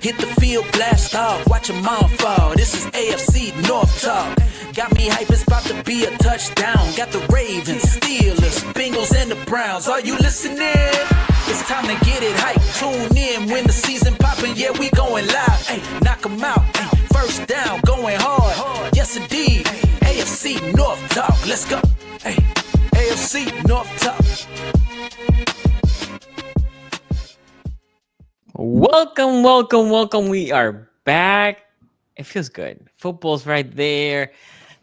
Hit the field, blast off, watch a mom fall. This is AFC North talk. Got me hype, it's about to be a touchdown. Got the Ravens, Steelers, Bengals, and the Browns. Are you listening? It's time to get it hype. Tune in when the season poppin'. Yeah, we going live. Hey, knock 'em out. Ay, first down, going hard. Yes, indeed. AFC North talk. Let's go. Hey, AFC North talk. Welcome. We are back. It feels good. Football's right there.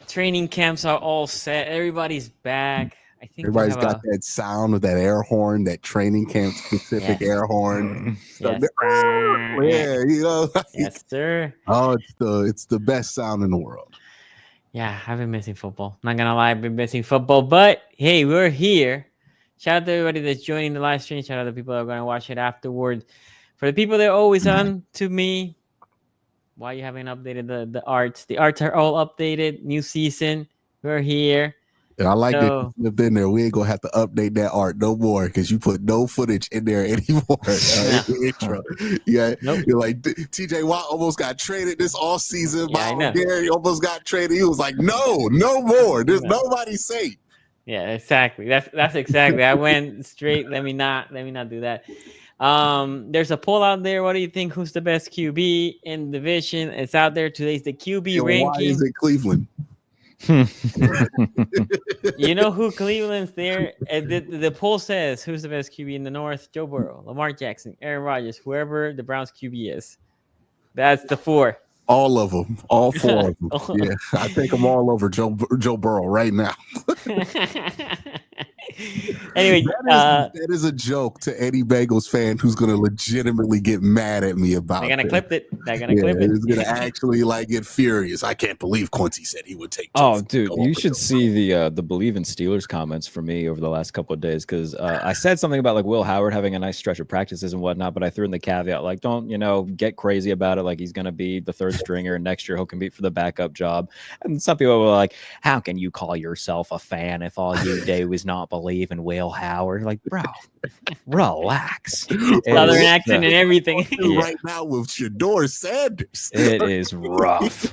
Training camps are all set. Everybody's back. I think everybody's got that sound of that air horn, that training camp specific air horn. Yes, yeah, you know. Yes, sir. Oh, it's the best sound in the world. Yeah, I've been missing football. Not gonna lie, I've been missing football. But hey, we're here. Shout out to everybody that's joining the live stream. Shout out to the people that are gonna watch it afterward. For the people that are always on to me, why you haven't updated the arts? The arts are all updated. New season. We're here. And I like that you lived in there. We ain't gonna have to update that art no more because you put no footage in there anymore. Intro. Yeah, nope. You're like TJ Watt almost got traded this off season. Yeah, Gary almost got traded. He was like, no more. There's nobody safe. Yeah, exactly. That's exactly. I went straight. Let me not do that. There's a poll out there. What do you think? Who's the best QB in the division? It's out there. Today's the QB ranking. Why is it Cleveland? You know who Cleveland's there? The poll says who's the best QB in the North? Joe Burrow, Lamar Jackson, Aaron Rodgers, whoever the Browns QB is. That's the four. All of them. All four of them. Yeah, I take them all over Joe Burrow right now. Anyway, that is a joke to any Bengals fan who's going to legitimately get mad at me about it. They're going to clip it. It's going to actually get furious. I can't believe Quincy said he would take. Oh, dude, you should see the Believe in Steelers comments for me over the last couple of days because I said something about Will Howard having a nice stretch of practices and whatnot, but I threw in the caveat don't get crazy about it. Like he's going to be the third stringer and next year he'll compete for the backup job. And some people were like, "How can you call yourself a fan if all you do is not believe in Will Howard?" Like, bro, relax. Southern accent and everything. Right now with Shadur Sanders, it is rough.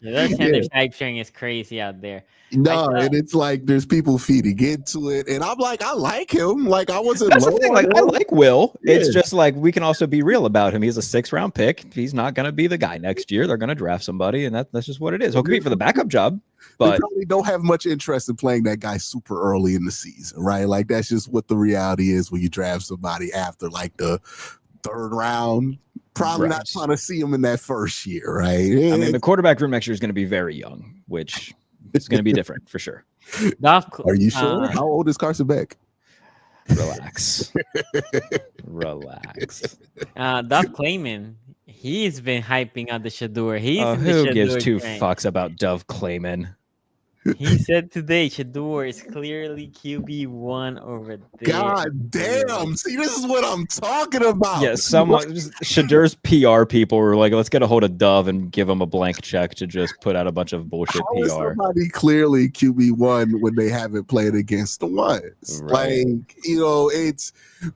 Shadur Sanders hype sharing is crazy out there. No, and it's like there's people feeding into it, and I'm like, I like him. Like I wasn't. That's the thing. Like I like Will. Yeah. It's just like we can also be real about him. He's a 6th round pick. He's not going to be the guy next year. They're going to draft somebody, and that's just what it is. He'll compete for the backup job, but they probably don't have much interest in playing that guy super early in the season, right? Like that's just what the reality is when you draft somebody after like the 3rd round. Probably not trying to see him in that first year, right? I mean, the quarterback room next year is going to be very young, which is going to be different for sure. Are you sure? How old is Carson Beck? Relax. Duff Clayman, he's been hyping on the Shadur. Who gives two fucks about Dove Clayman? He said today Shadur is clearly QB1 over there. God damn. See, this is what I'm talking about. Yeah, Shadur's PR people were like, let's get a hold of Dove and give him a blank check to just put out a bunch of bullshit How PR. Is somebody clearly QB1 when they haven't played against the ones. Right. Like, it's,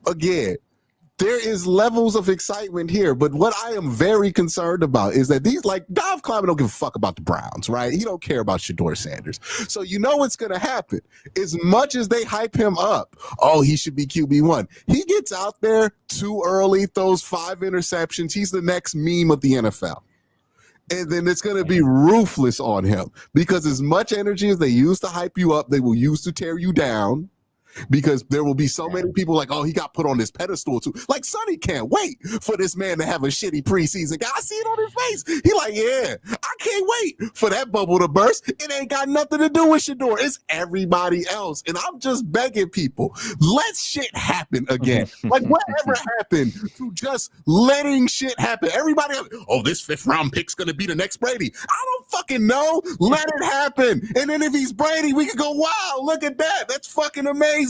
again, there is levels of excitement here, but what I am very concerned about is that these, like, Dov Kleiman don't give a fuck about the Browns, right? He don't care about Shadur Sanders. So you know what's going to happen. As much as they hype him up, he should be QB1. He gets out there too early, throws 5 interceptions. He's the next meme of the NFL. And then it's going to be ruthless on him because as much energy as they use to hype you up, they will use to tear you down. Because there will be so many people like, he got put on this pedestal too. Like Sonny can't wait for this man to have a shitty preseason. I see it on his face. He like, yeah, I can't wait for that bubble to burst. It ain't got nothing to do with Shadur. It's everybody else. And I'm just begging people, let shit happen again. Like whatever happened to just letting shit happen? Everybody, this 5th round pick's going to be the next Brady. I don't fucking know. Let it happen. And then if he's Brady, we can go, wow, look at that. That's fucking amazing.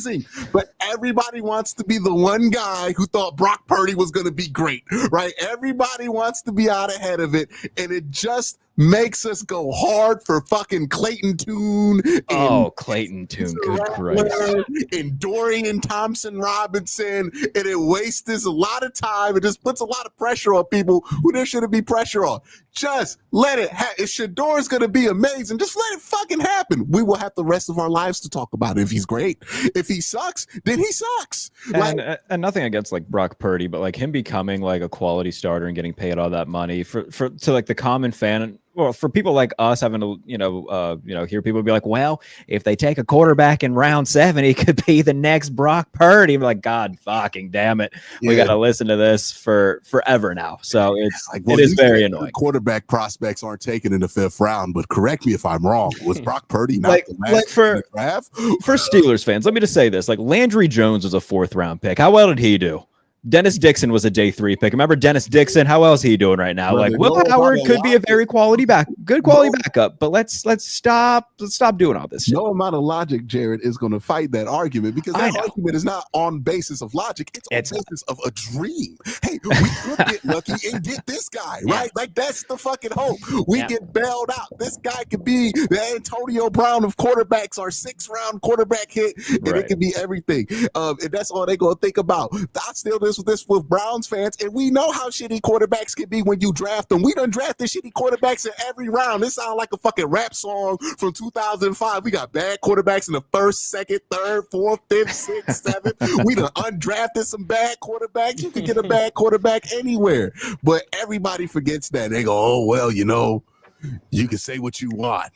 But everybody wants to be the one guy who thought Brock Purdy was going to be great, right? Everybody wants to be out ahead of it, and it just makes us go hard for fucking Clayton Tune. Oh, Clayton Tune, good Christ. And Dorian Thompson-Robinson, and it wastes a lot of time. It just puts a lot of pressure on people who there shouldn't be pressure on. Just let it happen. If Shador's going to be amazing, just let it fucking happen. We will have the rest of our lives to talk about it if he's great. If he sucks, then he sucks. And nothing against like Brock Purdy, but like him becoming like a quality starter and getting paid all that money to like the common fan. Well, for people like us having to, hear people be like, well, if they take a quarterback in round 7, he could be the next Brock Purdy. I'm like, God fucking damn it. Yeah. We got to listen to this for forever now. So it's like, well, it is very annoying. Quarterback prospects aren't taken in the 5th round, but correct me if I'm wrong. Was Brock Purdy not the last for Steelers fans? Let me just say this: like Landry Jones was a 4th round pick. How well did he do? Dennis Dixon was a day 3 pick. Remember Dennis Dixon? How else is he doing right now? Brother, like Will Howard could be a very good quality backup, but let's stop doing all this shit. No amount of logic, Jared, is going to fight that argument because that argument is not on basis of logic. It's on basis of a dream. Hey, we could get lucky and get this guy, right? Like that's the fucking hope. We get bailed out. This guy could be the Antonio Brown of quarterbacks, our 6th round quarterback hit, and it could be everything. And that's all they're going to think about. I still this with Browns fans, and we know how shitty quarterbacks can be when you draft them. We done drafted shitty quarterbacks in every round. This sounds like a fucking rap song from 2005. We got bad quarterbacks in the 1st, 2nd, 3rd, 4th, 5th, 6th, 7th. We done undrafted some bad quarterbacks. You can get a bad quarterback anywhere, but everybody forgets that. They go, oh well, you can say what you want,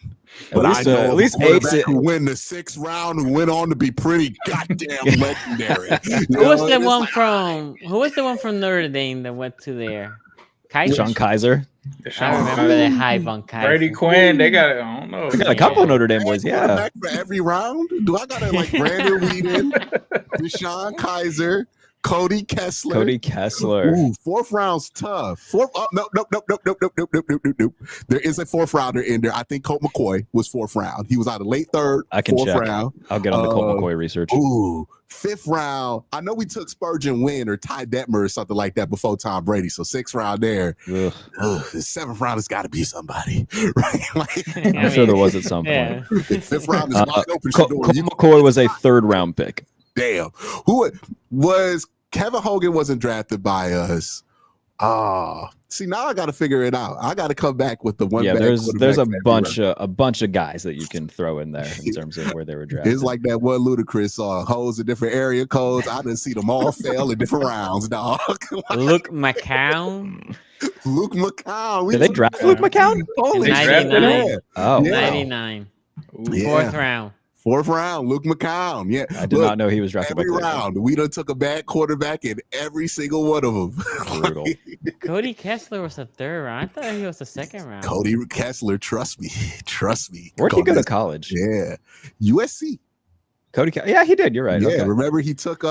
but I know at least Ace who win the 6th round, who went on to be pretty goddamn legendary. Who was the one from Notre Dame that went to there? Sean Kaiser. I remember the hype on Kaiser. Brady Quinn. They got it. I don't know. They got a couple of Notre Dame boys. Yeah. For every round, do I got to like Brandon Weeden, Deshaun Kaiser, Cody Kessler. Ooh, 4th round's tough. Nope. There is a 4th rounder in there. I think Colt McCoy was 4th round. He was out of late 3rd. I can 4th check. round. I'll get on the Colt McCoy research. Ooh, 5th round. I know we took Spurgeon Wynn or Ty Detmer or something like that before Tom Brady. So 6th round there. The 7th round has got to be somebody, right? I'm sure there was at some point. 5th round is wide open. Colt McCoy was a 3rd round pick. Damn. Who was Kevin Hogan wasn't drafted by us. See, now I got to figure it out. I got to come back with the one. Yeah, there's a bunch of guys that you can throw in there in terms of where they were drafted. It's like that one Ludacris song, hoes in different area codes. I didn't see them all fail in different rounds, dog. Luke McCown. Luke McCown. Did they draft Luke McCown? Holy 99. shit. Oh, 99. 4th round. 4th round, Luke McCown. Yeah, I did not know he was drafted. Every round, we done took a bad quarterback in every single one of them. Brutal. Cody Kessler was the 3rd round. I thought he was the 2nd round. Cody Kessler, trust me. Where'd he go to college? Yeah, USC. Yeah, he did. You're right. Yeah, okay. remember he took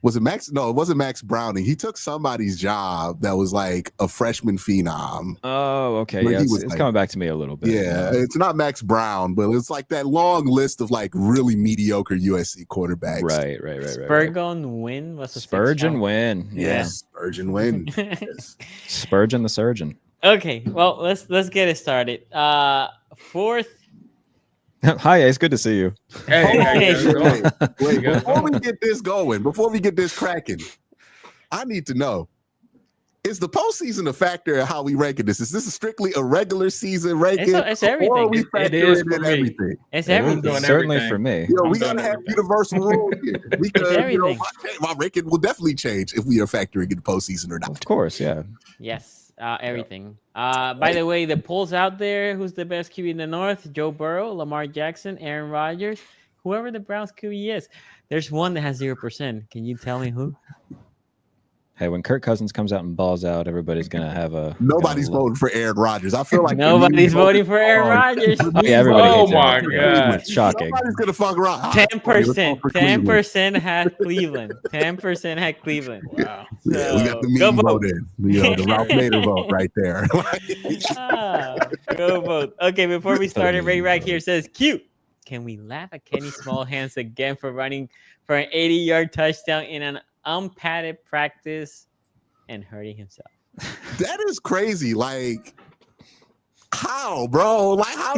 was it Max? No, it wasn't Max Browning. He took somebody's job that was like a freshman phenom. Oh, okay. Yeah, it's like, coming back to me a little bit. Yeah, it's not Max Brown, but it's like that long list of like really mediocre USC quarterbacks. Right. Spurgeon Wynn was the Spurgeon Wynn. Yeah. Spurgeon Wynn. Spurgeon the surgeon. Okay, well let's get it started. 4th. Hi, it's good to see you. Hey, wait, before we get this cracking, I need to know, is the postseason a factor in how we rank this? Is this strictly a regular season ranking? It's everything. It is for me. everything. It's everything. Certainly for me. We gotta have universal rules here. Because my ranking will definitely change if we are factoring in the postseason or not. Of course, yeah. Yes. Everything. By the way, the polls out there, who's the best QB in the North? Joe Burrow, Lamar Jackson, Aaron Rodgers, whoever the Browns QB is. There's one that has 0%. Can you tell me who? Hey, when Kirk Cousins comes out and balls out, everybody's gonna have a. Nobody's voting for Aaron Rodgers. I feel like nobody's voting for Aaron Rodgers. Yeah, everybody. Oh my god, it's shocking. Nobody's gonna fuck around. 10%. 10% had Cleveland. 10% had Cleveland. Wow. Yeah, we got the mean vote in. The Ralph Nader vote right there. Go vote. Okay, before we started, Ray right here says, "Cute. Can we laugh at Kenny Smallhands again for running for an 80-yard touchdown in an unpadded practice and hurting himself?" That is crazy. Like, How, bro? Like, how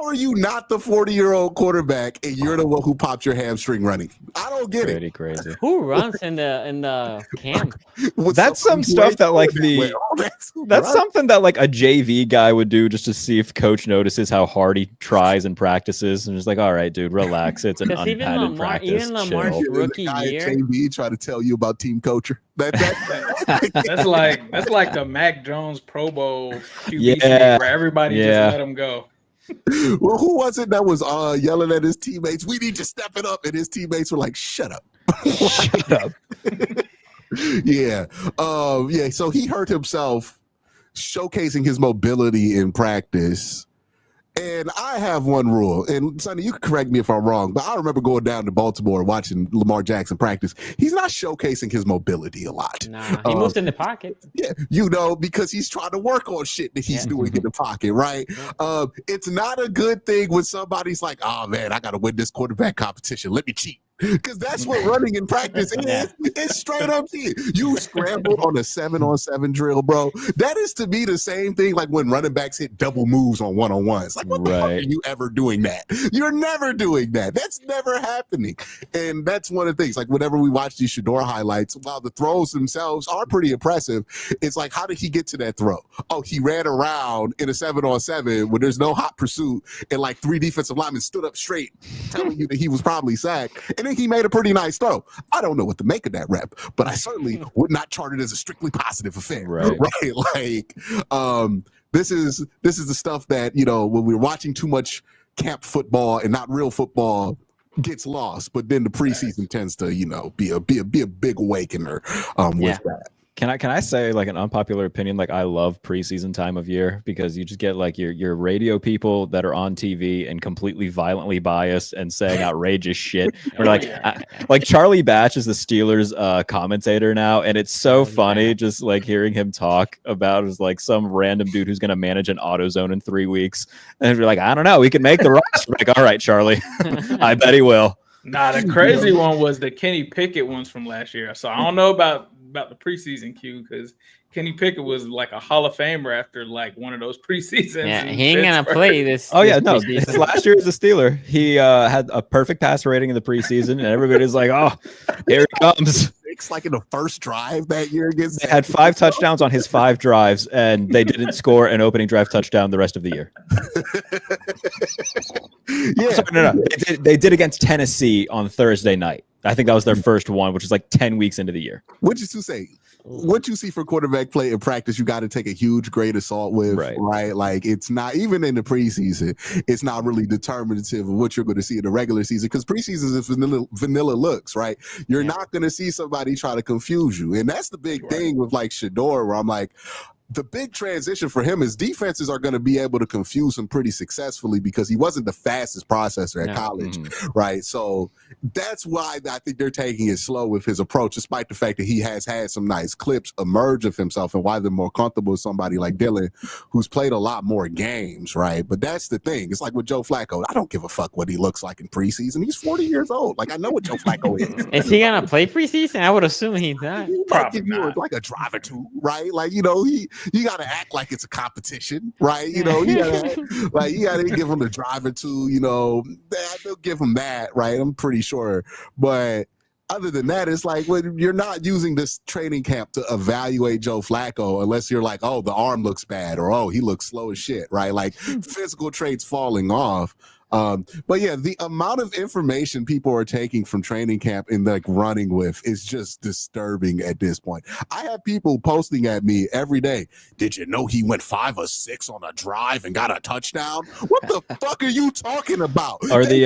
are you not the 40-year-old quarterback and you're the one who popped your hamstring running? I don't get Pretty crazy. Who runs in the camp? it. With That's some somebody who stuff ain't that like doing the that well. that's right. something that like a JV guy would do just to see if coach notices how hard he tries and practices, and just like, all right, dude, relax. It's an Because even unpadded practice. Lamar's Chill. rookie guy at year. JV try to tell you about team culture. That's like the Mac Jones Pro Bowl QB Yeah, sneak where everybody yeah. just let him go. Well, who was it that was yelling at his teammates? We need to step it up, and his teammates were like, "Shut up, Shut up." Yeah, yeah. So he hurt himself showcasing his mobility in practice. And I have one rule, and Sonny, you can correct me if I'm wrong, but I remember going down to Baltimore watching Lamar Jackson practice. He's not showcasing his mobility a lot. Nah, he moves in the pocket. Yeah, because he's trying to work on shit that he's doing in the pocket, right? It's not a good thing when somebody's like, "Oh man, I got to win this quarterback competition. Let me cheat." Because that's what running in practice is. It's straight up to you. You scramble on a 7-on-7 drill, bro. That is to me the same thing like when running backs hit double moves on one-on-ones. Like, what the fuck are you ever doing that? You're never doing that. That's never happening. And that's one of the things. Like, whenever we watch these Shadur highlights, while the throws themselves are pretty impressive, it's like, how did he get to that throw? Oh, he ran around in a 7-on-7 when there's no hot pursuit, and like 3 defensive linemen stood up straight, telling you that he was probably sacked. And then he made a pretty nice throw. I don't know what to make of that rep, but I certainly would not chart it as a strictly positive affair. Right. Like, this is the stuff that, you know, when we're watching too much camp football and not real football gets lost, but then the preseason tends to, you know, be a big awakener with that. Can I say like an unpopular opinion? Like, I love preseason time of year because you just get like your radio people that are on TV and completely violently biased and saying outrageous shit. Or like Charlie Batch is the Steelers commentator now, and it's so funny just like hearing him talk about is like some random dude who's gonna manage an AutoZone in 3 weeks, and you're like, I don't know, we can make the roster. Like, all right, Charlie, I bet he will. Nah, the crazy one was the Kenny Pickett ones from last year. So I don't know about the preseason Q, because Kenny Pickett was like a Hall of Famer after like one of those preseasons. Yeah, he ain't gonna play this. Oh yeah, no. His last year as a Steeler, he had a perfect pass rating in the preseason, and everybody's like, "Oh, here he comes." It's like in the first drive that year against. They had 5 touchdowns on his 5 drives, and they didn't score an opening drive touchdown the rest of the year. Yeah, Sorry, no. They did against Tennessee on Thursday night. I think that was their first one, which is like 10 weeks into the year. What'd you say? What you see for quarterback play in practice, you got to take a huge grain of salt with, right? Like, it's not, even in the preseason, it's not really determinative of what you're going to see in the regular season, because preseason is vanilla looks, right? You're not going to see somebody try to confuse you. And that's the big thing with like Shadur, where I'm like, the big transition for him is defenses are going to be able to confuse him pretty successfully because he wasn't the fastest processor at college, right? So that's why I think they're taking it slow with his approach, despite the fact that he has had some nice clips emerge of himself, and why they're more comfortable with somebody like Dylan, who's played a lot more games, right? But that's the thing. It's like with Joe Flacco. I don't give a fuck what he looks like in preseason. He's 40 years old. Like, I know what Joe Flacco is. Is he gonna play preseason? I would assume he's not. He might give you like a drive or two, right? Like, you know, you got to act like it's a competition, right? You know, you gotta give him the drive or two, you know, they'll give him that, right? I'm pretty sure. But other than that, it's like, when you're not using this training camp to evaluate Joe Flacco unless you're like, oh, the arm looks bad, or oh, he looks slow as shit, right? Like, physical traits falling off. But yeah, the amount of information people are taking from training camp and like running with is just disturbing at this point. I have people posting at me every day. Did you know he went 5 or 6 on a drive and got a touchdown? What the fuck are you talking about? Or the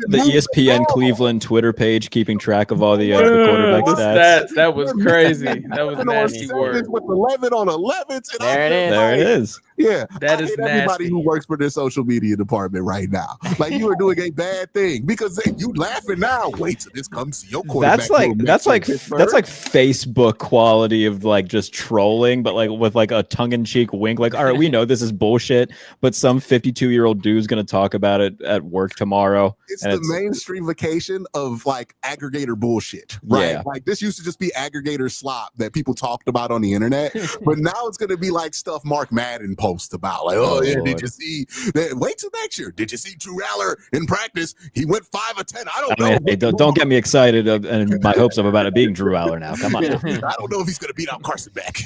ESPN Cleveland Twitter page keeping track of all the quarterback stats. That was crazy. That was nasty work. With 11 on 11s. There it is. There it is. Yeah, that I is hate everybody nasty. who works for their social media department right now. Like you are doing a bad thing because you laughing now. Wait till this comes to your quarterback. That's like Facebook quality of like just trolling, but like with like a tongue-in-cheek wink. Like, all right, we know this is bullshit, but some 52-year-old dude's gonna talk about it at work tomorrow. It's the mainstreamification of like aggregator bullshit, right? Yeah. Like this used to just be aggregator slop that people talked about on the internet, but now it's gonna be like stuff Mark Madden posts about, like, oh yeah, did you see that? Wait till next year. Did you see Drew Aller in practice? He went 5 of 10. I don't know. Hey, don't get me excited and my hopes up about it being Drew Aller now. Come on. Yeah, I don't know if he's gonna beat out Carson Beck.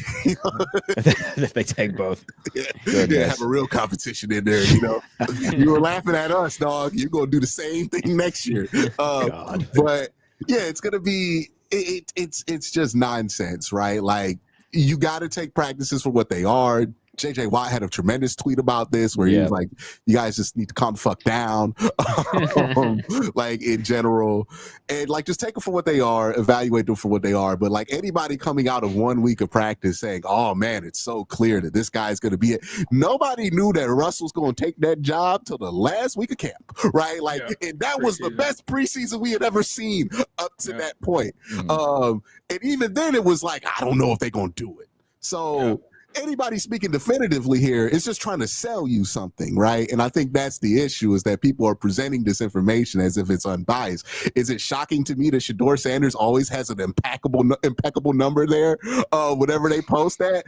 If they take both. Yeah, have a real competition in there. You were laughing at us, dog. You're gonna do the same thing next year. But yeah, it's gonna be it's just nonsense, right? Like you got to take practices for what they are. JJ Watt had a tremendous tweet about this where he was like, you guys just need to calm the fuck down, like in general. And like, just take them for what they are, evaluate them for what they are. But like anybody coming out of 1 week of practice saying, oh man, it's so clear that this guy's going to be it. Nobody knew that Russell's going to take that job till the last week of camp, right? Like, and that was the best preseason we had ever seen up to that point. And even then it was like, I don't know if they're going to do it. So anybody speaking definitively here is just trying to sell you something, right? And I think that's the issue, is that people are presenting this information as if it's unbiased. Is it shocking to me that Shadur Sanders always has an impeccable number there, whenever they post that?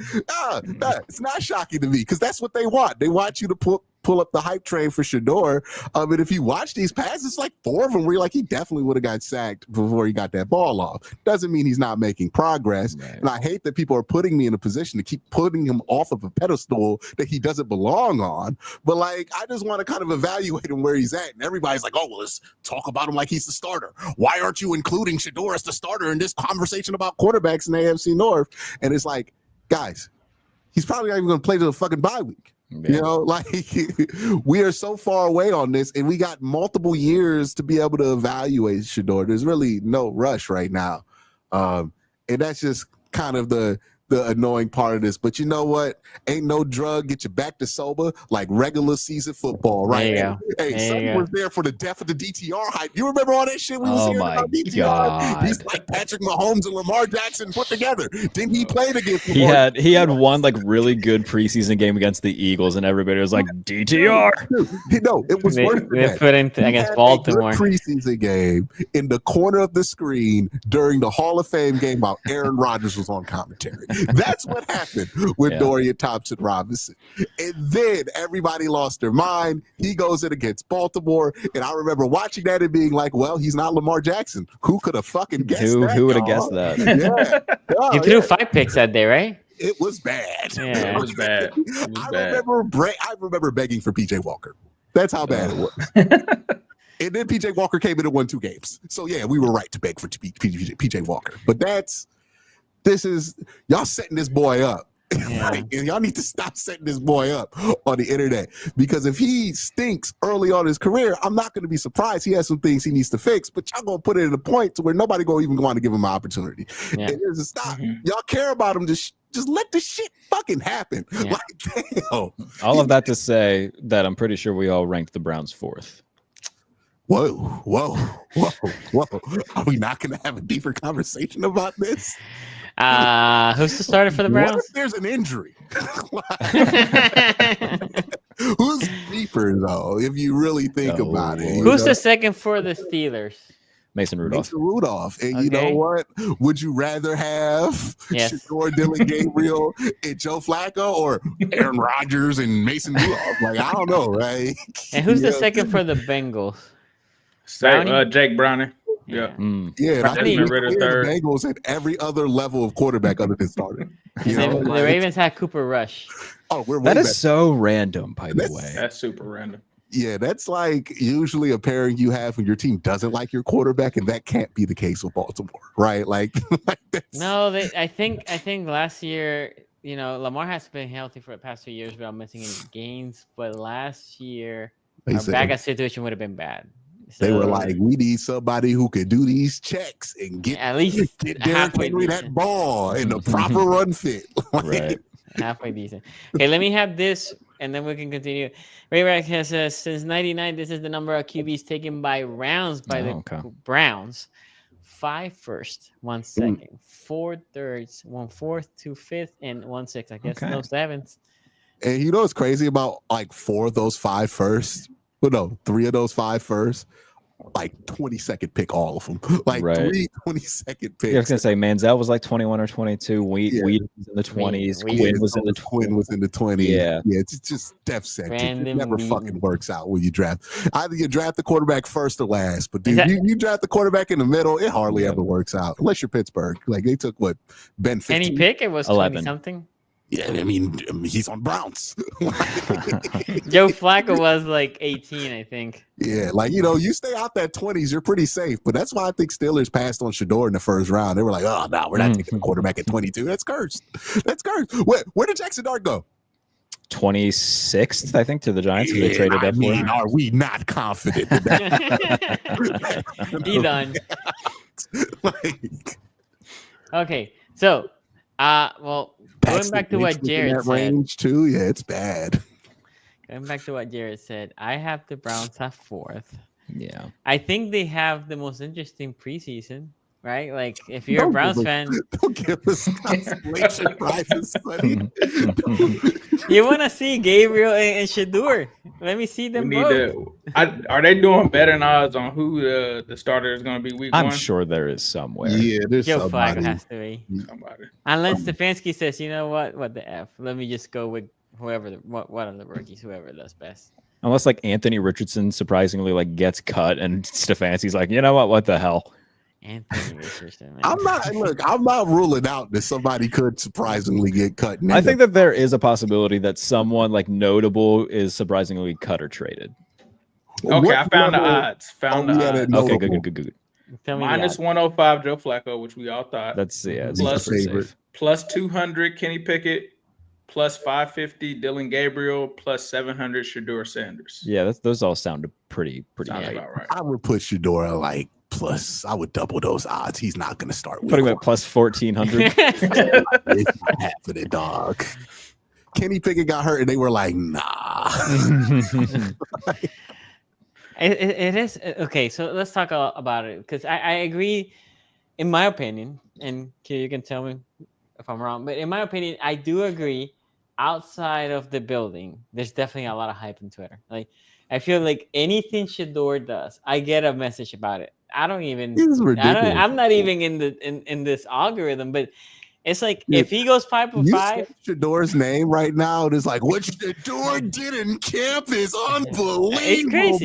It's not shocking to me, because that's what they want. They want you to pull up the hype train for Shadur. But if you watch these passes, like 4 of them where you're like, he definitely would have got sacked before he got that ball off. Doesn't mean he's not making progress. Right. And I hate that people are putting me in a position to keep putting him off of a pedestal that he doesn't belong on. But like, I just want to kind of evaluate him where he's at. And everybody's like, oh, well, let's talk about him like he's the starter. Why aren't you including Shadur as the starter in this conversation about quarterbacks in the AFC North? And it's like, guys, he's probably not even going to play to the fucking bye week. Yeah. Like we are so far away on this, and we got multiple years to be able to evaluate Shadur. There's really no rush right now. And that's just kind of the annoying part of this. But you know what? Ain't no drug get you back to sober like regular season football, right? Hey, Sonny was there for the death of the DTR hype. You remember all that shit we was hearing about DTR? God. He's like Patrick Mahomes and Lamar Jackson put together. Didn't he play against Lamar? He had one like really good preseason game against the Eagles, and everybody was like, DTR. No, it was worse. They put in against Baltimore. A good preseason game in the corner of the screen during the Hall of Fame game while Aaron Rodgers was on commentary. That's what happened with Dorian Thompson-Robinson. And then everybody lost their mind. He goes in against Baltimore. And I remember watching that and being like, well, he's not Lamar Jackson. Who could have fucking guessed that? Who would have guessed that? He threw 5 picks that day, right? It was bad. Yeah, it was bad. I remember begging for PJ Walker. That's how bad it was. And then PJ Walker came in and won 2 games. So yeah, we were right to beg for PJ Walker. But this is y'all setting this boy up. Right? And y'all need to stop setting this boy up on the internet, because if he stinks early on in his career, I'm not going to be surprised. He has some things he needs to fix, but y'all going to put it at a point to where nobody going to even want to give him an opportunity. And there's a stop. Y'all care about him, just let the shit fucking happen. Like, damn. All of that to say that I'm pretty sure we all ranked the Browns 4th. Whoa. Are we not going to have a deeper conversation about this? Who's the starter for the Browns? What if there's an injury? Who's deeper though, if you really think about it? Who's the second for the Steelers? Mason Rudolph. And you know what? Would you rather have Shadur, Dylan Gabriel, and Joe Flacco, or Aaron Rodgers and Mason Rudolph? Like, I don't know, right? And who's the second for the Bengals? Jake Browning. Yeah. Yeah. I think the Bengals had every other level of quarterback other than starter. The Ravens had Cooper Rush. That is so random, by the way. That's super random. Yeah, that's like usually a pairing you have when your team doesn't like your quarterback, and that can't be the case with Baltimore, right? Like no, I think last year, Lamar has been healthy for the past 2 years without missing any games, but last year our backup situation would have been bad. So, they were like, we need somebody who could do these checks and get at least Derrick Henry that ball in the proper run fit. Right. Halfway decent. Okay, let me have this and then we can continue. Rayback says, since 99, this is the number of QBs taken by rounds by the Browns. 5 first, 1 second, 4 thirds, 1 fourth, 2 fifths, and 1 sixth. I guess no sevenths. And you know what's crazy about like 4 of those 5 first? Well, no, 3 of those 5 first. Like 20-second pick, all of them. Like 3 20-second picks. Yeah, I was gonna say Manziel was like 21 or 22. Weed was in the 20s. Quinn was in the 20s. Yeah, it's just death sentence. It never fucking works out when you draft. Either you draft the quarterback first or last, but dude, you draft the quarterback in the middle, it hardly ever works out unless you're Pittsburgh. Like they took what Ben 15. Any pick? It was 11 something. Yeah, I mean he's on Browns. Joe Flacco was like 18, I think. Yeah, like you stay out that 20s, you're pretty safe. But that's why I think Steelers passed on Shadur in the first round. They were like, "Oh no, we're not taking a quarterback at 22. That's cursed. That's cursed." Where did Jackson Dart go? 26th, I think, to the Giants. They traded up for. Are we not confident in that? He done. Okay, so, going back to what Jared said. Range too, yeah, it's bad. Going back to what Jared said, I have the Browns at 4th. Yeah, I think they have the most interesting preseason, right? Like, if you're a Browns fan, don't give us consolation prizes, buddy. You want to see Gabriel and Shadur? Let me see them both. Are they doing better odds on who the starter is going to be week 1? I'm sure there is somewhere. Yeah, there's Joe somebody. Flacco has to be. Somebody. Unless Stefanski says, you know what the F? Let me just go with whoever, one of the rookies, whoever does best. Unless like Anthony Richardson surprisingly like gets cut and Stefanski's like, you know what the hell? Anthony Richardson, man. I'm not ruling out that somebody could surprisingly get cut. I think that there is a possibility that someone like notable is surprisingly cut or traded. Okay, I found the odds. Okay, good. Tell me minus 105 Joe Flacco, which we all thought. That's plus safe. Plus 200 Kenny Pickett, plus 550 Dylan Gabriel, plus 700 Shadur Sanders. Yeah, those all sound pretty Sounds about right. I would put Shadur like plus. I would double those odds. He's not going to start. Putting him at plus 1,400. It's not happening, dog. Kenny Pickett got hurt, and they were like, "Nah." It is okay. So let's talk about it because I agree. In my opinion, and you can tell me if I'm wrong, but in my opinion, I do agree. Outside of the building, there's definitely a lot of hype on Twitter. Like, I feel like anything Shadur does, I get a message about it. I don't even. I'm not even in this algorithm, but it's like if he goes 5 for 5. Shador's name right now is like what Shadur did in camp is unbelievable. It's crazy.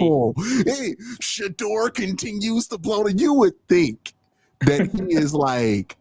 Hey, Shadur continues to blow. You would think that he is like.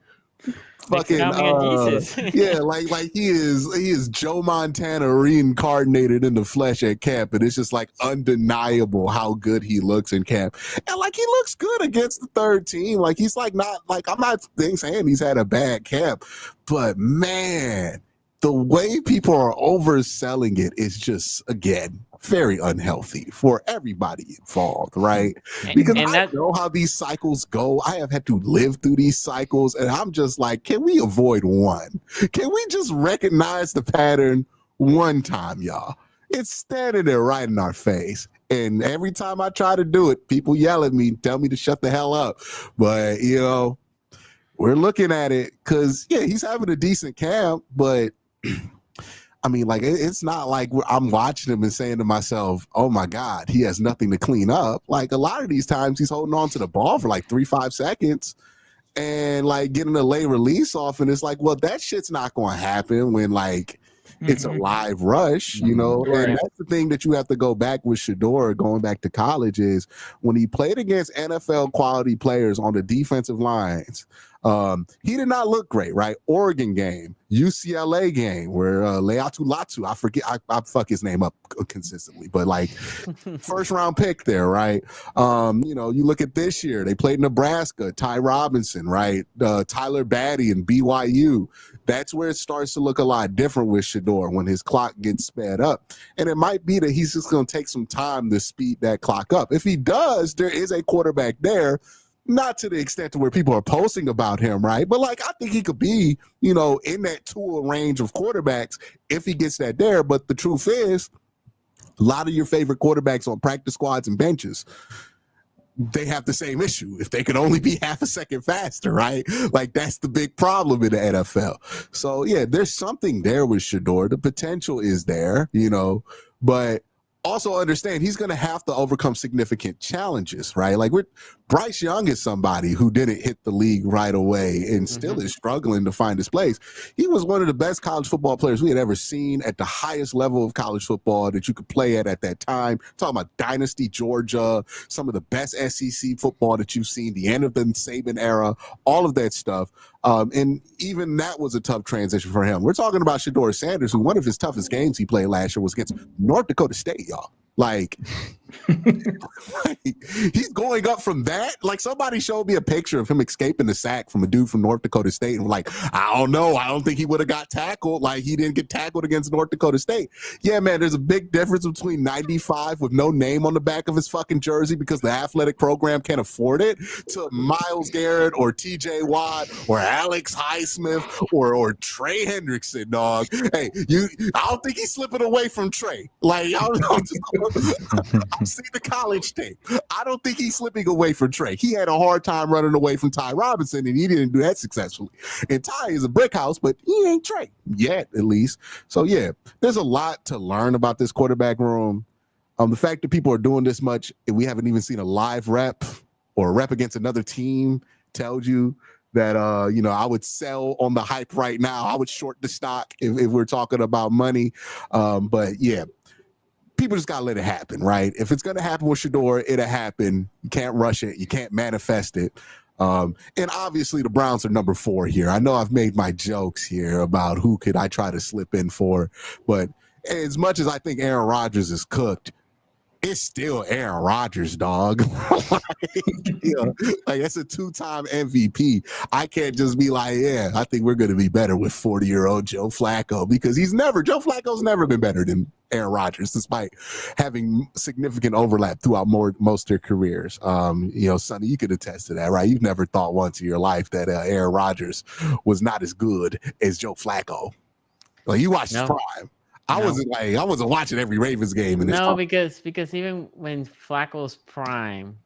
Fucking yeah, like he is Joe Montana reincarnated in the flesh at camp, and it's just like undeniable how good he looks in camp, and like he looks good against the third team. Like he's like not like I'm not saying he's had a bad camp, but man, the way people are overselling it is just again very unhealthy for everybody involved, right? Because I know how these cycles go. I have had to live through these cycles, and I'm just like, can we avoid one? Can we just recognize the pattern one time, y'all? It's standing there right in our face. And every time I try to do it, people yell at me, tell me to shut the hell up. But, we're looking at it because, yeah, he's having a decent camp, but I mean, like, it's not like I'm watching him and saying to myself, oh, my God, he has nothing to clean up. Like, a lot of these times he's holding on to the ball for like 3-5 seconds and like getting a late release off. And it's like, well, that shit's not going to happen when like it's a live rush, Right. And that's the thing that you have to go back with Shadur going back to college is when he played against NFL quality players on the defensive lines. He did not look great, right? Oregon game, UCLA game where Leatu Latu, I forget, I fuck his name up consistently, but like first round pick there, right? You look at this year, they played Nebraska, Ty Robinson, right? Tyler Batty and BYU. That's where it starts to look a lot different with Shadur when his clock gets sped up. And it might be that he's just going to take some time to speed that clock up. If he does, there is a quarterback there not to the extent to where people are posting about him, right? But like, I think he could be, in that tool range of quarterbacks if he gets that there. But the truth is, a lot of your favorite quarterbacks on practice squads and benches, they have the same issue. If they could only be half a second faster, right? Like, that's the big problem in the NFL. So yeah, there's something there with Shadur. The potential is there, but also understand he's going to have to overcome significant challenges, right? Like, Bryce Young is somebody who didn't hit the league right away and still is struggling to find his place. He was one of the best college football players we had ever seen at the highest level of college football that you could play at that time. Talking about Dynasty Georgia, some of the best SEC football that you've seen, the end of the Saban era, all of that stuff. And even that was a tough transition for him. We're talking about Shadur Sanders, who one of his toughest games he played last year was against North Dakota State, y'all. Like, he's going up from that. Like, somebody showed me a picture of him escaping the sack from a dude from North Dakota State, and like, I don't know, I don't think he would have got tackled. Like, he didn't get tackled against North Dakota State. Yeah, man, there's a big difference between 95 with no name on the back of his fucking jersey because the athletic program can't afford it, to Myles Garrett or TJ Watt or Alex Highsmith or Trey Hendrickson, dog. Hey, I don't think he's slipping away from Trey. Like, I've seen the college tape. I don't think he's slipping away from Trey. He had a hard time running away from Ty Robinson, and he didn't do that successfully. And Ty is a brick house, but he ain't Trey yet, at least. So, yeah, there's a lot to learn about this quarterback room. The fact that people are doing this much, and we haven't even seen a live rep or a rep against another team, tells you that, I would sell on the hype right now. I would short the stock if we're talking about money. But, yeah. People just got to let it happen, right? If it's going to happen with Shadur, it'll happen. You can't rush it. You can't manifest it. And obviously the Browns are number 4 here. I know I've made my jokes here about who could I try to slip in for, but as much as I think Aaron Rodgers is cooked, it's still Aaron Rodgers, dog. Like that's a 2-time MVP. I can't just be like, yeah, I think we're going to be better with 40-year-old Joe Flacco, because Joe Flacco's never been better than Aaron Rodgers, despite having significant overlap throughout most of their careers. Sonny, you could attest to that, right? You've never thought once in your life that Aaron Rodgers was not as good as Joe Flacco. Like, you watched his prime. I wasn't watching every Ravens game. Because even when Flacco's prime,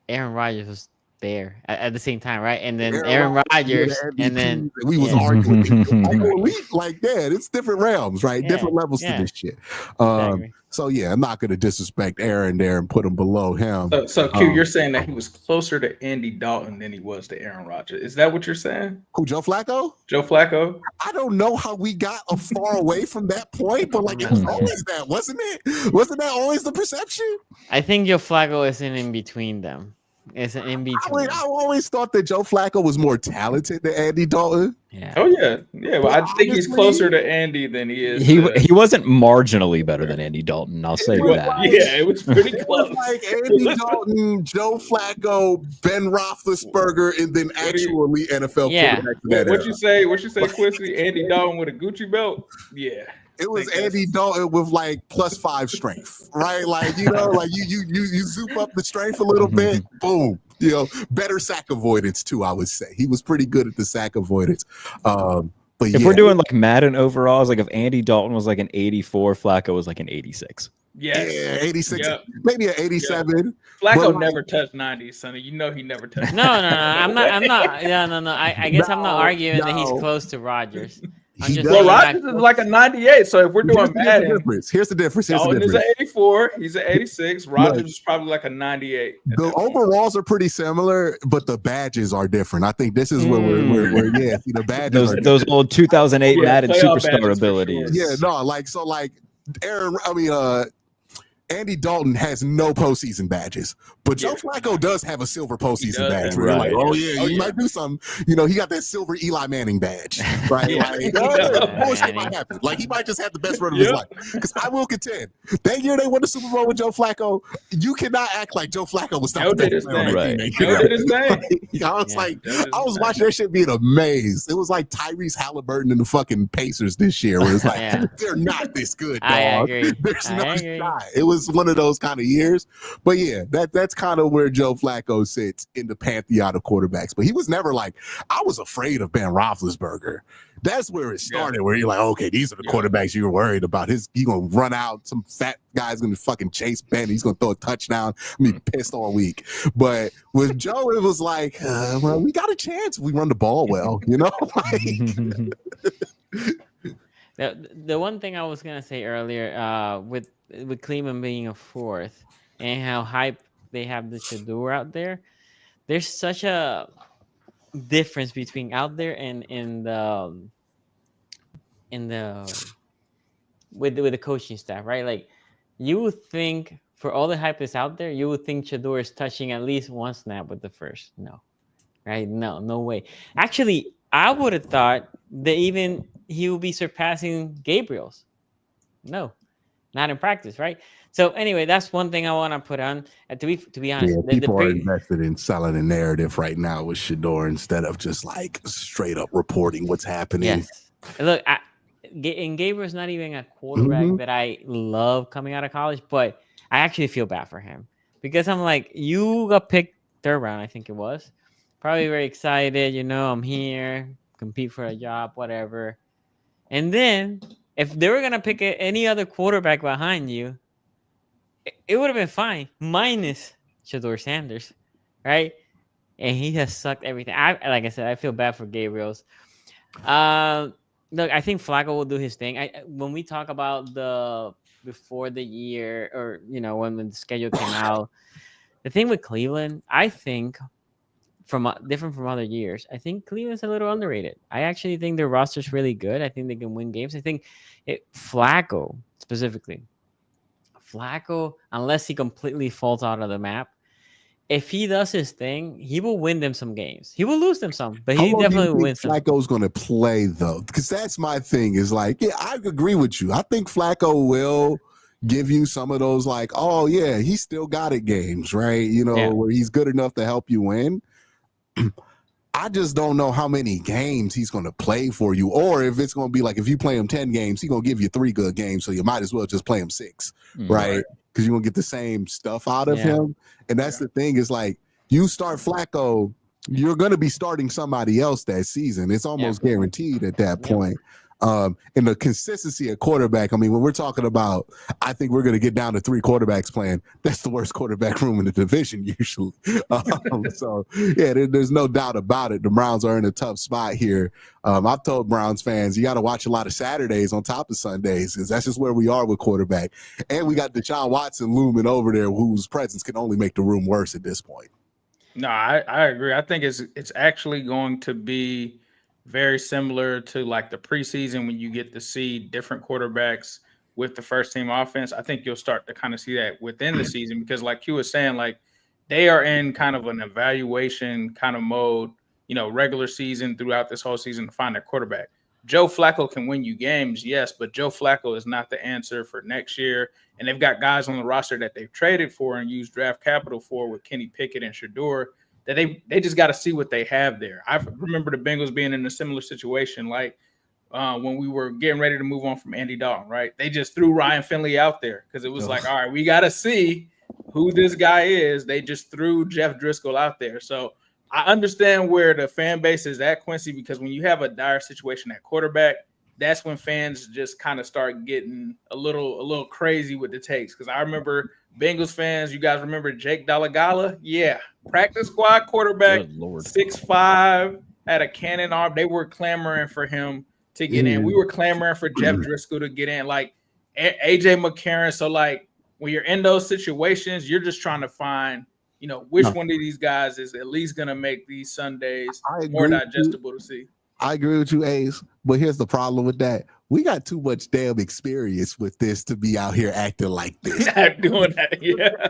Aaron Rodgers was there at the same time, right? And then Aaron Rodgers, and then we was arguing. Like that. It's different realms, right? Different levels to this shit. Exactly. So yeah, I'm not going to disrespect Aaron there and put him below him. So Q, you're saying that he was closer to Andy Dalton than he was to Aaron Rodgers. Is that what you're saying? Who, Joe Flacco? Joe Flacco? I don't know how we got far away from that point, but like, it was always that, wasn't it? Wasn't that always the perception? I think Joe Flacco isn't in between them. It's an in between. I always thought that Joe Flacco was more talented than Andy Dalton. Yeah. Oh yeah. Well, I think he's closer to Andy than he is. He wasn't marginally better than Andy Dalton. I'll say that. Yeah, it was pretty close. It was like Andy Dalton, Joe Flacco, Ben Roethlisberger, and then actually NFL quarterbacks. What you say, Quincy? Andy Dalton with a Gucci belt? Yeah. It was Andy Dalton with like +5 strength, right? Like, like you zoop up the strength a little bit, boom. Better sack avoidance too, I would say. He was pretty good at the sack avoidance. But if we're doing like Madden overalls, like if Andy Dalton was like an 84, Flacco was like an 86. Yes. Yeah, 86, maybe an 87. Flacco never touched 90, Sonny. He never touched. No. I'm not. Yeah, no. I guess I'm not arguing that he's close to Rodgers. Rodgers is like a 98. So if we're doing Madden, here's the difference. Dalton is an 84. He's an 86. Rodgers is probably like a 98. The overalls are pretty similar, but the badges are different. I think this is where we're the badges. Those old 2008 Madden superstar abilities. Sure. Andy Dalton has no postseason badges, but Joe Flacco does have a silver postseason badge. Where you're like, you might do something. He got that silver Eli Manning badge, right? Bullshit might happen. Like, he might just have the best run of his life. Because I will contend, that year they won the Super Bowl with Joe Flacco, you cannot act like Joe Flacco was not the best I was watching that shit being amazed. It was like Tyrese Halliburton and the fucking Pacers this year, where it's like, they're not this good, dog. I agree. There's no shot. It was was one of those kind of years. But yeah, that's kind of where Joe Flacco sits in the pantheon of quarterbacks. But he was never like, I was afraid of Ben Roethlisberger. That's where it started, where you're like, okay, these are the quarterbacks you're worried about. He's going to run out. Some fat guy's going to fucking chase Ben. He's going to throw a touchdown. I'm going to be pissed all week. But with Joe, it was like, well, we got a chance if we run the ball well, you know? The one thing I was going to say earlier with Cleveland being a fourth and how hype they have the Shadur out there, there's such a difference between out there and in the with the coaching staff, right? Like you would think for all the hype that's out there, you would think Shadur is touching at least one snap with the first. No, right? No way. Actually, I would have thought that even he would be surpassing Gabriel's. No, not in practice, right? So anyway, that's one thing I want to put on. To be honest, people are invested in selling a narrative right now with Shadur instead of just like straight up reporting what's happening. Yes, look, and Gabriel's not even a quarterback that I love coming out of college, but I actually feel bad for him because I'm like, you got picked third round, I think it was. Probably very excited, I'm here, compete for a job, whatever. And then if they were gonna pick any other quarterback behind you, it would have been fine, minus Shadur Sanders, right? And he has sucked everything. Like I said, I feel bad for Gabriel's. Look, I think Flacco will do his thing. When we talk about before the year, or when the schedule came out, the thing with Cleveland, I think different from other years, I think Cleveland's a little underrated. I actually think their roster's really good. I think they can win games. I think Flacco specifically. Flacco, unless he completely falls out of the map, if he does his thing, he will win them some games. He will lose them some, but he definitely will win some. Flacco's going to play though, because that's my thing. Is like, yeah, I agree with you. I think Flacco will give you some of those like, oh yeah, he still got it games, right? Where he's good enough to help you win. I just don't know how many games he's going to play for you, or if it's going to be like if you play him 10 games, he's going to give you 3 good games, so you might as well just play him 6, right? Because you're going to get the same stuff out of him. And that's the thing is like you start Flacco, you're going to be starting somebody else that season. It's almost guaranteed at that point. And the consistency at quarterback, I mean, when we're talking about, I think we're going to get down to 3 quarterbacks playing. That's the worst quarterback room in the division usually. So, yeah, there's no doubt about it. The Browns are in a tough spot here. I've told Browns fans, you got to watch a lot of Saturdays on top of Sundays because that's just where we are with quarterback. And we got Deshaun Watson looming over there whose presence can only make the room worse at this point. No, I agree. I think it's actually going to be very similar to like the preseason when you get to see different quarterbacks with the first team offense. I think you'll start to kind of see that within the season because like Q was saying, like they are in kind of an evaluation kind of mode, regular season throughout this whole season to find their quarterback. Joe Flacco can win you games, yes, but Joe Flacco is not the answer for next year. And they've got guys on the roster that they've traded for and used draft capital for with Kenny Pickett and Shadur that they just got to see what they have there. I remember the Bengals being in a similar situation, like when we were getting ready to move on from Andy Dalton, right? They just threw Ryan Finley out there because it was like, all right, we got to see who this guy is. They just threw Jeff Driscoll out there. So I understand where the fan base is at, Quincy, because when you have a dire situation at quarterback, that's when fans just kind of start getting a little crazy with the takes. Because I remember Bengals fans, you guys remember Jake Dolegala? Yeah, practice squad quarterback, 6'5", had a cannon arm. They were clamoring for him to get in. We were clamoring for Jeff Driscoll to get in, like AJ McCarron. So like when you're in those situations, you're just trying to find, which one of these guys is at least going to make these Sundays more digestible to see. I agree with you, Ace, but here's the problem with that. We got too much damn experience with this to be out here acting like this. Not doing that, yeah.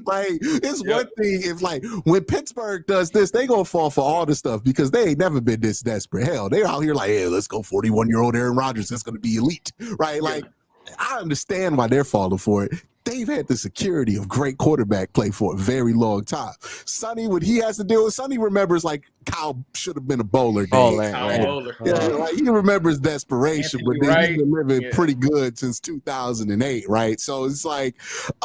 Like, it's one thing if, like, when Pittsburgh does this, they gonna fall for all the stuff because they ain't never been this desperate. Hell, they're out here like, hey, let's go 41-year-old Aaron Rodgers. That's gonna be elite, right? Like, I understand why they're falling for it. They've had the security of great quarterback play for a very long time. Sonny, what he has to deal with, Sonny remembers like Kyle should have been a bowler. Bowler, Kyle yeah. Bowler. Yeah, like he remembers desperation, Anthony but then Wright, he's been living yeah. pretty good since 2008, right? So it's like,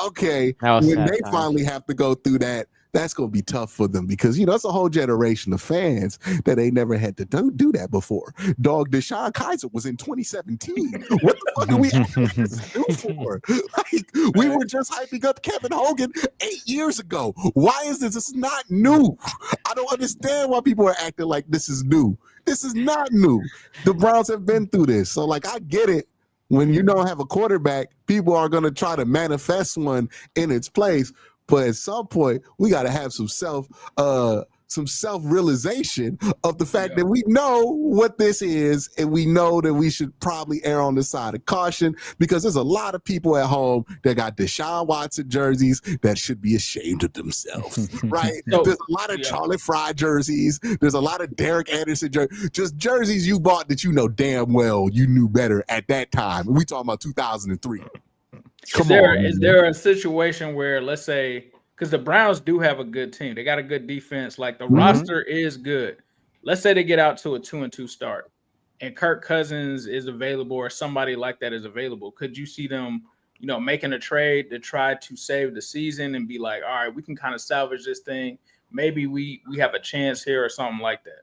okay, That was when sad they times. finally have to go through that, that's going to be tough for them because, that's a whole generation of fans that they never had to do that before. Dog, Deshaun Kaiser was in 2017. What the fuck are we asking this to do for? Like, we were just hyping up Kevin Hogan 8 years ago. Why is this? This is not new. I don't understand why people are acting like this is new. This is not new. The Browns have been through this. So, like, I get it. When you don't have a quarterback, people are going to try to manifest one in its place. But at some point, we got to have some self-realization of the fact that we know what this is, and we know that we should probably err on the side of caution because there's a lot of people at home that got Deshaun Watson jerseys that should be ashamed of themselves, right? So, there's a lot of Charlie Fry jerseys. There's a lot of Derek Anderson jerseys, just jerseys you bought that you know damn well you knew better at that time. We talking about 2003. Is there a situation where, let's say, because the Browns do have a good team, they got a good defense, like the roster is good. Let's say they get out to a 2-2 start, and Kirk Cousins is available, or somebody like that is available. Could you see them, making a trade to try to save the season and be like, all right, we can kind of salvage this thing. Maybe we have a chance here or something like that.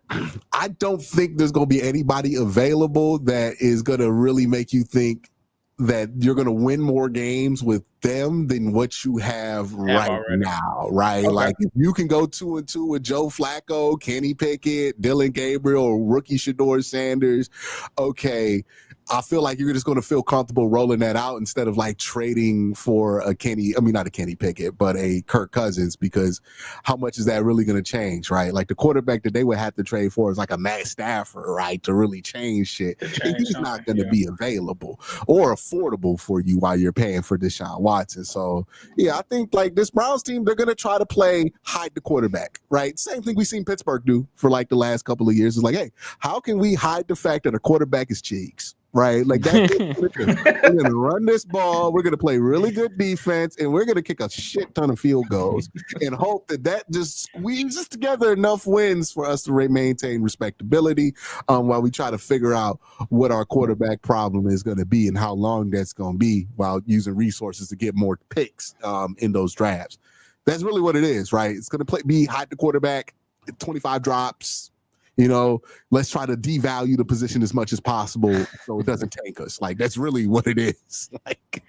I don't think there's going to be anybody available that is going to really make you think that you're going to win more games with them than what you have right now, right? Okay. Like if you can go 2-2 with Joe Flacco, Kenny Pickett, Dylan Gabriel, rookie Shadur Sanders, okay, I feel like you're just going to feel comfortable rolling that out instead of like trading for not a Kenny Pickett, but a Kirk Cousins, because how much is that really going to change, right? Like the quarterback that they would have to trade for is like a Matt Stafford, right? To really change shit. And he's not going to be available or affordable for you while you're paying for Deshaun Watson. So yeah, I think like this Browns team, they're going to try to play hide the quarterback, right? Same thing we've seen Pittsburgh do for like the last couple of years. It's like, hey, how can we hide the fact that a quarterback is cheeks? Right, like that. We're going to run this ball. We're going to play really good defense, and we're going to kick a shit ton of field goals and hope that just squeezes together enough wins for us to maintain respectability while we try to figure out what our quarterback problem is going to be and how long that's going to be while using resources to get more picks in those drafts. That's really what it is, right? It's going to be hide the quarterback, 25 drops. Let's try to devalue the position as much as possible so it doesn't tank us. Like, that's really what it is. Like,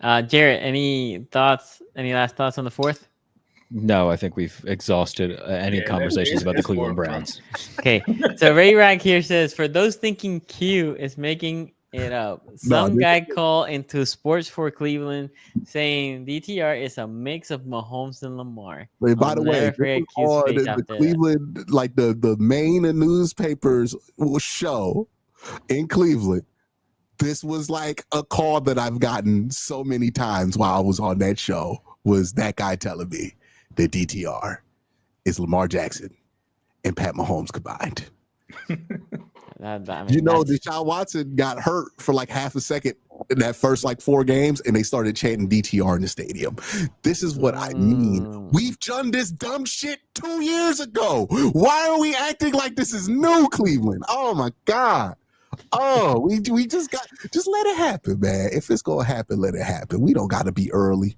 Jarrett, any last thoughts on the fourth? No, I think we've exhausted any conversations about the Cleveland Browns. Okay, so Ray Rag here says, for those thinking Q is making it up, some guy called into Sports for Cleveland saying DTR is a mix of Mahomes and Lamar. By the way, the Cleveland, like the main newspapers show in Cleveland, this was like a call that I've gotten so many times while I was on that show, was that guy telling me that DTR is Lamar Jackson and Pat Mahomes combined. Deshaun Watson got hurt for like half a second in that first like 4 games, and they started chanting DTR in the stadium. This is what I mean. We've done this dumb shit 2 years ago. Why are we acting like this is new, Cleveland? Oh my God. Oh, we just let it happen, man. If it's gonna happen, let it happen. We don't gotta be early.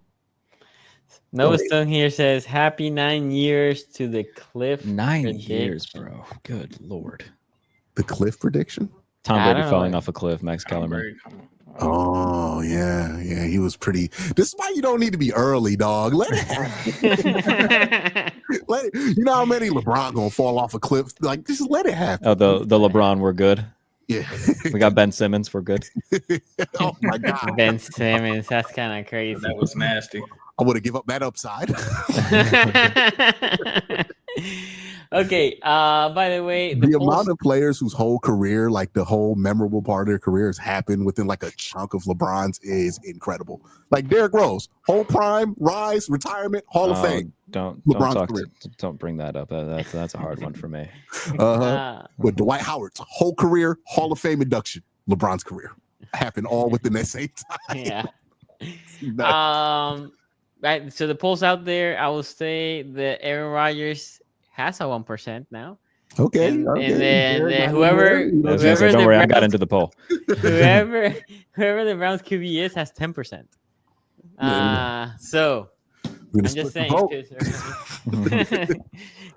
Noah Stone here says, happy 9 years to the Cliff. 9 years, bro. Good Lord. The Cliff prediction? Tom Brady falling off a cliff, Max Kellerman. Oh, yeah. He was pretty. This is why you don't need to be early, dog. Let it happen. You know how many LeBron gonna fall off a cliff? Like, just let it happen. Oh, the LeBron, we're good. Yeah. We got Ben Simmons, we're good. Oh, my God. Ben Simmons, that's kind of crazy. That was nasty. I would have given up that upside. Okay. By the way, the amount of players whose whole career, like the whole memorable part of their careers, happened within like a chunk of LeBron's is incredible. Like Derrick Rose, whole prime, rise, retirement, Hall of Fame. Don't bring that up. That's a hard one for me. But Dwight Howard's whole career, Hall of Fame induction. LeBron's career. happen all within that same time. Yeah. Nuts. Right. So the polls out there, I will say that Aaron Rodgers has a 1% now. Okay. And okay. then whoever I was gonna say, don't worry, I got into the poll. whoever the Browns QB is has 10%. So I'm just saying,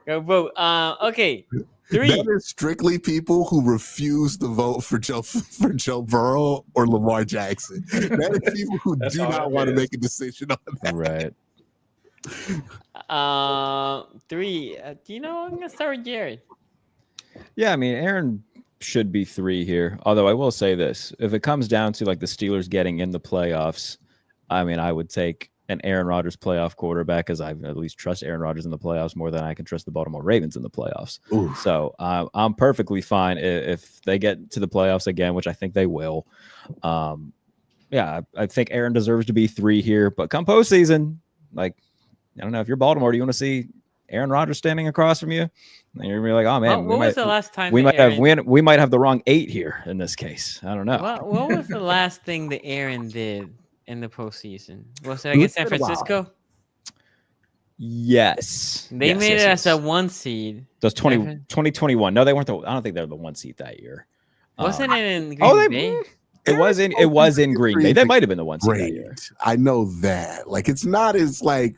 go vote. Okay, 3. That is strictly people who refuse to vote for Joe Burrow or Lamar Jackson. That is people who do not want to make a decision on that. Right. 3. Do you know? I'm gonna start with Jared. Yeah, I mean, Aaron should be 3 here. Although I will say this: if it comes down to like the Steelers getting in the playoffs, I mean, I would take an Aaron Rodgers playoff quarterback, because I at least trust Aaron Rodgers in the playoffs more than I can trust the Baltimore Ravens in the playoffs. Ooh. So I'm perfectly fine if they get to the playoffs again, which I think they will. Yeah, I think Aaron deserves to be 3 here. But come postseason, like, I don't know, if you're Baltimore, do you want to see Aaron Rodgers standing across from you? And you're gonna be like, oh man, what was the last time we might have the wrong 8 here in this case. I don't know. What was the last thing that Aaron did in the postseason? Was it against San Francisco? Yes. They made it as a 1 seed. Those 2021. No, they weren't. I don't think they're the 1 seed that year. Wasn't it in Green Bay? It was in Green Bay. They might have been the 1 seed that year. I know that. Like, it's not as like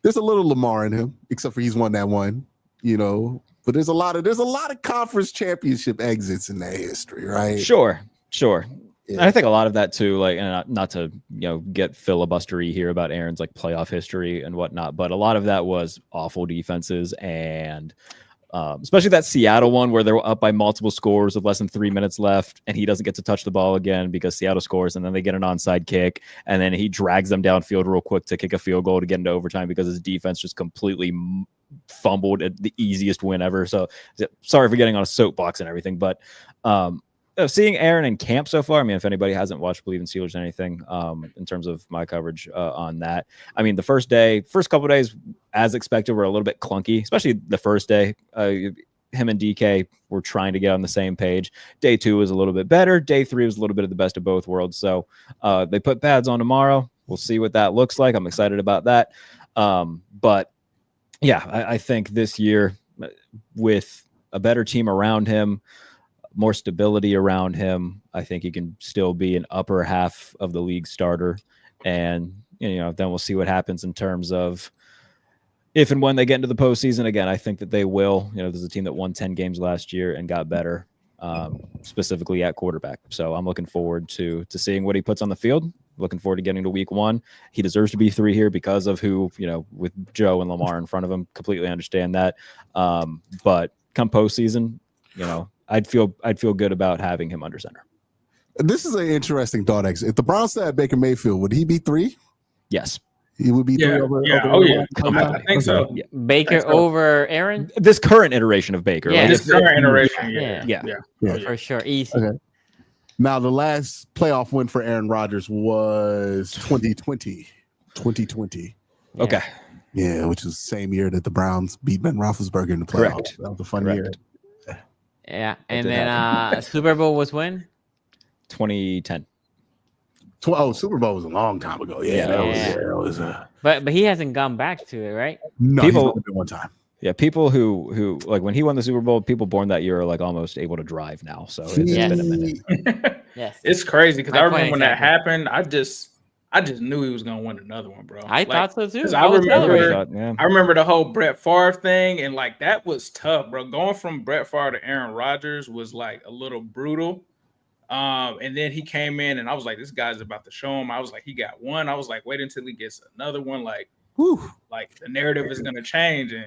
there's a little Lamar in him, except for he's won that one, you know. But there's a lot of conference championship exits in that history, right? Sure. Yeah. I think a lot of that too, like, and not to get filibustery here about Aaron's like playoff history and whatnot, but a lot of that was awful defenses, and especially that Seattle one where they were up by multiple scores with less than 3 minutes left, and he doesn't get to touch the ball again because Seattle scores, and then they get an onside kick, and then he drags them downfield real quick to kick a field goal to get into overtime because his defense just completely fumbled at the easiest win ever. So sorry for getting on a soapbox and everything, but seeing Aaron in camp so far, I mean, if anybody hasn't watched Believe in Steelers or anything, in terms of my coverage on that, I mean, the first couple of days, as expected, were a little bit clunky, especially the first day. Him and DK were trying to get on the same page. Day 2 was a little bit better. Day 3 was a little bit of the best of both worlds. So they put pads on tomorrow. We'll see what that looks like. I'm excited about that. But yeah, I think this year, with a better team around him, more stability around him, I think he can still be an upper half of the league starter. And, then we'll see what happens in terms of if and when they get into the postseason. Again, I think that they will. There's a team that won 10 games last year and got better, specifically at quarterback. So I'm looking forward to seeing what he puts on the field. Looking forward to getting to week 1. He deserves to be 3 here because of who, with Joe and Lamar in front of him. Completely understand that. But come postseason, I'd feel good about having him under center. This is an interesting thought. Actually, if the Browns still had Baker Mayfield, would he be 3? Yes, he would be 3. I think so. Yeah. Baker over Aaron. This current iteration of Baker. Yeah, this current iteration. Yeah, for sure, easy. Okay. Now, the last playoff win for Aaron Rodgers was 2020. Yeah. Okay. Yeah, which is the same year that the Browns beat Ben Roethlisberger in the playoffs. Correct. That was a fun year. Yeah, and then Super Bowl was when? 2010. Super Bowl was a long time ago. Yeah, that was. But he hasn't gone back to it, right? No, he's only been one time. Yeah, people who like when he won the Super Bowl, people born that year are like almost able to drive now. So it's been a minute. Yes, it's crazy because I remember when that happened. I just knew he was gonna win another one, bro. I thought so too. I remember the whole Brett Favre thing, and like that was tough, bro. Going from Brett Favre to Aaron Rodgers was like a little brutal. And then he came in, and I was like, this guy's about to show him. I was like, he got one. I was like, wait until he gets another one. Like, like the narrative is gonna change, and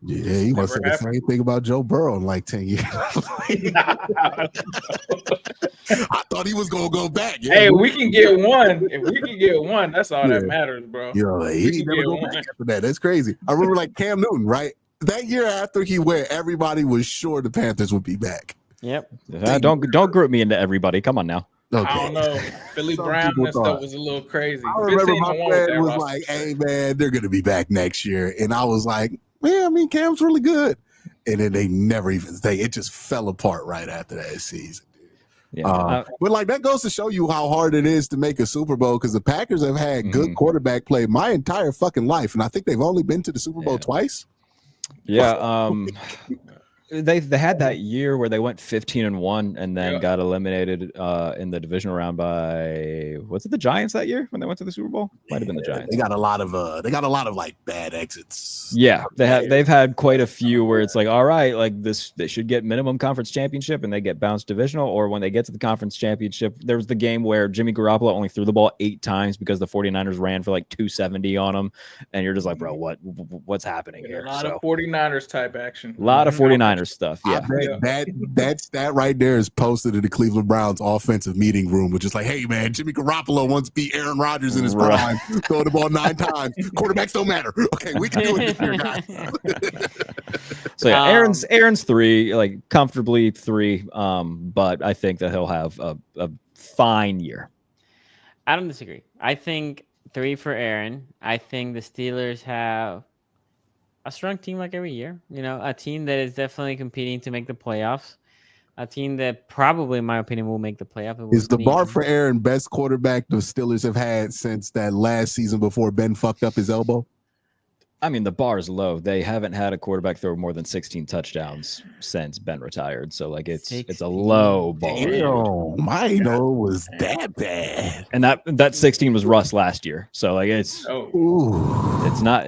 he must say the same thing about Joe Burrow in like 10 years. I thought he was gonna go back. Yeah, hey, we can get one. If we can get one, that's all that matters, bro. He never go back after that. That's crazy. I remember like Cam Newton, right? That year after he went, everybody was sure the Panthers would be back. Yep. Don't group me into everybody. Come on now. Okay. I don't know. Billy Brown and stuff was a little crazy. I remember my friend was like, hey, man, they're going to be back next year. And I was like, man, I mean, Cam's really good. And then they never even it just fell apart right after that season. Yeah. But like that goes to show you how hard it is to make a Super Bowl, because the Packers have had good quarterback play my entire fucking life, and I think they've only been to the Super Bowl twice. Yeah. They had that year where they went 15-1 and then got eliminated in the divisional round by, was it the Giants that year when they went to the Super Bowl? Might have been the Giants. They got a lot of like bad exits. Yeah, they've had quite a few where it's like, all right, like they should get minimum conference championship and they get bounced divisional, or when they get to the conference championship, there was the game where Jimmy Garoppolo only threw the ball 8 times because the 49ers ran for like 270 on him, and you're just like, bro, what's happening here? A lot of 49ers type action. A lot of 49ers stuff. Yeah. That stat right there is posted in the Cleveland Browns offensive meeting room, which is like, hey man, Jimmy Garoppolo once beat Aaron Rodgers in his prime, throwing the ball 9 times. Quarterbacks don't matter. Okay, we can do it this year, guys. So yeah, Aaron's 3, like comfortably 3. But I think that he'll have a fine year. I don't disagree. I think 3 for Aaron. I think the Steelers have a strong team like every year. A team that is definitely competing to make the playoffs. A team that probably, in my opinion, will make the playoff. Is the bar for Aaron best quarterback the Steelers have had since that last season before Ben fucked up his elbow? I mean, the bar is low. They haven't had a quarterback throw more than 16 touchdowns since Ben retired. So, like, it's a low bar. Damn, I know it was that bad. And that 16 was Russ last year. So, like, it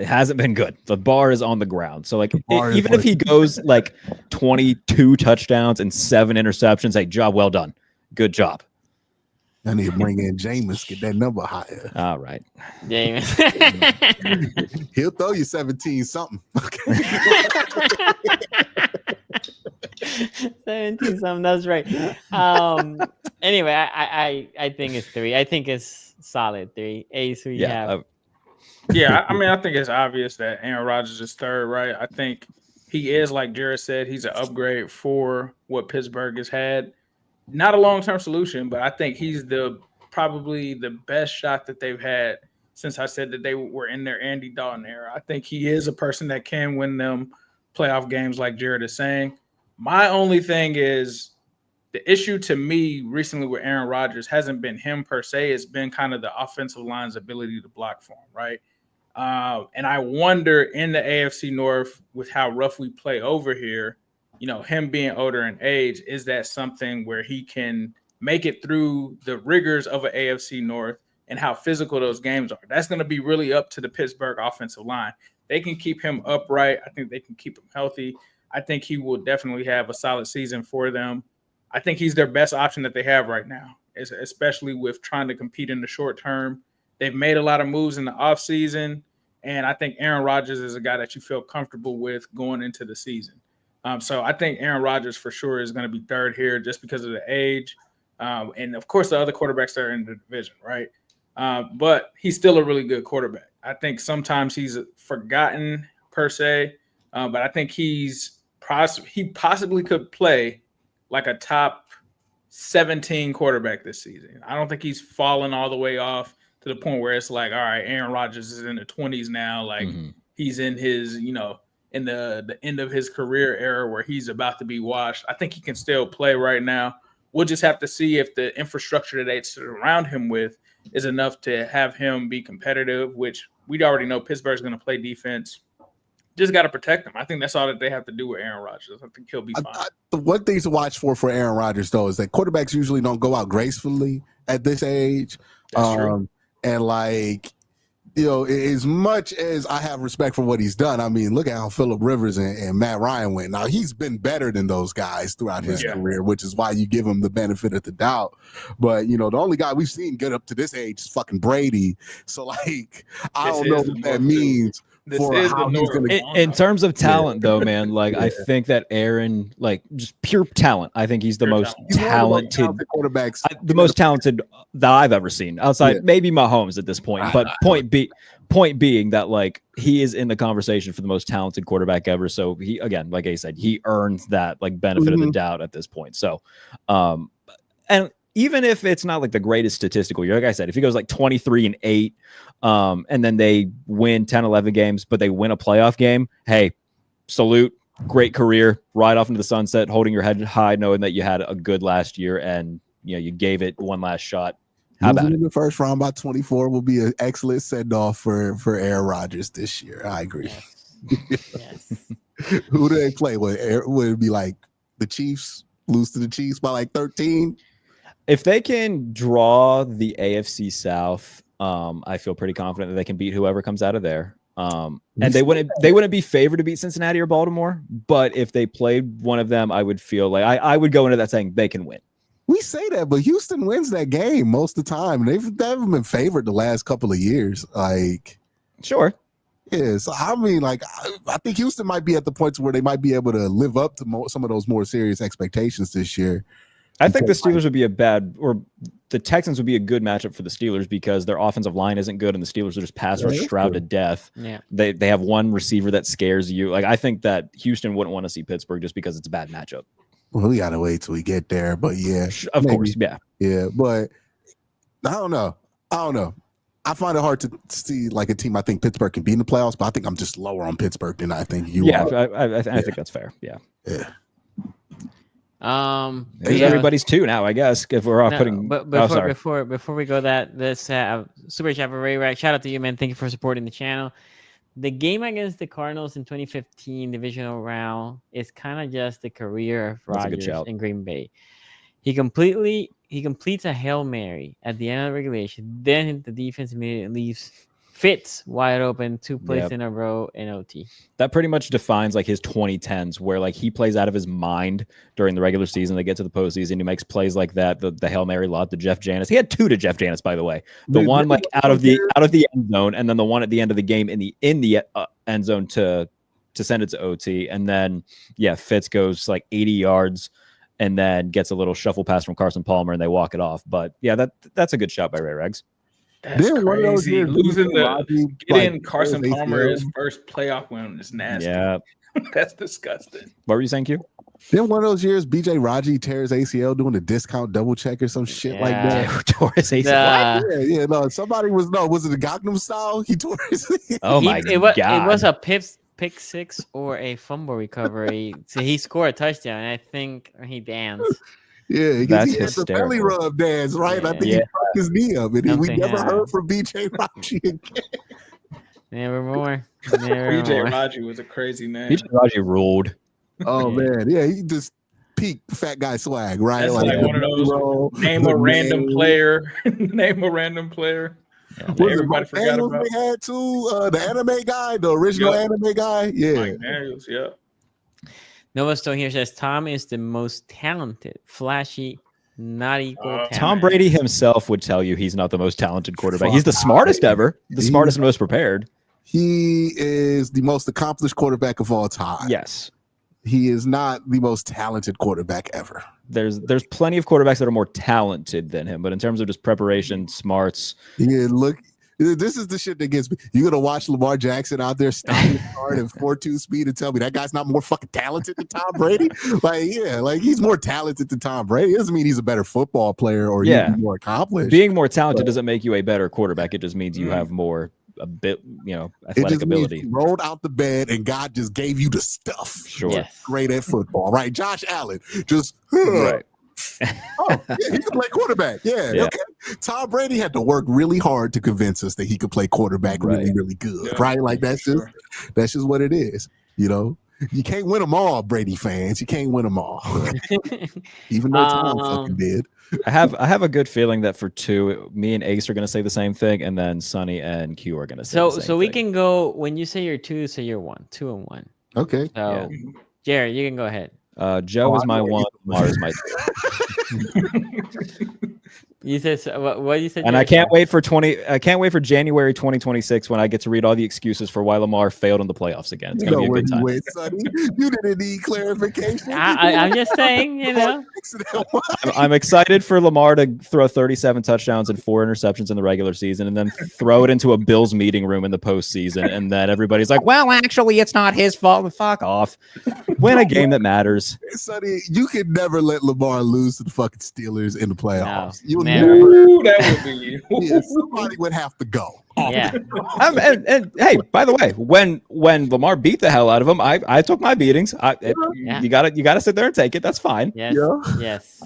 hasn't been good. The bar is on the ground. So, like, even if he goes like 22 touchdowns and 7 interceptions, hey, job well done. Good job. I need to bring in Jameis, get that number higher. All right. Jameis. He'll throw you 17 something. 17 something, that's right. Anyway, I think it's 3. I think it's solid 3. Ace, who you have? I mean, I think it's obvious that Aaron Rodgers is 3rd, right? I think he is, like Jared said, he's an upgrade for what Pittsburgh has had. Not a long-term solution, but I think he's probably the best shot that they've had since I said that they were in their Andy Dalton era. I think he is a person that can win them playoff games, like Jared is saying. My only thing is the issue to me recently with Aaron Rodgers hasn't been him per se. It's been kind of the offensive line's ability to block for him, right? And I wonder in the AFC North with how rough we play over here, him being older in age, is that something where he can make it through the rigors of an AFC North and how physical those games are? That's going to be really up to the Pittsburgh offensive line. They can keep him upright. I think they can keep him healthy. I think he will definitely have a solid season for them. I think he's their best option that they have right now, especially with trying to compete in the short term. They've made a lot of moves in the offseason, and I think Aaron Rodgers is a guy that you feel comfortable with going into the season. So I think Aaron Rodgers for sure is going to be 3rd here just because of the age. And, of course, the other quarterbacks that are in the division, right? But he's still a really good quarterback. I think sometimes he's forgotten per se, but I think he possibly could play like a top 17 quarterback this season. I don't think he's fallen all the way off to the point where it's like, all right, Aaron Rodgers is in the 20s now. Like he's in his, in the end of his career era where he's about to be washed. I think he can still play right now. We'll just have to see if the infrastructure that they surround him with is enough to have him be competitive, which we already know Pittsburgh's going to play defense. Just got to protect him. I think that's all that they have to do with Aaron Rodgers. I think he'll be fine. The one thing to watch for Aaron Rodgers, though, is that quarterbacks usually don't go out gracefully at this age. That's true. And like, as much as I have respect for what he's done, I mean, look at how Phillip Rivers and Matt Ryan went. Now, he's been better than those guys throughout his career, which is why you give him the benefit of the doubt. But, the only guy we've seen get up to this age is fucking Brady. So, like, I don't know what that means. In terms of talent, though, man, like I think that Aaron, like just pure talent, I think he's the most talented quarterbacks, the most talented that I've ever seen, outside maybe Mahomes at this point. But point being that like he is in the conversation for the most talented quarterback ever. So he, again, like I said, he earns that like benefit of the doubt at this point. So, and even if it's not like the greatest statistical year, like I said, if he goes like 23-8, and then they win 10, 11 games, but they win a playoff game, hey, salute, great career, ride off into the sunset, holding your head high, knowing that you had a good last year and you gave it one last shot. How about Losing it? in the first round by 24 will be an excellent send-off for Aaron Rodgers this year. I agree. Yes. Who do they play? Would it be like the Chiefs lose to the Chiefs by like 13? If they can draw the AFC South, I feel pretty confident that they can beat whoever comes out of there. And they wouldn't be favored to beat Cincinnati or Baltimore, but if they played one of them, I would feel like I would go into that saying they can win. We say that, but Houston wins that game most of the time. They haven't been favored the last couple of years. Like, Sure. yeah, so I mean, like, I think Houston might be at the point where they might be able to live up to some of those more serious expectations this year. I think the Steelers would be the Texans would be a good matchup for the Steelers because their offensive line isn't good and the Steelers are just pass rush Stroud to death. Yeah. They have one receiver that scares you. Like, I think that Houston wouldn't want to see Pittsburgh just because it's a bad matchup. Well, we gotta wait till we get there, but yeah, Of course, yeah. yeah. But I don't know. I find it hard to see like a team. I think Pittsburgh can be in the playoffs, but I think I'm just lower on Pittsburgh than I think you are. I think that's fair. Yeah. Yeah. There's everybody's two now, I guess. If we're all putting, but before we go, let's super chat for Ray Rack. Shout out to you, man. Thank you for supporting the channel. The game against the Cardinals in 2015 divisional round is kind of just the career of Rodgers in Green Bay. He completes a Hail Mary at the end of the regulation. Then the defense immediately leaves Fitz wide open 2 plays in a row in OT. That pretty much defines like his 2010s where like he plays out of his mind during the regular season. They get to the postseason. He makes plays like that. The Hail Mary lot to Jeff Janis. He had 2 to Jeff Janis, by the way. The one like out of the end zone, and then the one at the end of the game in the end zone to send it to OT. And then Fitz goes like 80 yards and then gets a little shuffle pass from Carson Palmer and they walk it off. But yeah, that's a good shot by Ray Regs. That's crazy. Getting Carson Palmer his first playoff win is nasty. Yeah. That's disgusting. What were you saying, Q? Then one of those years, BJ Raji tears ACL doing a discount double check or some shit like that. Tore his ACL. No. Somebody was it the Gangnam Style? He tore his. Oh my god! It was a pick six or a fumble recovery. So he scored a touchdown. And I think he danced. Yeah, that's he had the belly rub dance, right? Yeah. I think he fucked his knee up, and we never heard from BJ Raji again. Never more. BJ Raji was a crazy name. BJ Raji ruled. Oh man, yeah, he just peaked fat guy swag, right? That's like one of those name a random player. Name a random player. Yeah, everybody forgot about. They had too the anime guy, the original anime guy. Yeah, Mike Daniels, yeah. Nova Stone here says Tom is the most talented, flashy, not equal. Tom Brady himself would tell you he's not the most talented quarterback. He's the smartest ever, the smartest and most prepared. He is the most accomplished quarterback of all time. Yes. He is not the most talented quarterback ever. There's plenty of quarterbacks that are more talented than him, but in terms of just preparation, smarts. Yeah, look. This is the shit that gets me. You're gonna watch Lamar Jackson out there stopping hard at 4.2 speed and tell me that guy's not more fucking talented than Tom Brady? Like he's more talented than Tom Brady. It doesn't mean he's a better football player or he's more accomplished. Being more talented doesn't make you a better quarterback. It just means you have more athletic ability. You rolled out the bed and God just gave you the stuff. Sure. Yes. Great at football, right? Josh Allen just right. Oh, yeah, he could play quarterback. Yeah. Okay. Tom Brady had to work really hard to convince us that he could play quarterback really, really good. Right? Like that's just what it is. You know, you can't win them all, Brady fans. You can't win them all. Even though Tom fucking did. I have a good feeling that for 2, me and Ace are going to say the same thing, and then Sonny and Q are going to say the same so we can go when you say you're 2, say you're 1, 2 and 1. Okay. So Jared, you can go ahead. Joe is my 1, Lamar is my 2. You said what you said, and I can't wait for January 2026 when I get to read all the excuses for why Lamar failed in the playoffs again. It's gonna be a good time. You didn't need clarification. I'm just saying, you know. I'm excited for Lamar to throw 37 touchdowns and 4 interceptions in the regular season, and then throw it into a Bills meeting room in the postseason, and then everybody's like, "Well, actually, it's not his fault." Fuck off. Win a game that matters. Sonny, you could never let Lamar lose to the fucking Steelers in the playoffs. Ooh, that would be. Somebody would have to go. Yeah. And hey, by the way, when Lamar beat the hell out of him, I took my beatings. You gotta sit there and take it. That's fine. Yes. Yeah. Yes.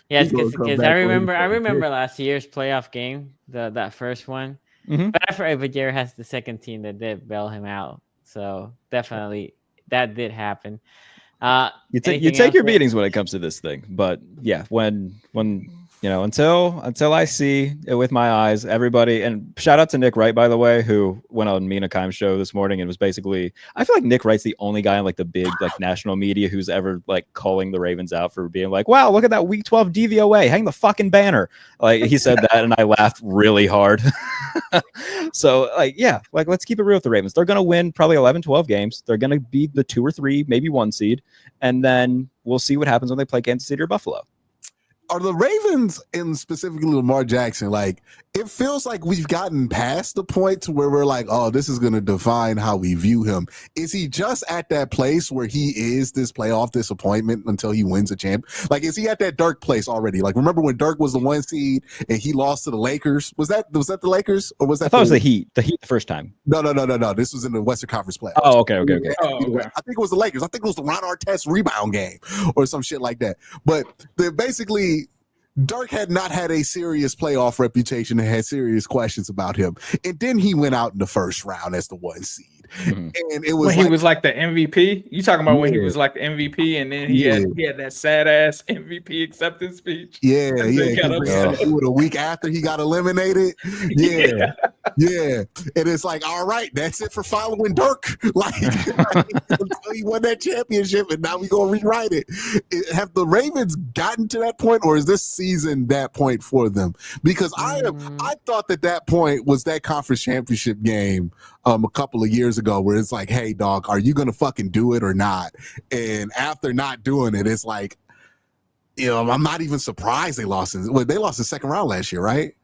Yes, He gonna come because back I on remember last year's playoff game, that first one. Mhm. But I forgot, but Jared has the second team that did bail him out. So definitely that did happen. You Anything take else, your Will? beatings when it comes to this thing, but yeah, when until I see it with my eyes, everybody, and shout out to Nick Wright, by the way, who went on Mina Kimes show this morning and was basically, I feel like Nick Wright's the only guy in like the big like national media who's ever like calling the Ravens out for being like, wow, look at that week 12 DVOA, hang the fucking banner. Like he said that and I laughed really hard. So like, yeah, like let's keep it real with the Ravens. They're going to win probably 11, 12 games. They're going to be the 2 or 3, maybe 1 seed. And then we'll see what happens when they play Kansas City or Buffalo. Are the Ravens, and specifically Lamar Jackson, like, it feels like we've gotten past the point to where we're like, oh, this is going to define how we view him. Is he just at that place where he is this playoff disappointment until he wins a champ? Like, is he at that Dirk place already? Like, remember when Dirk was the 1 seed and he lost to the Lakers? Was that the Lakers, or was that? I thought it was the Heat the first time. No. This was in the Western Conference playoffs. Oh, okay. Oh, okay. I think it was the Lakers. I think it was the Ron Artest rebound game or some shit like that. But they're basically, Dirk had not had a serious playoff reputation and had serious questions about him. And then he went out in the first round as the 1 seed. Mhm. And it was When he was like the MVP. You talking about when he Yeah. was like the MVP and then he had that sad ass MVP acceptance speech. Yeah. They got upset. A week after he got eliminated. Yeah. Yeah. And it's like, all right, that's it for following Dirk. Like until he won that championship, and now we gonna rewrite it. Have the Ravens gotten to that point, or is this season that point for them? Because I thought that point was that conference championship game a couple of years ago, where it's like, hey dog, are you gonna fucking do it or not? And after not doing it, it's like, I'm not even surprised they lost. They lost the second round last year, right?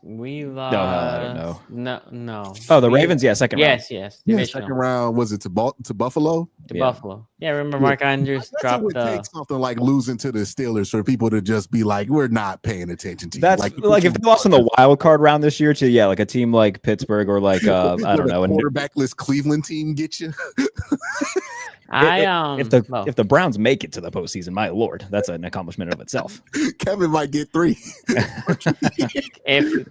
We lost. No, I don't know. No. Oh, the Ravens, yeah, second round. Yes. Yeah, Divisional. second round. Was it to Buffalo? To Yeah. Buffalo. Yeah, remember Mark Andrews It dropped would take something like losing to the Steelers for people to just be like, we're not paying attention to you. That's like if they lost in the wild card round this year to like a team like Pittsburgh or like I don't know, a quarterbackless Cleveland team get you. if the Browns make it to the postseason, my lord, that's an accomplishment of itself. Kevin might get 3.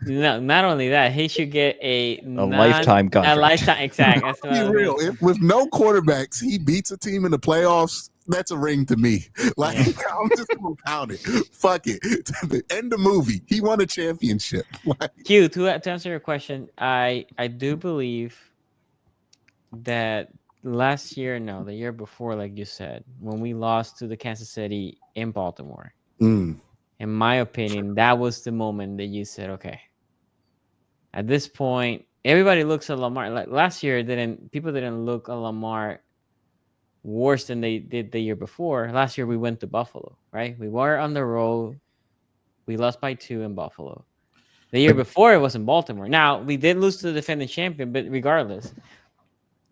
Not only that, he should get a lifetime contract. A lifetime, exactly. That's what Be I was real. gonna- If with no quarterbacks, he beats a team in the playoffs, that's a ring to me. Like, I'm just gonna count it. Fuck it. End the movie. He won a championship. Like, Q, to answer your question, I do believe that last year, no, the year before, like you said, when we lost to the Kansas City in Baltimore, in my opinion, that was the moment that you said, okay, at this point, everybody looks at Lamar. Like last year, people didn't look at Lamar worse than they did the year before. Last year, we went to Buffalo, right? We were on the road. We lost by 2 in Buffalo. The year before, it was in Baltimore. Now, we did lose to the defending champion, but regardless,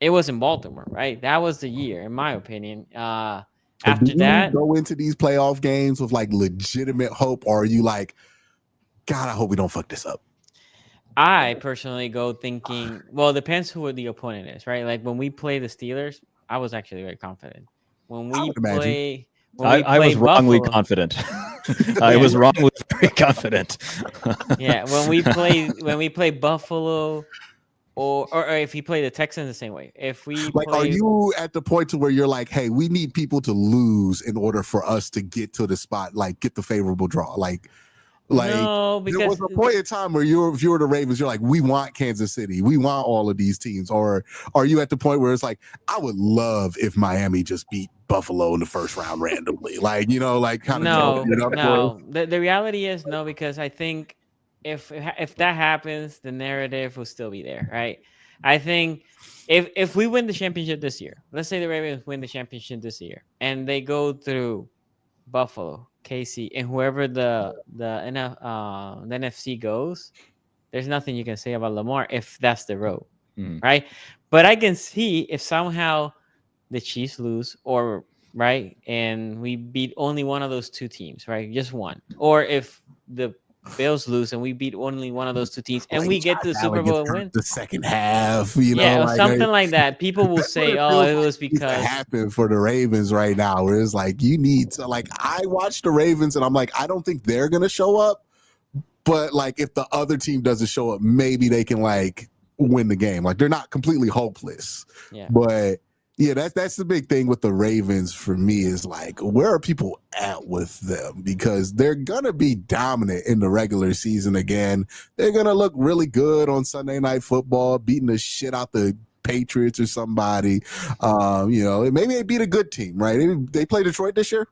it was in Baltimore, right? That was the year, in my opinion. After that, go into these playoff games with like legitimate hope, or are you like, God, I hope we don't fuck this up? I personally go thinking, well, it depends who the opponent is, right? Like when we play the Steelers, I was actually very confident. When we play, I was wrongly confident. I was wrongly very confident. Yeah, when we play Buffalo. Or if he play the Texans the same way. If we are you at the point to where you're like, hey, we need people to lose in order for us to get to the spot, like get the favorable draw? No, because there was a point in time where if you were the Ravens, you're like, we want Kansas City, we want all of these teams. Or are you at the point where it's like, I would love if Miami just beat Buffalo in the first round randomly, No. The reality is no, because I think if that happens, the narrative will still be there, right? I think if we win the championship this year, let's say the Ravens win the championship this year, and they go through Buffalo, KC, and whoever the NFC goes, there's nothing you can say about Lamar if that's the road, right? But I can see if somehow the Chiefs lose, or right, and we beat only one of those 2 teams, right? Just one, or if the Bills lose and we beat only one of those two teams and Like, we get to the Josh Super Allen Bowl gets and hurt win. the second half, you know, Yeah, or like, something like that. People will that's what say, it "Oh, feels it like was needs to because." happen for the Ravens right now, where it's like you need to, like, I watch the Ravens and I'm like, I don't think they're gonna show up, but like if the other team doesn't show up, maybe they can like win the game. Like they're not completely hopeless, Yeah. but yeah, that's the big thing with the Ravens for me is like, where are people at with them? Because they're gonna be dominant in the regular season again. They're gonna look really good on Sunday Night Football, beating the shit out the Patriots or somebody. You know, maybe they beat a good team, right? They play Detroit this year.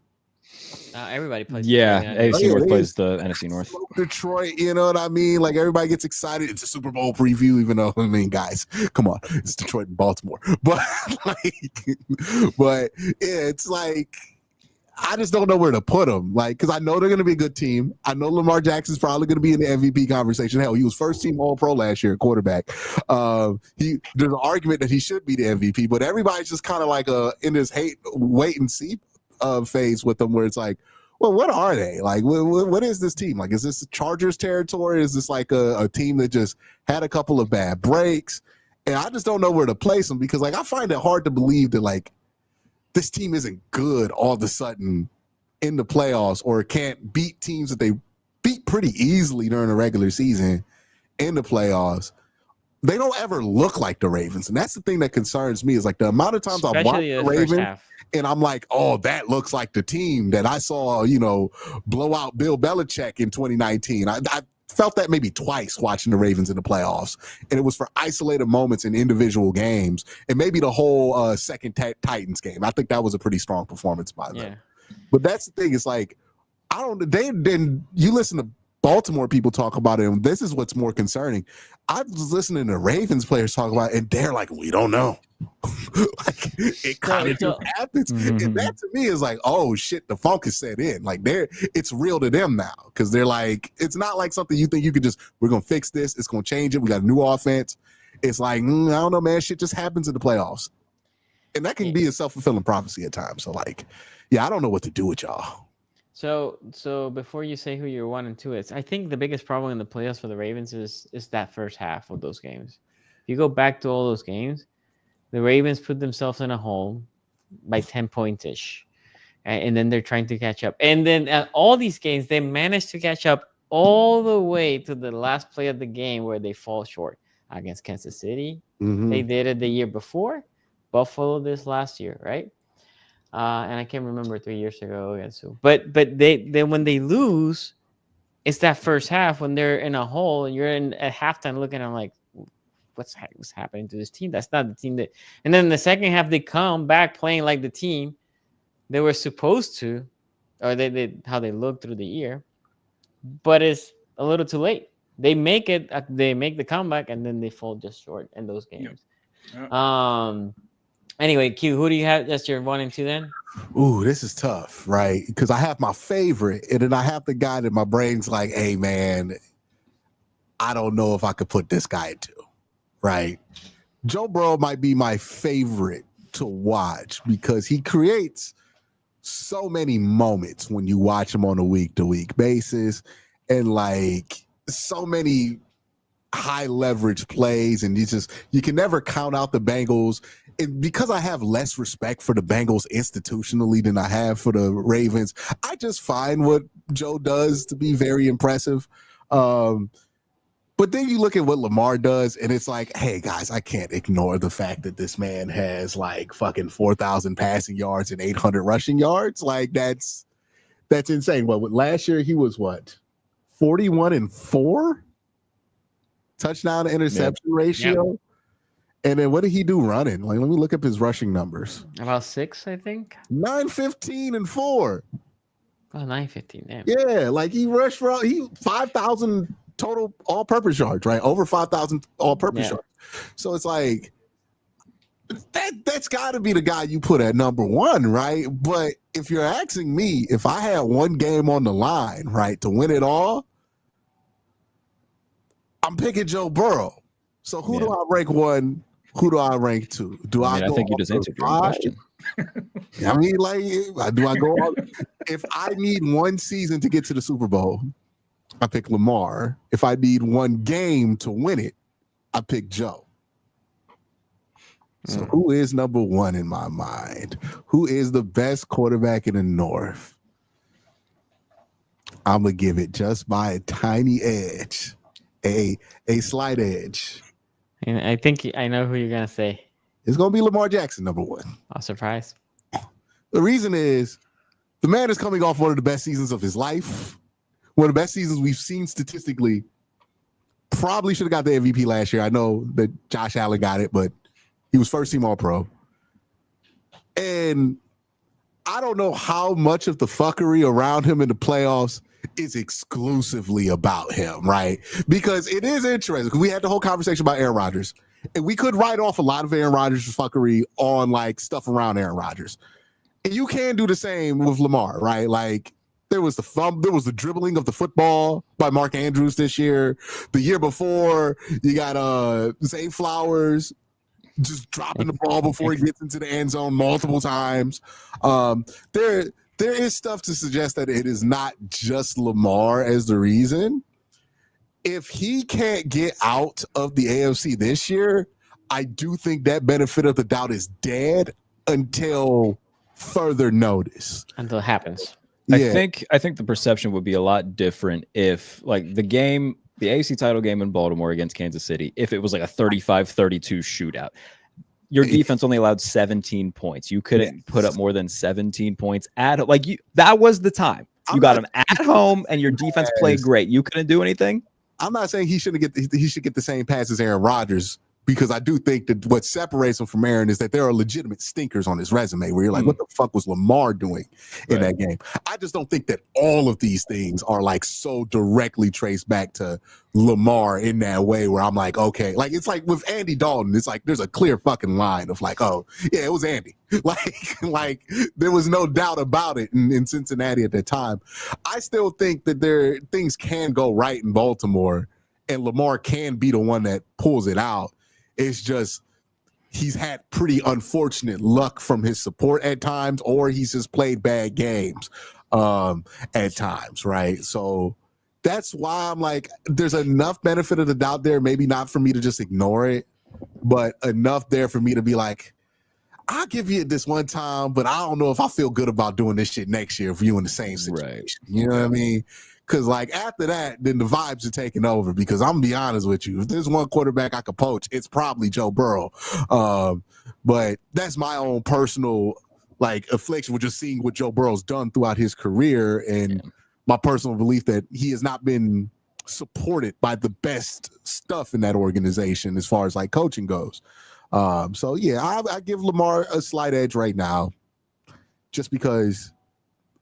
Everybody plays. Yeah, Detroit, AFC yeah, North they plays the NFC North. Detroit, you know what I mean? Like everybody gets excited. It's a Super Bowl preview, even though I mean, guys, come on, it's Detroit and Baltimore. But but yeah, it's like I just don't know where to put them. Like, because I know they're going to be a good team. I know Lamar Jackson's probably going to be in the MVP conversation. Hell, he was first team All Pro last year at quarterback. There's an argument that he should be the MVP, but everybody's just kind of like in this wait and see phase with them, where it's like, well, what are they? Like, what is this team? Like, is this Chargers territory? Is this like a team that just had a couple of bad breaks? And I just don't know where to place them because, like, I find it hard to believe that, like, this team isn't good all of a sudden in the playoffs or can't beat teams that they beat pretty easily during the regular season in the playoffs. They don't ever look like the Ravens. And that's the thing that concerns me is like the amount of times I watch the Ravens and I'm like, oh, that looks like the team that I saw, you know, blow out Bill Belichick in 2019. I felt that maybe twice watching the Ravens in the playoffs. And it was for isolated moments in individual games and maybe the whole second Titans game. I think that was a pretty strong performance by them. Yeah. But that's the thing. It's like, you listen to Baltimore people talk about it, and this is what's more concerning. I was listening to Ravens players talk about it, and they're like, we don't know. Like, it kind of just happens. Mm-hmm. And that to me is like, oh shit, the funk is set in. Like it's real to them now. Cause they're like, it's not like something you think you could just, we're gonna fix this, it's gonna change it. We got a new offense. It's like, I don't know, man, shit just happens in the playoffs. And that can be a self-fulfilling prophecy at times. So like, yeah, I don't know what to do with y'all. So before you say who your 1 and 2 is, I think the biggest problem in the playoffs for the Ravens is that first half of those games. If you go back to all those games, the Ravens put themselves in a hole by 10 points-ish. And then they're trying to catch up. And then at all these games, they managed to catch up all the way to the last play of the game where they fall short. Against Kansas City, they did it the year before. Buffalo this last year, right? And I can't remember 3 years ago. But they when they lose, it's that first half when they're in a hole and you're at halftime looking at them like, what's happening to this team? That's not the team that. And then in the second half, they come back playing like the team they were supposed to, or they how they look through the year. But it's a little too late. They make it. They make the comeback, and then they fall just short in those games. Yep. Anyway, Q, who do you have? That's your 1 and 2 then? Ooh, this is tough, right? Because I have my favorite, and then I have the guy that my brain's like, hey, man, I don't know if I could put this guy into, right? Joe Burrow might be my favorite to watch because he creates so many moments when you watch him on a week-to-week basis and, like, so many high leverage plays, and you can never count out the Bengals. And because I have less respect for the Bengals institutionally than I have for the Ravens, I just find what Joe does to be very impressive. But then you look at what Lamar does, and it's like, hey, guys, I can't ignore the fact that this man has like fucking 4,000 passing yards and 800 rushing yards. Like, that's insane. Well, last year he was what? 41-4? Touchdown to interception ratio. Yep. And then what did he do running? Like, let me look up his rushing numbers. About 6, I think. 915-4. Oh, 915. Damn. Yeah, like he rushed for 5,000 total all-purpose yards, right? Over 5,000 all-purpose yards. So it's like that's got to be the guy you put at number 1, right? But if you're asking me, if I had one game on the line, right, to win it all, I'm picking Joe Burrow. So who do I rank 1? Who do I rank 2? I think you just answered your own question. I mean, like, do I go? If I need one season to get to the Super Bowl, I pick Lamar. If I need one game to win it, I pick Joe. So who is number one in my mind? Who is the best quarterback in the North? I'm gonna give it just by a tiny edge, a slight edge. And I think I know who you're gonna say. It's gonna be Lamar Jackson, number one. I'm surprised. The reason is the man is coming off one of the best seasons of his life. One of the best seasons we've seen statistically. Probably should have got the MVP last year. I know that Josh Allen got it, but he was first team All-Pro. And I don't know how much of the fuckery around him in the playoffs is exclusively about him, right? Because it is interesting. We had the whole conversation about Aaron Rodgers, and we could write off a lot of Aaron Rodgers' fuckery on like stuff around Aaron Rodgers. And you can do the same with Lamar, right? Like there was the dribbling of the football by Mark Andrews this year. The year before, you got Zay Flowers just dropping the ball before he gets into the end zone multiple times. There is stuff to suggest that it is not just Lamar as the reason. If he can't get out of the AFC this year, I do think that benefit of the doubt is dead until further notice. Until it happens. Yeah. I think the perception would be a lot different if like the AFC title game in Baltimore against Kansas City, if it was like a 35-32 shootout. Your defense only allowed 17 points. You couldn't put up more than 17 points that was the time. You got them at home and your defense played great. You couldn't do anything. I'm not saying he should get the same pass as Aaron Rodgers, because I do think that what separates him from Aaron is that there are legitimate stinkers on his resume where you're like, what the fuck was Lamar doing in that game? I just don't think that all of these things are like so directly traced back to Lamar in that way where I'm like, okay, like it's like with Andy Dalton, it's like there's a clear fucking line of like, oh yeah, it was Andy. Like there was no doubt about it in Cincinnati at that time. I still think that things can go right in Baltimore and Lamar can be the one that pulls it out. It's just he's had pretty unfortunate luck from his support at times, or he's just played bad games at times, right? So that's why I'm like, there's enough benefit of the doubt there, maybe not for me to just ignore it, but enough there for me to be like, I'll give you it this one time, but I don't know if I feel good about doing this shit next year if you in the same situation. Right. You know what I mean? Because, like, after that, then the vibes are taking over. Because I'm going to be honest with you. If there's one quarterback I could poach, it's probably Joe Burrow. But that's my own personal, like, affliction with just seeing what Joe Burrow's done throughout his career and my personal belief that he has not been supported by the best stuff in that organization as far as, like, coaching goes. So, yeah, I give Lamar a slight edge right now just because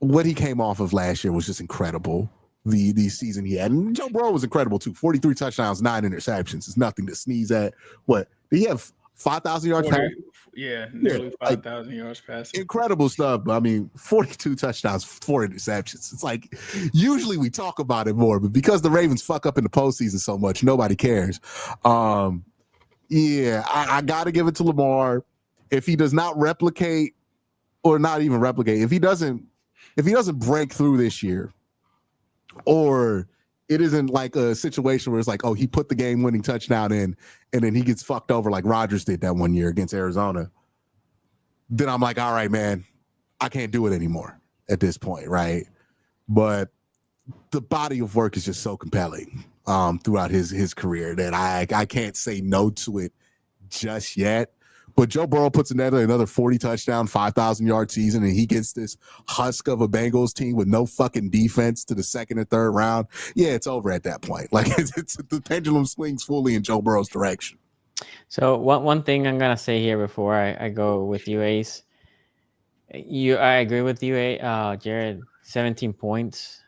what he came off of last year was just incredible. The season he had. And Joe Burrow was incredible too. 43 touchdowns, 9 interceptions. It's nothing to sneeze at. What? Did he have 5,000 yards passing? Yeah, nearly 5,000 yards passing. Incredible stuff. I mean, 42 touchdowns, 4 interceptions. It's like, usually we talk about it more, but because the Ravens fuck up in the postseason so much, nobody cares. Yeah, I got to give it to Lamar. If he does not replicate, or not even replicate, if he doesn't break through this year, or it isn't like a situation where it's like, oh, he put the game-winning touchdown in, and then he gets fucked over like Rodgers did that one year against Arizona, then I'm like, all right, man, I can't do it anymore at this point, right? But the body of work is just so compelling throughout his career that I can't say no to it just yet. But Joe Burrow puts another 40 touchdown, 5,000 yard season, and he gets this husk of a Bengals team with no fucking defense to the second or third round. Yeah, it's over at that point. Like it's the pendulum swings fully in Joe Burrow's direction. So one thing I'm gonna say here before I go with you, Ace. I agree with you, Jared. 17 points.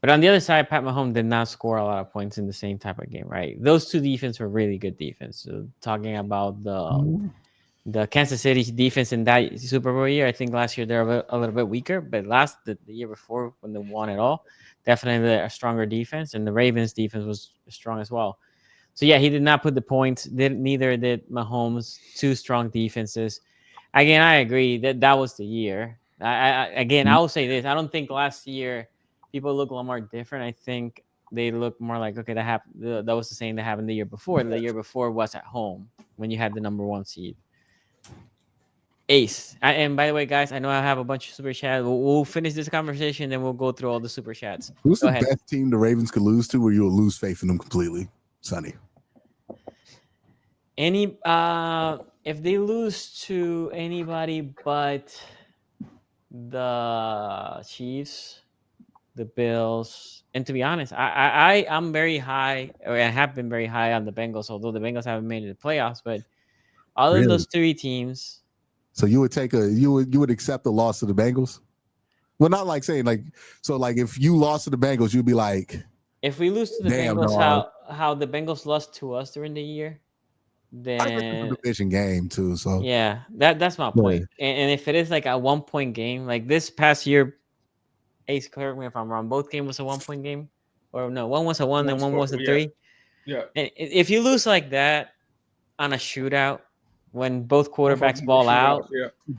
But on the other side, Pat Mahomes did not score a lot of points in the same type of game, right? Those two defense were really good defense. So talking about the Kansas City defense in that Super Bowl year, I think last year they're a little bit weaker, but the year before when they won it all, definitely a stronger defense, and the Ravens defense was strong as well. So yeah, he did not put the points. Neither did Mahomes. Two strong defenses. Again, I agree that was the year. I will say this: I don't think last year people look Lamar different. I think they look more like, okay, that happened. That was the same that happened the year before. The year before was at home when you had the number 1 seed. Ace. And by the way, guys, I know I have a bunch of super chats. We'll finish this conversation, then we'll go through all the super chats. Who's Go the ahead. best team the Ravens could lose to where you'll lose faith in them completely? Sonny. If they lose to anybody but the Chiefs, the Bills, and to be honest, I'm very high, or I have been very high on the Bengals, although the Bengals haven't made it to the playoffs. But other than those 3 teams, so you would take you would accept the loss to the Bengals? Well, not like saying like, so like if you lost to the Bengals, you'd be like, if we lose to the damn, Bengals, dog. how the Bengals lost to us during the year, I think it's then a division game too. So yeah, that's my point. And if it is like a 1-point game, like this past year, Ace, correct me if I'm wrong, both games was a 1-point game, or no, one was a 1 and one was a 3. Yeah. And if you lose like that on a shootout, when both quarterbacks ball out,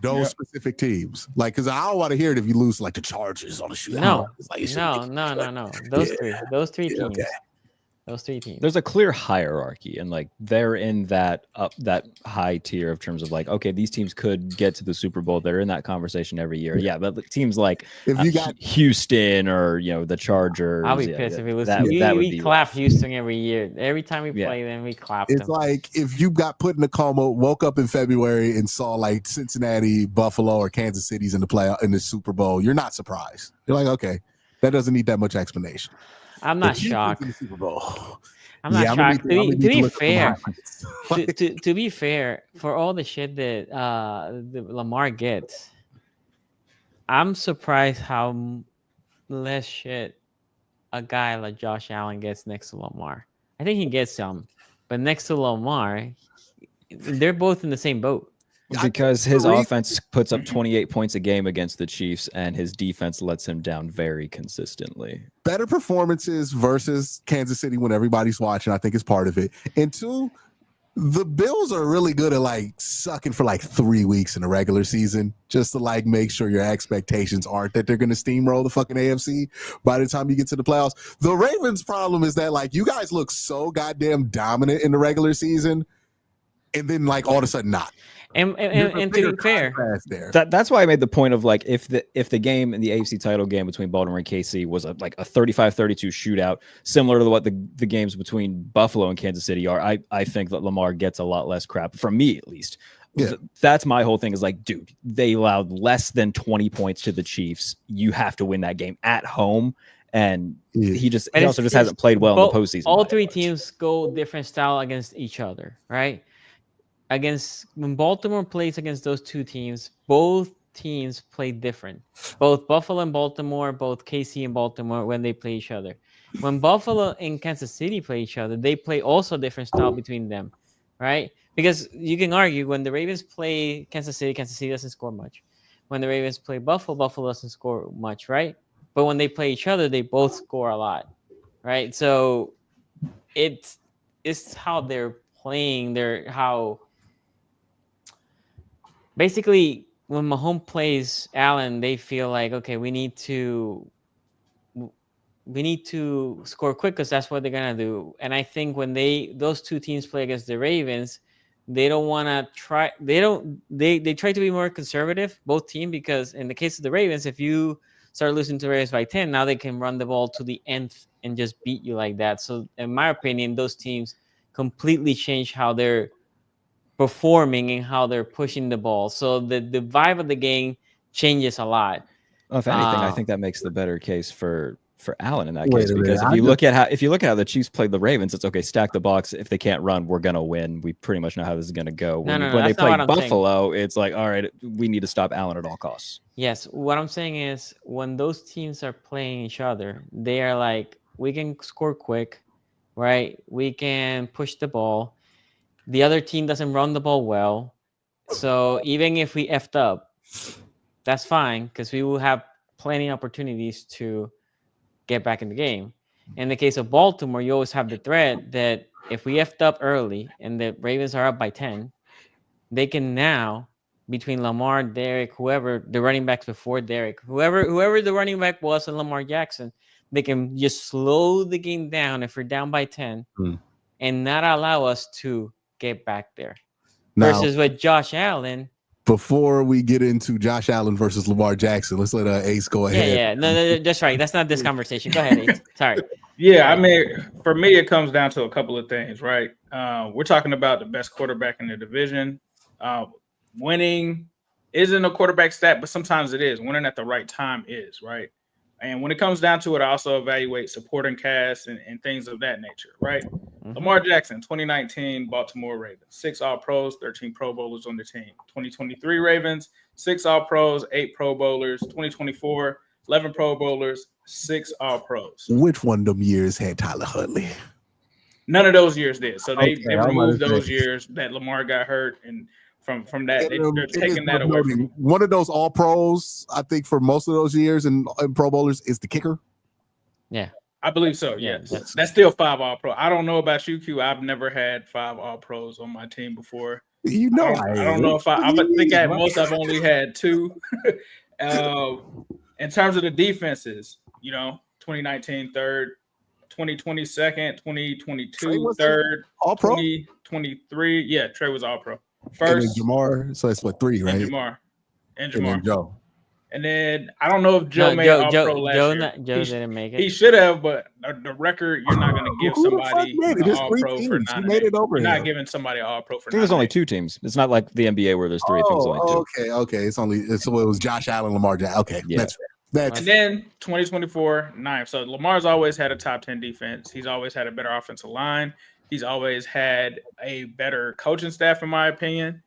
those specific teams, like, because I don't want to hear it if you lose like the Chargers on a shootout. No. Those three teams. Okay. Those 3 teams. There's a clear hierarchy, and like they're in that high tier of terms of like, okay, these teams could get to the Super Bowl. They're in that conversation every year. Yeah, but teams like if you got Houston or the Chargers, I'll be pissed if we lose. We clap Houston every year. Every time we play them, we clap them. It's like if you got put in a coma, woke up in February and saw like Cincinnati, Buffalo, or Kansas City's in the Super Bowl. You're not surprised. You're like, okay, that doesn't need that much explanation. I'm not shocked. In the Super Bowl. I'm not shocked. To be fair, for all the shit that Lamar gets, I'm surprised how less shit a guy like Josh Allen gets next to Lamar. I think he gets some, but next to Lamar, they're both in the same boat. Because his offense puts up 28 points a game against the Chiefs, and his defense lets him down very consistently. Better performances versus Kansas City when everybody's watching, I think, is part of it. And 2, the Bills are really good at like sucking for like 3 weeks in the regular season just to like make sure your expectations aren't that they're going to steamroll the fucking AFC by the time you get to the playoffs. The Ravens' problem is that like you guys look so goddamn dominant in the regular season, and then like all of a sudden not. And to be fair, that's why I made the point of like if the game in the AFC title game between Baltimore and KC was like a 35-32 shootout, similar to what the games between Buffalo and Kansas City are, I think that Lamar gets a lot less crap, from me at least. Yeah. That's my whole thing is like, dude, they allowed less than 20 points to the Chiefs. You have to win that game at home. And he also just hasn't played well in the postseason. All 3 teams go different style against each other, right? When Baltimore plays against those 2 teams, both teams play different. Both Buffalo and Baltimore, both KC and Baltimore, when they play each other. When Buffalo and Kansas City play each other, they play also different style between them, right? Because you can argue when the Ravens play Kansas City doesn't score much. When the Ravens play Buffalo doesn't score much, right? But when they play each other, they both score a lot, right? So it's how they're playing, basically, when Mahomes plays Allen, they feel like, okay, we need to score quick because that's what they're gonna do. And I think when those 2 teams play against the Ravens, they don't want to try. They try to be more conservative, both teams, because in the case of the Ravens, if you start losing to the Ravens by 10, now they can run the ball to the nth and just beat you like that. So, in my opinion, those teams completely change how they're performing and how they're pushing the ball. So the vibe of the game changes a lot. Well, if anything, I think that makes the better case for Allen in that case, because if you look at how the Chiefs played the Ravens, it's okay, stack the box. If they can't run, we're gonna win. We pretty much know how this is gonna go. When they play Buffalo, it's like, all right, we need to stop Allen at all costs. Yes, what I'm saying is when those teams are playing each other, they are like, we can score quick, right? We can push the ball. The other team doesn't run the ball well. So even if we effed up, that's fine because we will have plenty of opportunities to get back in the game. In the case of Baltimore, you always have the threat that if we effed up early and the Ravens are up by 10, they can now, between Lamar, Derek, whoever, the running backs before Derek, whoever the running back was and Lamar Jackson, they can just slow the game down if we're down by 10 and not allow us to get back there. Now, Versus with Josh Allen. before we get into Josh Allen versus Lamar Jackson, let's let Ace go ahead. Yeah. No, that's right. That's not this conversation. Go ahead, Ace. Sorry. Yeah, I mean, for me, it comes down to a couple of things, right? We're talking about the best quarterback in the division. Winning isn't a quarterback stat, but sometimes it is. Winning at the right time is, right? And when it comes down to it, I also evaluate supporting cast and things of that nature, right? Lamar Jackson, 2019 Baltimore Ravens, 6 All-Pros, 13 Pro Bowlers on the team. 2023 Ravens, 6 All-Pros, 8 Pro Bowlers. 2024, 11 Pro Bowlers, 6 All-Pros. Which one of them years had Tyler Huntley? None of those years did. So they I'm removed gonna those say. years that Lamar got hurt, and from that, they're It taking is that away from him. one of those all pros, I think, for most of those years and Pro Bowlers is the kicker. Yeah. I believe so, Yeah, yes. That's still 5 All-Pro. I don't know about you, Q. I've never had 5 All-Pros on my team before. You know, I don't know if I think at most I've only had 2. In terms of the defenses, 2019 third, 2020 second, 2022 third, All-Pro? 2023. Yeah, Trey was All-Pro. And First, then Jamar, so it's what, 3, right? and Jamar. And then Joe. And then I don't know if Joe made All-Pro last year. Joe didn't make it. He should have, but the record, you're not going to give somebody an All-Pro for not. He made it over. You're not giving somebody All-Pro for. I think there's only 2 teams. It's not like the NBA where there's 3. I think it's only 2. Okay. It was Josh Allen, Lamar Jackson. Okay, Yeah. that's fair. And then 2024, 9th. So Lamar's always had a top 10 defense. He's always had a better offensive line. He's always had a better coaching staff, in my opinion.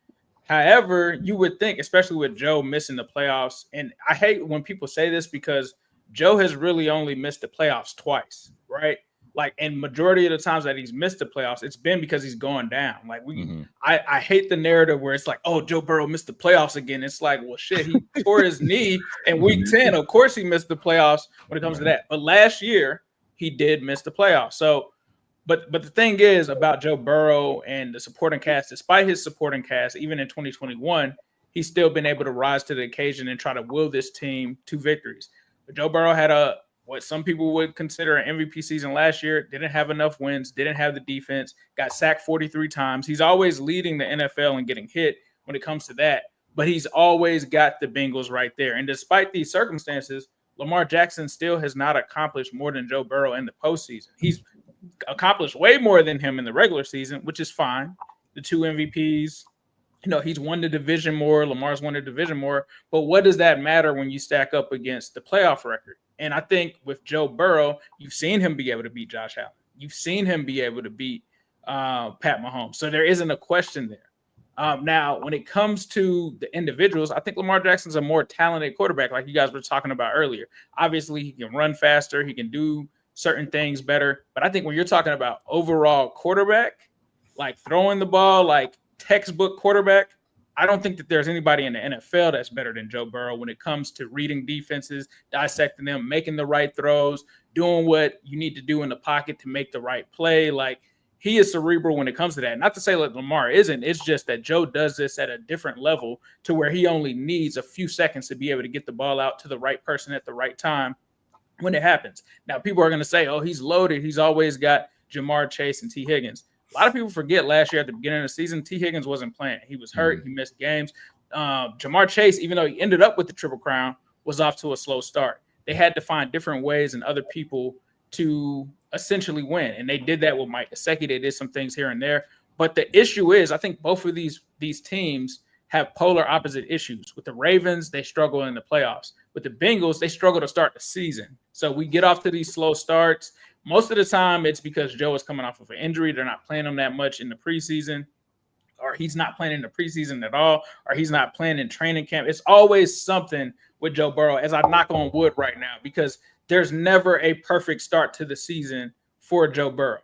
However, you would think, especially with Joe missing the playoffs, and I hate when people say this because Joe has really only missed the playoffs twice, right? Like, and majority of the times that he's missed the playoffs, it's been because he's gone down. Like I hate the narrative where it's like, oh, Joe Burrow missed the playoffs again. It's like, well, shit, he tore his knee in week 10. Of course he missed the playoffs when it comes to that. But last year he did miss the playoffs. So, but the thing is about Joe Burrow and the supporting cast, despite his supporting cast, even in 2021, he's still been able to rise to the occasion and try to will this team to victories. But Joe Burrow had what some people would consider an MVP season last year, didn't have enough wins, didn't have the defense, got sacked 43 times. He's always leading the NFL and getting hit when it comes to that, but he's always got the Bengals right there. And despite these circumstances, Lamar Jackson still has not accomplished more than Joe Burrow in the postseason. He's accomplished way more than him in the regular season, which is fine. The 2 MVPs, he's won the division more. Lamar's won the division more. But what does that matter when you stack up against the playoff record? And I think with Joe Burrow, you've seen him be able to beat Josh Allen. You've seen him be able to beat Pat Mahomes. So there isn't a question there. Now, when it comes to the individuals, I think Lamar Jackson's a more talented quarterback, like you guys were talking about earlier. Obviously, he can run faster. He can do certain things better. But I think when you're talking about overall quarterback, like throwing the ball, like textbook quarterback, I don't think that there's anybody in the NFL that's better than Joe Burrow when it comes to reading defenses, dissecting them, making the right throws, doing what you need to do in the pocket to make the right play. Like, he is cerebral when it comes to that. Not to say that Lamar isn't. It's just that Joe does this at a different level to where he only needs a few seconds to be able to get the ball out to the right person at the right time when it happens. Now, people are going to say, oh, he's loaded. He's always got Jamar Chase and T. Higgins. A lot of people forget last year at the beginning of the season, T. Higgins wasn't playing. He was hurt. He missed games. Jamar Chase, even though he ended up with the Triple Crown, was off to a slow start. They had to find different ways and other people to essentially win. And they did that with Mike Gesicki. They did some things here and there. But the issue is, I think both of these teams have polar opposite issues. With the Ravens, they struggle in the playoffs. With the Bengals, they struggle to start the season. So we get off to these slow starts. Most of the time, it's because Joe is coming off of an injury. They're not playing him that much in the preseason, or he's not playing in the preseason at all, or he's not playing in training camp. It's always something with Joe Burrow, as I knock on wood right now, because there's never a perfect start to the season for Joe Burrow.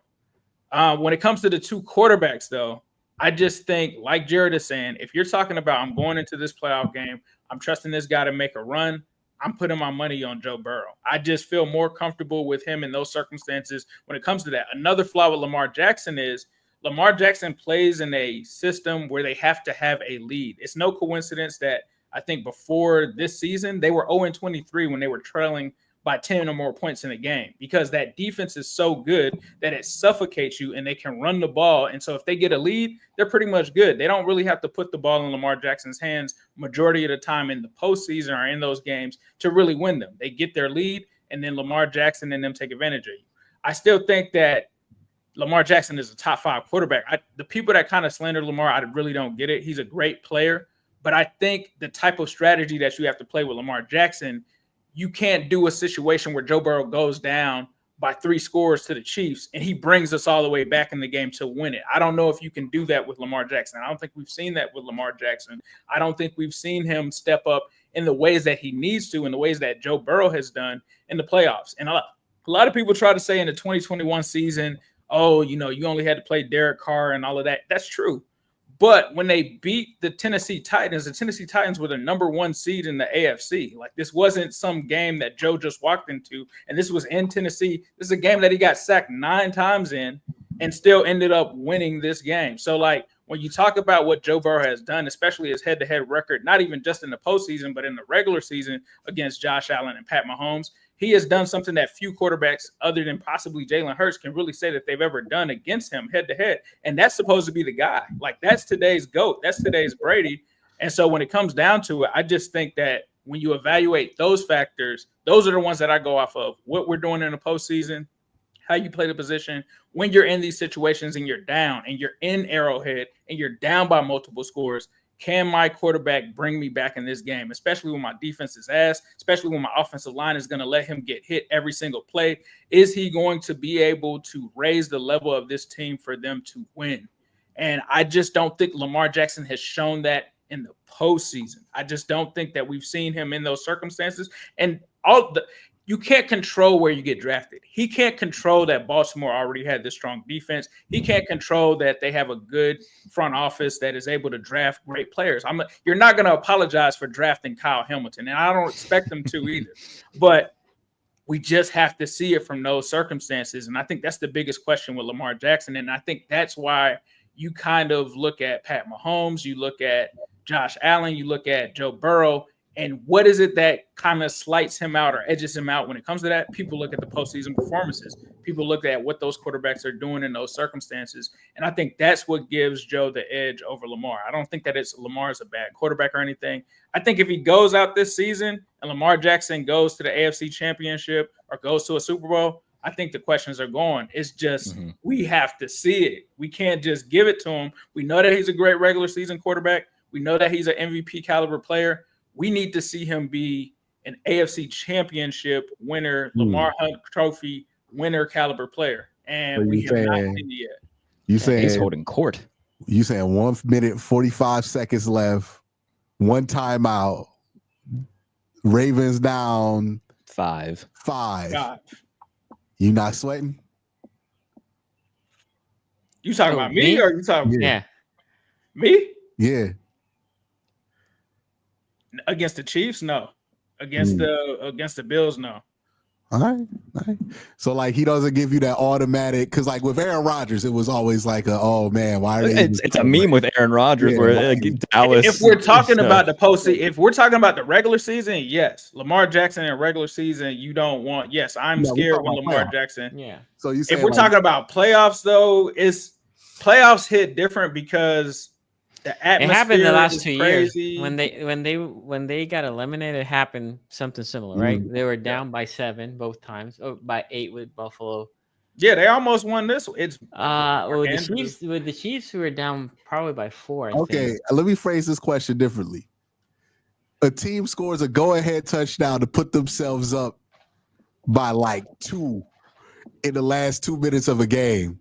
When it comes to the 2 quarterbacks, though, I just think, like Jared is saying, if you're talking about I'm going into this playoff game, I'm trusting this guy to make a run, I'm putting my money on Joe Burrow. I just feel more comfortable with him in those circumstances when it comes to that. Another flaw with Lamar Jackson is Lamar Jackson plays in a system where they have to have a lead. It's no coincidence that I think before this season, they were 0-23 when they were trailing by 10 or more points in a game, because that defense is so good that it suffocates you and they can run the ball. And so if they get a lead, they're pretty much good. They don't really have to put the ball in Lamar Jackson's hands majority of the time in the postseason or in those games to really win them. They get their lead, and then Lamar Jackson and them take advantage of you. I still think that Lamar Jackson is a top 5 quarterback. The people that kind of slander Lamar, I really don't get it. He's a great player, but I think the type of strategy that you have to play with Lamar Jackson, you can't do a situation where Joe Burrow goes down by 3 scores to the Chiefs and he brings us all the way back in the game to win it. I don't know if you can do that with Lamar Jackson. I don't think we've seen that with Lamar Jackson. I don't think we've seen him step up in the ways that he needs to, in the ways that Joe Burrow has done in the playoffs. And a lot of people try to say in the 2021 season, oh, you only had to play Derek Carr and all of that. That's true. But when they beat the Tennessee Titans were the number 1 seed in the AFC. Like, this wasn't some game that Joe just walked into, and this was in Tennessee. This is a game that he got sacked 9 times in and still ended up winning this game. So, like, when you talk about what Joe Burrow has done, especially his head-to-head record, not even just in the postseason, but in the regular season against Josh Allen and Pat Mahomes, he has done something that few quarterbacks other than possibly Jalen Hurts can really say that they've ever done against him head to head. And that's supposed to be the guy. Like, that's today's GOAT. That's today's Brady. And so when it comes down to it, I just think that when you evaluate those factors, those are the ones that I go off of. What we're doing in the postseason, how you play the position, when you're in these situations and you're down and you're in Arrowhead and you're down by multiple scores. Can my quarterback bring me back in this game, especially when my defense is ass, especially when my offensive line is going to let him get hit every single play? Is he going to be able to raise the level of this team for them to win? And I just don't think Lamar Jackson has shown that in the postseason. I just don't think that we've seen him in those circumstances. And you can't control where you get drafted. He can't control that Baltimore already had this strong defense. He can't control that they have a good front office that is able to draft great players. You're not going to apologize for drafting Kyle Hamilton, and I don't expect them to either. But we just have to see it from those circumstances, and I think that's the biggest question with Lamar Jackson, and I think that's why you kind of look at Pat Mahomes, you look at Josh Allen, you look at Joe Burrow, and what is it that kind of slights him out or edges him out when it comes to that? People look at the postseason performances. People look at what those quarterbacks are doing in those circumstances. And I think that's what gives Joe the edge over Lamar. I don't think that Lamar's a bad quarterback or anything. I think if he goes out this season and Lamar Jackson goes to the AFC Championship or goes to a Super Bowl, I think the questions are gone. It's just we have to see it. We can't just give it to him. We know that he's a great regular season quarterback. We know that he's an MVP caliber player. We need to see him be an AFC Championship winner, Lamar Hunt Trophy winner caliber player. And we have not seen it yet. You saying he's holding court. You saying 1 minute, 45 seconds left, 1 timeout, Ravens down 5. You not sweating? You talking about me or you talking about me? Yeah. Against the Chiefs, no. Against the Bills, no. All right. So, like, he doesn't give you that automatic, because, like, with Aaron Rodgers, it was always like, oh man, why are they? It's a meme with Aaron Rodgers where Dallas. If we're talking about the postseason, if we're talking about the regular season, yes, Lamar Jackson in regular season, you don't want. Yes, I'm scared with Lamar Jackson. Yeah. So you if we're talking about playoffs, though, playoffs hit different because the atmosphere. It happened the last 2 years when they got eliminated. It happened something similar, right? They were down by 7 both times, or by 8 with Buffalo. Yeah, they almost won this. It's with the Chiefs who were down probably by 4. I think. Let me phrase this question differently. A team scores a go-ahead touchdown to put themselves up by like 2 in the last 2 minutes of a game.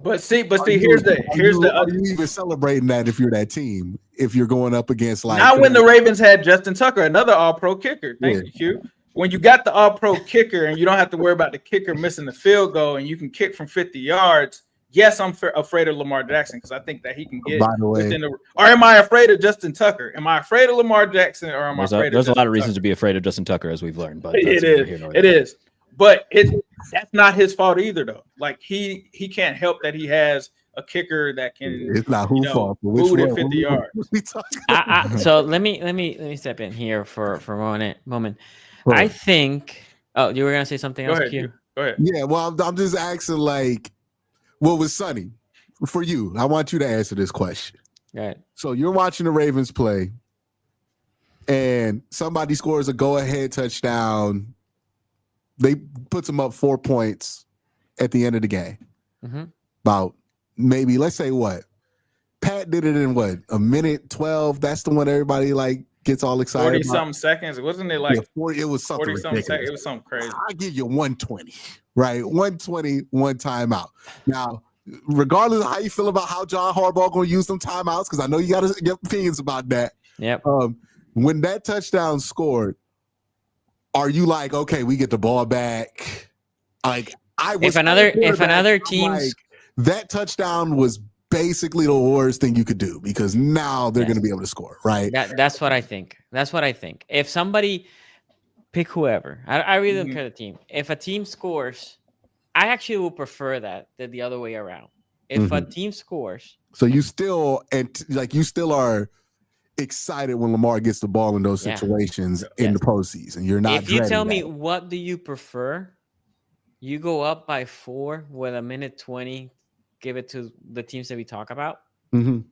But see, here's the are you even celebrating that if you're that team? If you're going up against like not when the Ravens had Justin Tucker, another All-Pro kicker. Thank you, Q. When you got the All-Pro kicker and you don't have to worry about the kicker missing the field goal and you can kick from 50 yards. Yes, I'm afraid of Lamar Jackson because I think that he can get within the. Or am I afraid of Justin Tucker? Am I afraid of Lamar Jackson or am I afraid of? There's a lot of reasons to be afraid of Justin Tucker, as we've learned. But it is. But that's not his fault either, though. Like he can't help that he has a kicker that can. It's not whose fault. Move it 50 yards. So let me step in here for a moment. Right. I think Oh, you were gonna say something Go else, ahead. Q? Go ahead. Yeah, well, I'm just asking, like, what was Sonny for you? I want you to answer this question. Go ahead. So you're watching the Ravens play, and somebody scores a go-ahead touchdown. They puts them up 4 points at the end of the game. Mm-hmm. About maybe, let's say what? Pat did it in what? A minute 12? That's the one everybody like gets all excited 40 about. something seconds. Wasn't it like 40, it was something 40 something ridiculous. seconds? It was something crazy. I'll give you 120, right? 120, one timeout. Now, regardless of how you feel about how John Harbaugh going to use some timeouts, because I know you got to get opinions about that. Yep. When that touchdown scored, are you like, okay, we get the ball back? Like, if another team's like, that touchdown was basically the worst thing you could do because now they're going to be able to score, right? That's what I think. That's what I think. If somebody pick whoever, I really don't care the team. If a team scores, I actually will prefer that than the other way around. If a team scores, so you still are excited when Lamar gets the ball in those situations in the postseason. You're not. If you tell me what do you prefer, you go up by 4 with a minute 20. Give it to the teams that we talk about, and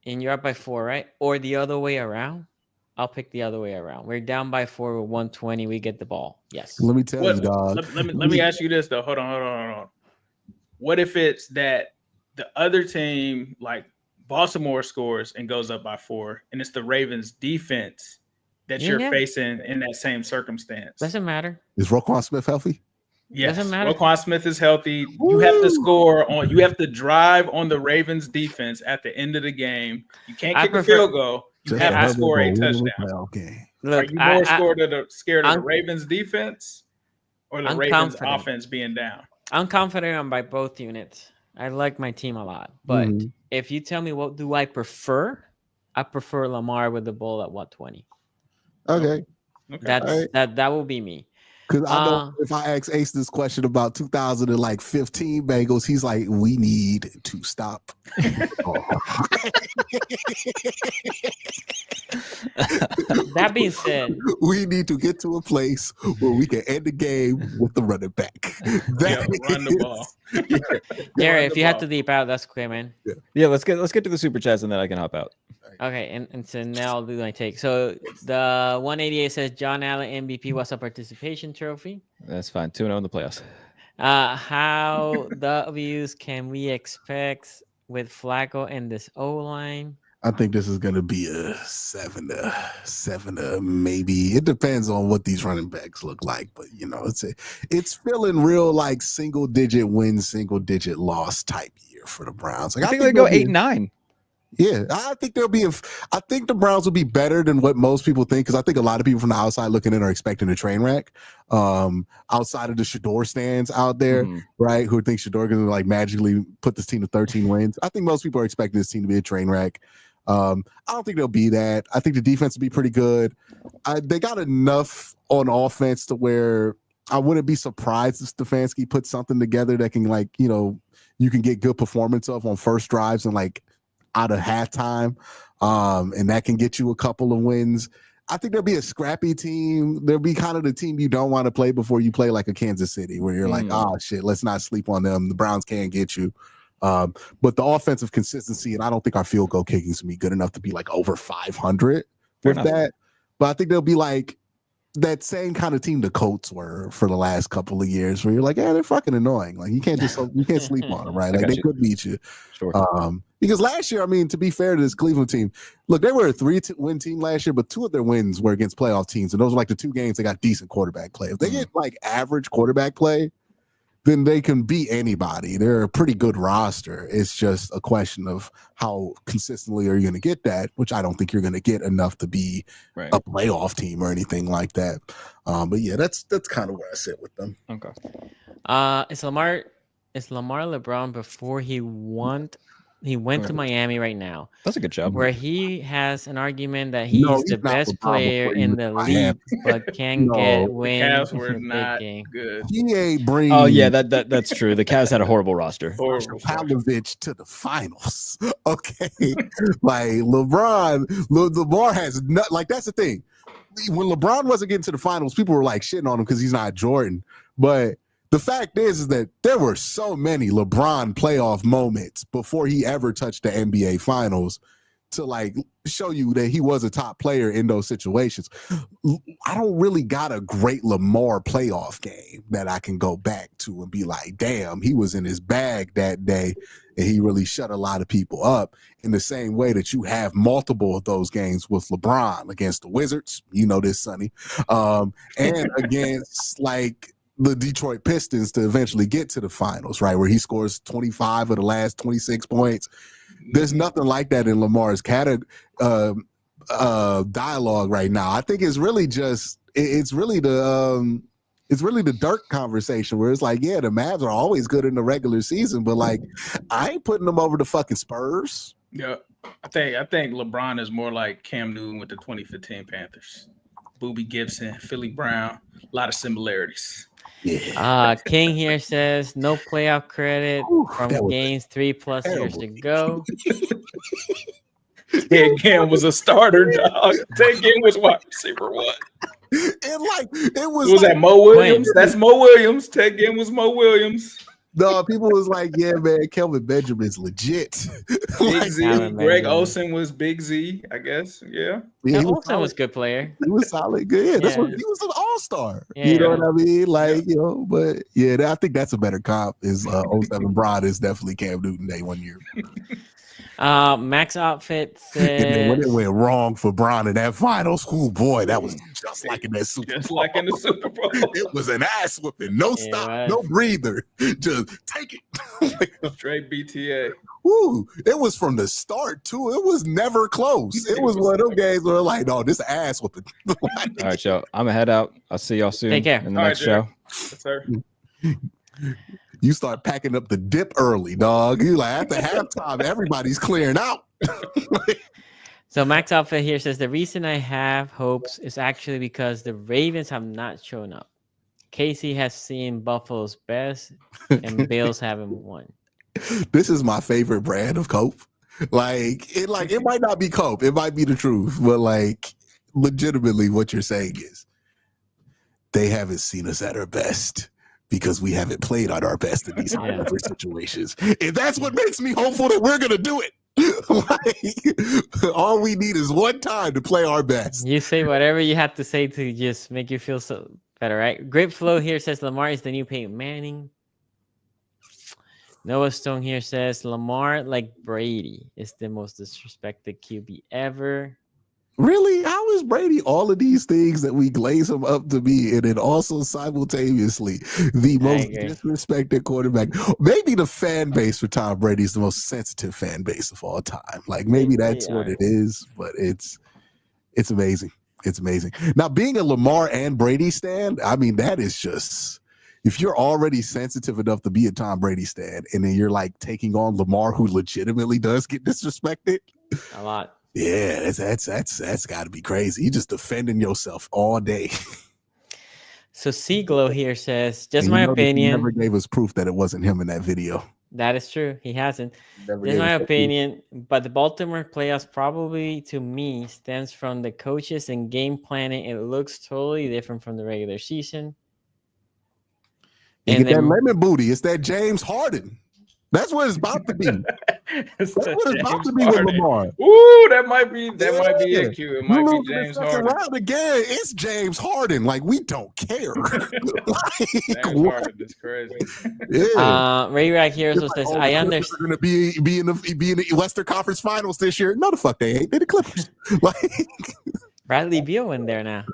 you're up by 4, right? Or the other way around. I'll pick the other way around. We're down by 4 with 120. We get the ball. Yes. Let me tell you, dog. Let me ask you this though. Hold on. What if it's that the other team, like Baltimore, scores and goes up by 4, and it's the Ravens defense that you're facing in that same circumstance? Doesn't matter. Is Roquan Smith healthy? Yes, doesn't matter. Roquan Smith is healthy. You have to score on. You have to drive on the Ravens defense at the end of the game. You can't kick a field goal. You have to score a touchdown. Okay. Look, are you more scared of the Ravens defense or the Ravens offense being down? I'm confident by both units. I like my team a lot, but if you tell me what do I prefer Lamar with the ball at 120. Okay. That will be me. Because I know if I ask Ace this question about 2015 Bengals, he's like, we need to stop. That being said, we need to get to a place where we can end the game with the running back. Run the ball. Jerry, if you have to deep out, that's okay, man. Yeah, let's get to the super chats and then I can hop out. Okay, and so now I'll do my take. So the 188 says John Allen MVP. What's a participation trophy? That's fine. 2-0 in the playoffs. How W's can we expect with Flacco and this O-line? I think this is going to be a 7 maybe. It depends on what these running backs look like, but it's feeling real like single digit win, single digit loss type year for the Browns. Like, I think they go 8-9. Yeah, I think I think the Browns will be better than what most people think, because I think a lot of people from the outside looking in are expecting a train wreck. Outside of the Shadur stands out there, right, who think Shadur going to like magically put this team to 13 wins. I think most people are expecting this team to be a train wreck. I don't think they'll be that. I think the defense will be pretty good. They got enough on offense to where I wouldn't be surprised if Stefanski puts something together that can you can get good performance of on first drives and like out of halftime, and that can get you a couple of wins. I think there'll be a scrappy team. There'll be kind of the team you don't want to play before you play like a Kansas City, where you're like, oh shit, let's not sleep on them. The Browns can get you. But the offensive consistency, and I don't think our field goal kicking is going to be good enough to be like over 500 with that. But I think they'll be like that same kind of team the Colts were for the last couple of years, where you're like, yeah, they're fucking annoying. Like you can't sleep on them, right? Like they could beat you. Sure. Because last year, I mean, to be fair to this Cleveland team, look, they were a 3-win team last year, but 2 of their wins were against playoff teams, and those were like the 2 games they got decent quarterback play. If they get like average quarterback play, then they can beat anybody. They're a pretty good roster. It's just a question of how consistently are you going to get that, which I don't think you're going to get enough to be a playoff team or anything like that. But yeah, that's kind of where I sit with them. Okay. Is Lamar LeBron before he went to Miami right now? That's a good job. Where he has an argument that he's the best player in the league, but can't get wins. The Cavs were not good. He ain't bring. Oh yeah, that's true. The Cavs had a horrible roster. Pavlovich to the finals. Okay, like Lamar has not. Like that's the thing. when LeBron wasn't getting to the finals, people were like shitting on him because he's not Jordan. But the fact is that there were so many LeBron playoff moments before he ever touched the NBA finals to like show you that he was a top player in those situations. I don't really got a great Lamar playoff game that I can go back to and be like, damn, he was in his bag that day and he really shut a lot of people up, in the same way that you have multiple of those games with LeBron against the Wizards. You know this, Sonny. And against like the Detroit Pistons to eventually get to the finals, right? Where he scores 25 of the last 26 points. There's nothing like that in Lamar's dialogue right now. I think it's really just it's really the Dirk conversation where it's like, yeah, the Mavs are always good in the regular season, but like I ain't putting them over the fucking Spurs. Yeah, I think LeBron is more like Cam Newton with the 2015 Panthers. Boobie Gibson, Philly Brown, a lot of similarities. Yeah. King here says no playoff credit from games 3+ years ago. Ted Ginn was a starter, dog. Ted Ginn was wide receiver one. It was like, that Mo Williams? That's Mo Williams. Ted Ginn was Mo Williams. No, people was like, yeah, man, Kelvin Benjamin's legit. Big Z. Greg Olsen was Big Z, I guess. Yeah. Olsen was a good player. He was solid. Good. Yeah, that's what he was an all-star. Yeah. You know what I mean? Like, you know, but yeah, I think that's a better comp. Is 07 Broad is definitely Cam Newton day 1 year. Max Outfit says, and then when it went wrong for Bron in that finals, oh boy, that was just like in that Super Bowl. Just like in the Super Bowl. It was an ass whipping, no stop, no breather, just take it. Straight BTA. Woo! It was from the start too. It was never close. It was one of those games where like, no, this ass whipping. All right, y'all. I'm gonna head out. I'll see y'all soon. Take care. In the next show. Yes, sir. You start packing up the dip early, dog. You like after halftime, everybody's clearing out. So Max Outfit here says the reason I have hopes is actually because the Ravens have not shown up. Casey has seen Buffalo's best, and Bills haven't won. This is my favorite brand of cope. It might not be cope, it might be the truth, but like legitimately, what you're saying is they haven't seen us at our best. Because we haven't played at our best in these high-level situations. And that's what makes me hopeful that we're going to do it. All we need is one time to play our best. You say whatever you have to say to just make you feel so better, right? Great Flow here says Lamar is the new Peyton Manning. Noah Stone here says Lamar, like Brady, is the most disrespected QB ever. Really? How is Brady all of these things that we glaze him up to be, and then also simultaneously the most disrespected quarterback? Maybe the fan base for Tom Brady is the most sensitive fan base of all time. Like maybe that's what it is, but it's amazing. It's amazing. Now, being a Lamar and Brady stan, I mean, that is just, if you're already sensitive enough to be a Tom Brady stan, and then you're like taking on Lamar, who legitimately does get disrespected a lot. Yeah, that's got to be crazy. You just defending yourself all day. So Siglo here says, just my opinion. He never gave us proof that it wasn't him in that video. That is true. He hasn't. Just my opinion. But the Baltimore playoffs probably, to me, stems from the coaches and game planning. It looks totally different from the regular season. You get that lemon booty. It's that James Harden. That's what it's about to be. That's what it's about to be with Lamar. Ooh, that might be it, Q. It might be James Harden. Around again, it's James Harden. Like, we don't care. James Harden is crazy. Yeah. Ray Rack here also says, I understand. They're going to be in the Western Conference Finals this year. No, the fuck they ain't. They're the Clippers. Like, Bradley Beal in there now.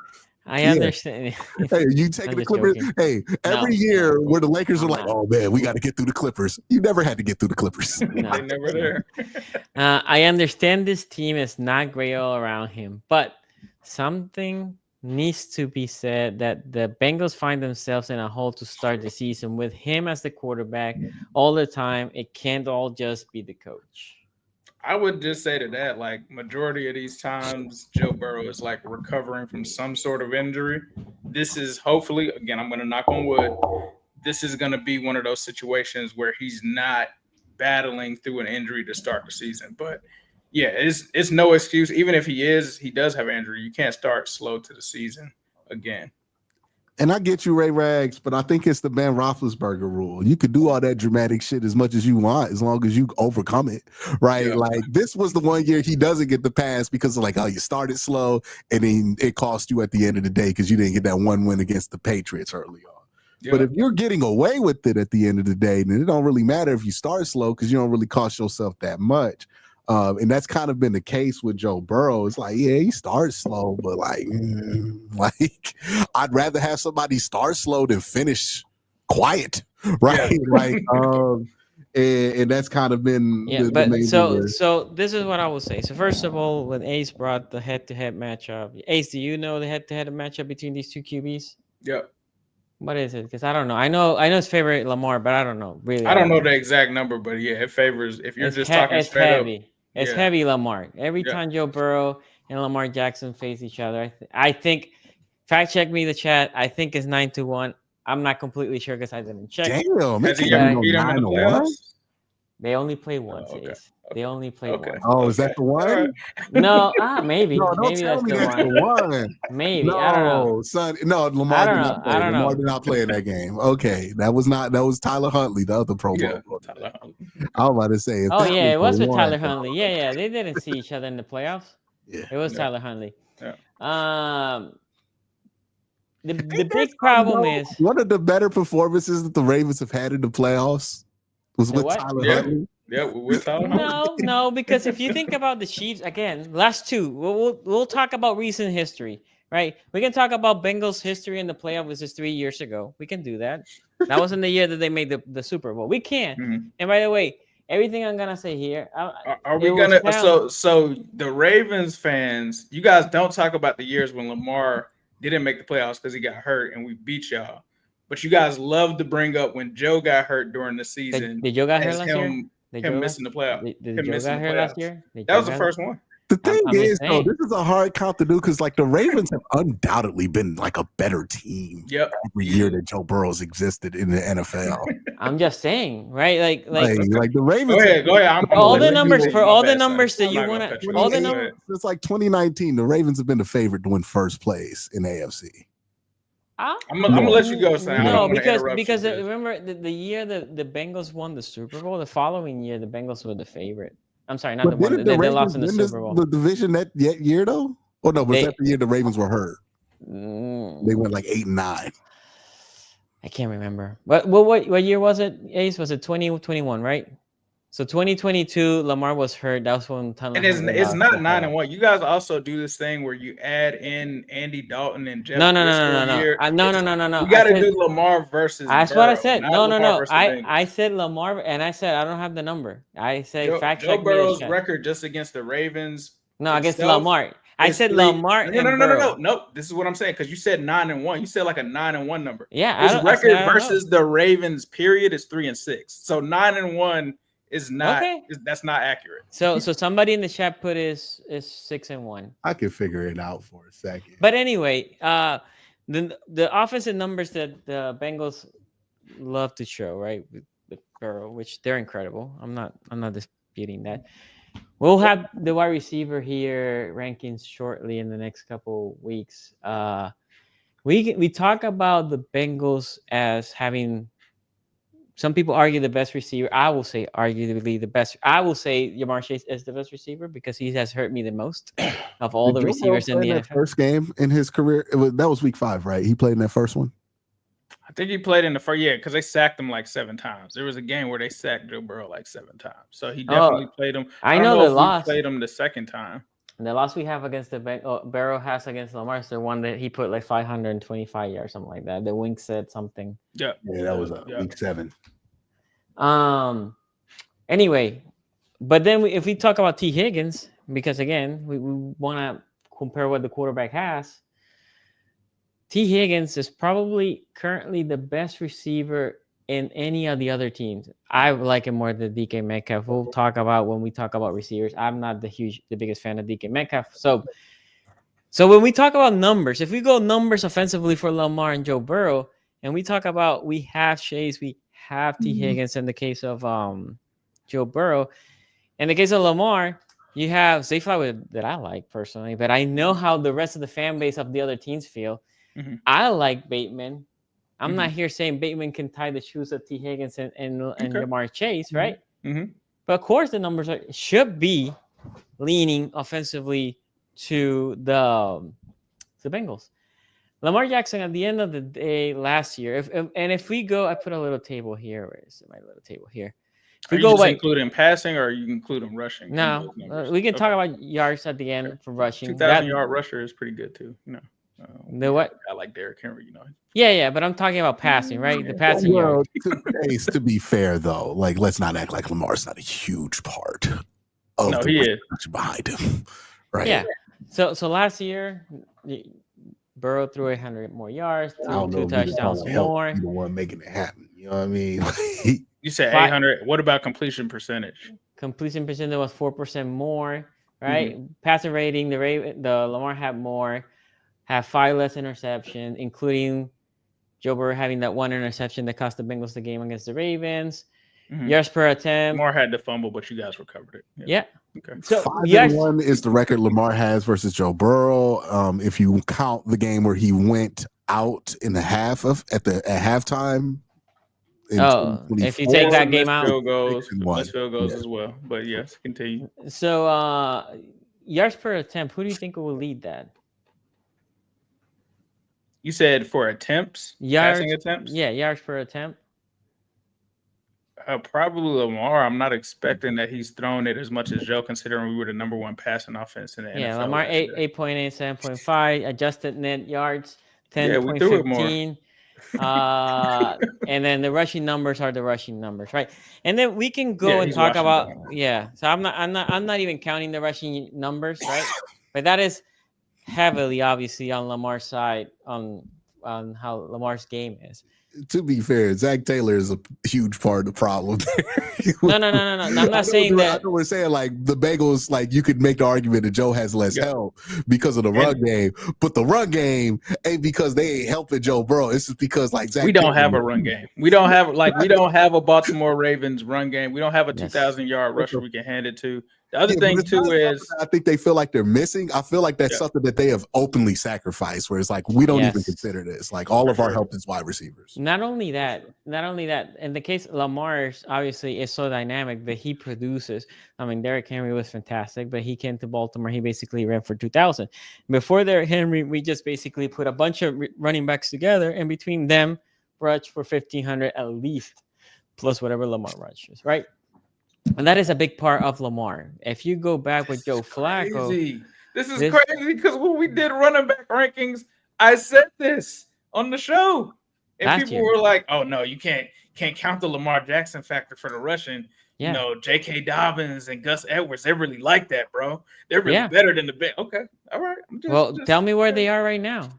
I understand. Hey, you taking the Clippers? Joking. Hey, every year where the Lakers are like, oh man, we got to get through the Clippers. You never had to get through the Clippers. No. They never there. I understand this team is not great all around him, but something needs to be said that the Bengals find themselves in a hole to start the season with him as the quarterback all the time. It can't all just be the coach. I would just say to that, like, majority of these times, Joe Burrow is like recovering from some sort of injury. This is hopefully, again, I'm going to knock on wood, this is going to be one of those situations where he's not battling through an injury to start the season. But Yeah, it's no excuse. Even if he does have an injury, you can't start slow to the season again. And I get you, Ray Rags, but I think it's the Ben Roethlisberger rule. You could do all that dramatic shit as much as you want, as long as you overcome it, right? Yeah. Like this was the one year he doesn't get the pass because of like, oh, you started slow, and then it cost you at the end of the day because you didn't get that one win against the Patriots early on. Yeah. But if you're getting away with it at the end of the day, then it don't really matter if you start slow because you don't really cost yourself that much. And that's kind of been the case with Joe Burrow. It's like, yeah, he starts slow, but like I'd rather have somebody start slow than finish quiet, right? Yeah. Like, and that's kind of been but main so deal. so this is what I will say. So first of all, when Ace brought the head-to-head matchup, Ace, do you know the head-to-head matchup between these two QBs? Yep. What is it? Because I don't know. I know it's favorite Lamar, but I don't know. Really, I don't know the exact number, but yeah, it favors if you're it's just talking it's straight heavy. up. It's Yeah. heavy Lamar. Every Yeah. time Joe Burrow and Lamar Jackson face each other, I think. Fact check me the chat. I think it's 9-1. I'm not completely sure because I didn't check. Damn, Has it he can't ever be beat no him in the 9-1. playoffs? They only play once. Oh, okay. Ace. They only play Okay. once. Oh, is that the one? All right. No, maybe. No, don't Maybe tell that's me the that's one. the one. Maybe. No, I don't know. son. No, Lamar I don't did know. not play. I don't Lamar know. did not play in that game. Okay, that was Tyler Huntley, the other Pro Bowl. Yeah. Tyler Huntley. I was about to say. If Oh that yeah, it was the with one, Tyler Huntley. Yeah, they didn't see each other in the playoffs. Yeah. It was Yeah. Tyler Huntley. Yeah. The Ain't big that problem something, is one of the better performances that the Ravens have had in the playoffs was The with what? Tyler Yeah. Huntley. Yeah, with Tyler Huntley. no, because if you think about the Chiefs again, last two, we'll talk about recent history, right? We can talk about Bengals history in the playoff, which is 3 years ago. We can do that. That was in the year that they made the Super Bowl. We can. Mhm. And by the way, everything I'm gonna say here, Are we it will gonna sound- so the Ravens fans, you guys don't talk about the years when Lamar didn't make the playoffs because he got hurt and we beat y'all. But you guys love to bring up when Joe got hurt during the season. Did Joe got hurt as last year? him Did him Joe missing the playoff. Did him Joe missing got the hurt last playoffs. year? Did That Joe was the got- first one. The thing I'm just is, though, saying. this is a hard count to do because, like, the Ravens have undoubtedly been like a better team Yep. every year that Joe Burrow's existed in the NFL. I'm just saying, right? Like like the Ravens. Go ahead. I'm for all gonna the let you numbers continue. for My all the bad, son. numbers that I'm you not gonna want cut to you all off. the Go numbers. ahead. Since like 2019, the Ravens have been the favorite to win first place in AFC. I'm gonna let you go, son. I No, don't wanna because interrupt because you, remember the year the Bengals won the Super Bowl. The following year, the Bengals were the favorite. I'm sorry, not But the one. didn't They Ravens lost in the win Super Bowl. the division that year though? Oh no, was They- that the year the Ravens were hurt? Mm, They went like 8-9. I can't remember. What year was it? Ace, was it 2021, right? So 2022, Lamar was hurt. That was when Tyler And it's Huntley it's lost not the 9-1. You guys also do this thing where you add in Andy Dalton and Jeff. No. Driscoll No. year. No. We got to do Lamar versus. That's what I Burrow, said. not No. Lamar versus the Bengals. I said Lamar, and I said I don't have the number. I say fact Joe check me. Burrow's the chat. record just against the Ravens. No, against itself Lamar. I is said three- Lamar and Burrow. No. This is what I'm saying because you said 9-1. You said like a 9-1 number. Yeah, I His don't- I said record I don't versus the Ravens period is 3-6. So 9-1 is not. Okay. That's not accurate. So somebody in the chat put is 6-1. I can figure it out for a second. But anyway, the offensive numbers that the Bengals love to show, right, with Burrow, which they're incredible. I'm not disputing that. We'll have the wide receiver here rankings shortly in the next couple weeks. We talk about the Bengals as having. Some people argue the best receiver. I will say arguably the best. I will say Lamar Chase is the best receiver because he has hurt me the most of all Did the Joe Burrow receivers in play the that NFL. first game in his career. That was week 5, right? He played in that first one. I think he played in the first year because they sacked him like 7 times. There was a game where they sacked Joe Burrow like 7 times. So he definitely played him. I don't know if the we loss. played him the second time. The loss we have against the Burrow has against Lamar is the one that he put like 525 yards, something like that. The Wink said something. Yeah. Yeah, that was Yeah. week 7. Anyway, but then if we talk about T. Higgins, because again, we want to compare what the quarterback has. T. Higgins is probably currently the best receiver in any of the other teams. I like him more than DK Metcalf. We'll talk about when we talk about receivers. I'm not the biggest fan of DK Metcalf. So when we talk about numbers, if we go numbers offensively for Lamar and Joe Burrow, and we talk about we have Chase, we have T. Higgins in the case of Joe Burrow. In the case of Lamar, You have Zay Flowers that I like personally, but I know how the rest of the fan base of the other teams feel. Mm-hmm. I like Bateman. I'm Mm-hmm. not here saying Bateman can tie the shoes of T. Higgins and Okay. Jamar Chase, right? Mm-hmm. But of course, the numbers should be leaning offensively to the Bengals. Lamar Jackson at the end of the day last year, if we go, I put a little table here. Where is my little table here? If Are we you go just by including passing, or are you including rushing? no, we can talk about yards at the end for rushing. 2,000-yard rusher is pretty good too. You know, the what? I like Derrick Henry. You know. Yeah, but I'm talking about passing, right? The passing yard. To be fair though, like let's not act like Lamar's not a huge part of No, the he is. behind him, right? Yeah. So last year, Burrow threw 100 more yards, I don't threw know 2 if he's touchdowns gonna help more. be the one making it happen. You know what I mean? You said Five- 800. What about completion percentage? Completion percentage was 4% more, right? Passing rating, the Lamar had more, had 5 less interceptions, including Joe Burrow having that 1 interception that cost the Bengals the game against the Ravens. Yards per attempt. Lamar had the fumble, but you guys recovered it. Yeah. Okay. So 5-1 is the record Lamar has versus Joe Burrow. If you count the game where he went out in the half at halftime. If you take that game out, field goals as well. But yes, continue. So yards per attempt, who do you think will lead that? You said for attempts, passing attempts. Yeah, yards per attempt. Probably Lamar. I'm not expecting that he's thrown it as much as Joe, considering we were the number 1 passing offense in the NFL. Yeah, Lamar 8.8, 7.5, adjusted net yards 10.15. And then the rushing numbers are the rushing numbers, right? And then we can go and talk about So I'm not even counting the rushing numbers, right? But that is heavily, obviously, on Lamar's side on how Lamar's game is. To be fair, Zach Taylor is a huge part of the problem there. No. I'm not saying that. I know we're saying like the Bengals, like you could make the argument that Joe has less help because of the run game, but the run game ain't because they ain't helping Joe Burrow. It's just because like Zach we don't have a run game. We don't have a Baltimore Ravens run game. We don't have a 2,000-yard rusher we can hand it to. The other thing too is I think they feel like they're missing. I feel like that's something that they have openly sacrificed, where it's like we don't even consider this. Like all of our help is wide receivers. Not only that. In the case of Lamar, obviously is so dynamic that he produces. I mean, Derrick Henry was fantastic, but he came to Baltimore. He basically ran for 2,000. Before Derrick Henry, we just basically put a bunch of running backs together, and between them, rush for 1,500 at least, plus whatever Lamar rushes, right? And that is a big part of Lamar. If you go back with Joe Flacco, this is crazy because when we did running back rankings, I said this on the show, and people were like, "Oh no, you can't count the Lamar Jackson factor for the rushing." Yeah. You know, J.K. Dobbins and Gus Edwards, they're really like that, bro. They're really better than the Ben. Okay, all right. Tell me where they are right now.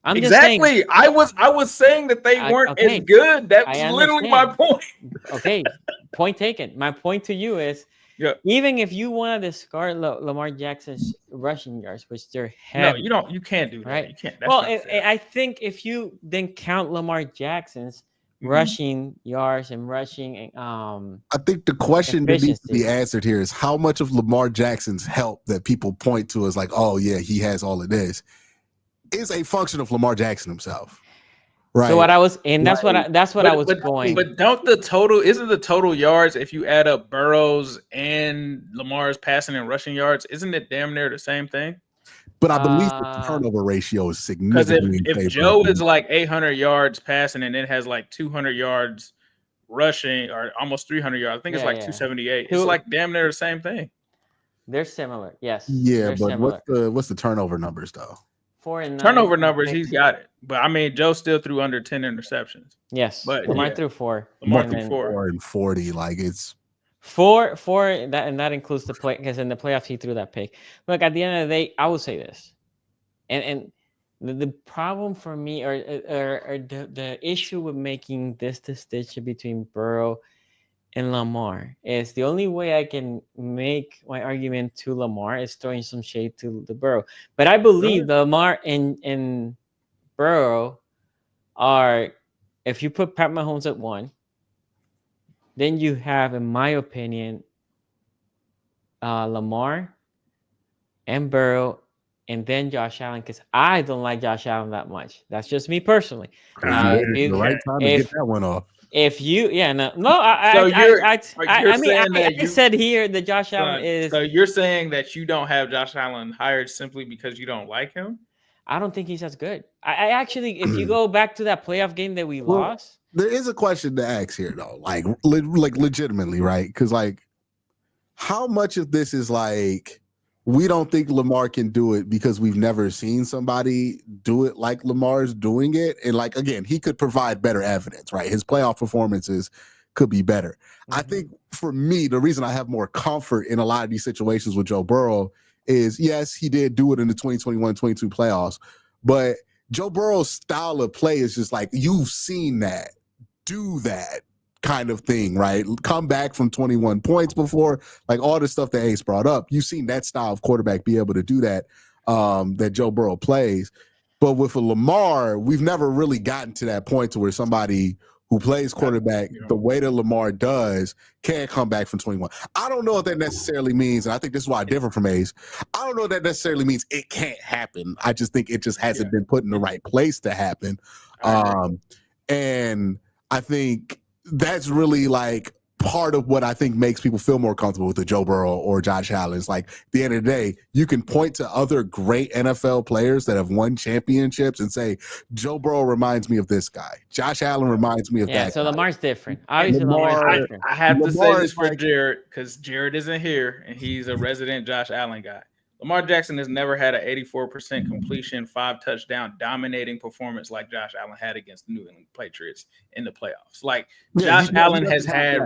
I'm exactly. Just saying, I was saying that they weren't as good. That's literally my point. Okay, point taken. My point to you is, even if you want to discard Lamar Jackson's rushing yards, which they're heavy, no, you can't do that. Right? You can't. I think if you then count Lamar Jackson's rushing yards and rushing, I think the question that needs to be answered here is how much of Lamar Jackson's help that people point to as like, oh yeah, he has all of this, is a function of Lamar Jackson himself, right? So that's what I was going. But isn't the total yards if you add up Burrow's and Lamar's passing and rushing yards, isn't it damn near the same thing? But I believe the turnover ratio is significantly. Because if Joe is like 800 yards passing and then has like 200 yards rushing or almost 300 yards, I think it's like 278. It's like damn near the same thing. They're similar, yes. Yeah, but what's the turnover numbers though? 4 and 9. Turnover numbers, he's got it. But I mean, Joe still threw under 10 interceptions. Yes, but Lamar threw 4. Lamar threw 4 and 40. Like it's 4. That includes the play because in the playoffs he threw that pick. Look, at the end of the day, I will say this, and the problem for me or the issue with making this distinction between Burrow and Lamar is the only way I can make my argument to Lamar is throwing some shade to the Burrow. But I believe Lamar and Burrow are, if you put Pat Mahomes at 1, then you have, in my opinion, Lamar, and Burrow, and then Josh Allen, because I don't like Josh Allen that much. That's just me personally. Now, Waiting for the right time to get that one off. If you, no, So you're I mean, saying that I said here that Josh Allen is. So you're saying that you don't have Josh Allen hired simply because you don't like him? I don't think he's as good. I actually, if you go back to that playoff game that we lost, there is a question to ask here though, like legitimately, right? Because like, how much of this is like we don't think Lamar can do it because we've never seen somebody do it like Lamar's doing it, and like again, he could provide better evidence, right? His playoff performances could be better. I think for me, the reason I have more comfort in a lot of these situations with Joe Burrow is yes, he did do it in the 2021-22 playoffs, but Joe Burrow's style of play is just like you've seen that, do that kind of thing, right? Come back from 21 points before, like all the stuff that Ace brought up. You've seen that style of quarterback be able to do that, that Joe Burrow plays. But with a Lamar, we've never really gotten to that point to where somebody who plays quarterback the way that Lamar does can come back from 21. I don't know what that necessarily means, and I think this is why I differ from Ace. I don't know what that necessarily means it can't happen. I just think it just hasn't been put in the right place to happen. And I think that's really like part of what I think makes people feel more comfortable with the Joe Burrow or Josh Allen. It's like at the end of the day, you can point to other great NFL players that have won championships and say, Joe Burrow reminds me of this guy. Josh Allen reminds me of that so guy. Lamar's different. Obviously, Lamar's different. I have to say this for Jared because Jared isn't here and he's a resident Josh Allen guy. Lamar Jackson has never had an 84% completion, 5 touchdown dominating performance like Josh Allen had against the New England Patriots in the playoffs. Like Josh Allen has had,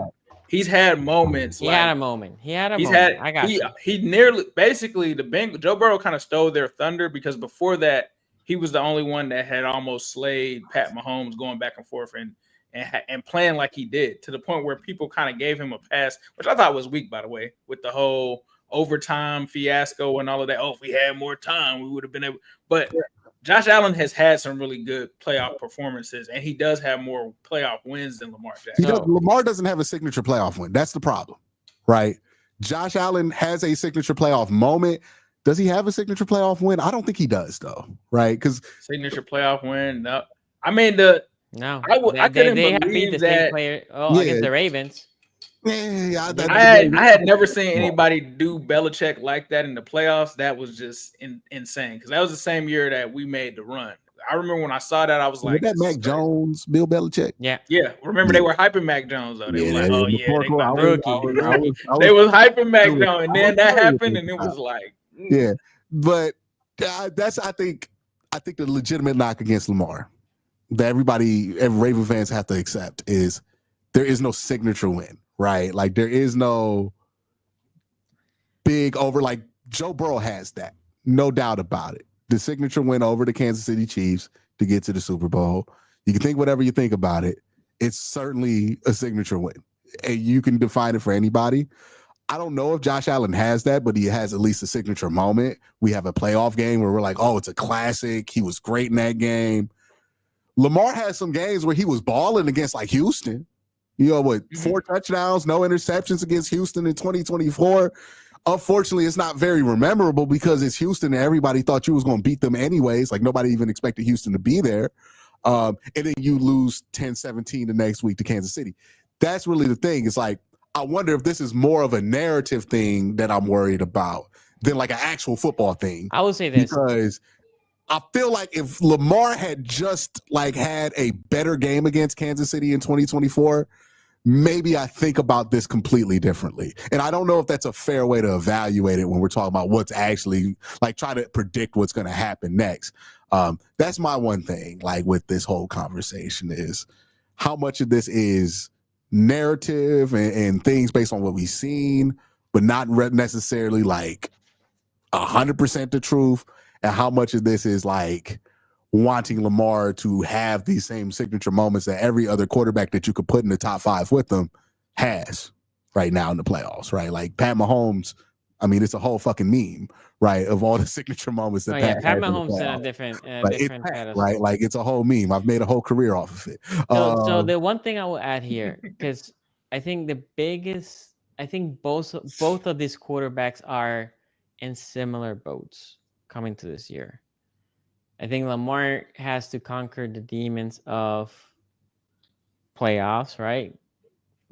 he's had moments. He had a moment. I got you. He nearly, basically, Joe Burrow kind of stole their thunder because before that, he was the only one that had almost slayed Pat Mahomes going back and forth and playing like he did to the point where people kind of gave him a pass, which I thought was weak, by the way, with the whole overtime fiasco and all of that. Oh, if we had more time, we would have been able. But Josh Allen has had some really good playoff performances, and he does have more playoff wins than Lamar Jackson. Lamar doesn't have a signature playoff win. That's the problem, right? Josh Allen has a signature playoff moment. Does he have a signature playoff win? I don't think he does, though, right? Because signature playoff win. No, I mean they couldn't have beat the same player. Against the Ravens. I had never seen anybody do Belichick like that in the playoffs. That was just insane because that was the same year that we made the run. I remember when I saw that, I was like, that Mac Jones, Bill Belichick? Yeah. Remember they were hyping Mac Jones though. They were like, oh yeah, they was hyping Mac Jones, and then that happened, and it was like, yeah. But that's I think the legitimate knock against Lamar that every Raven fans have to accept is there is no signature win. Right, like there is no big over. Like Joe Burrow has that, no doubt about it. The signature win over the Kansas City Chiefs to get to the Super Bowl. You can think whatever you think about it. It's certainly a signature win, and you can define it for anybody. I don't know if Josh Allen has that, but he has at least a signature moment. We have a playoff game where we're like, oh, it's a classic. He was great in that game. Lamar has some games where he was balling against like Houston. 4 touchdowns, no interceptions against Houston in 2024. Unfortunately, it's not very memorable because it's Houston and everybody thought you was going to beat them anyways. Like nobody even expected Houston to be there. And then you lose 10-17 the next week to Kansas City. That's really the thing. It's like, I wonder if this is more of a narrative thing that I'm worried about than like an actual football thing. I will say this. Because I feel like if Lamar had just like had a better game against Kansas City in 2024, maybe I think about this completely differently. And I don't know if that's a fair way to evaluate it when we're talking about what's actually like try to predict what's going to happen next. That's my one thing like with this whole conversation is how much of this is narrative and things based on what we've seen, but not necessarily like 100% the truth, and how much of this is like wanting Lamar to have these same signature moments that every other quarterback that you could put in the top 5 with them has right now in the playoffs, right? Like Pat Mahomes, I mean, it's a whole fucking meme, right? Of all the signature moments that Pat Mahomes in a different status. Right? Like it's a whole meme. I've made a whole career off of it. So the one thing I will add here, because I think both of these quarterbacks are in similar boats coming to this year. I think Lamar has to conquer the demons of playoffs, right?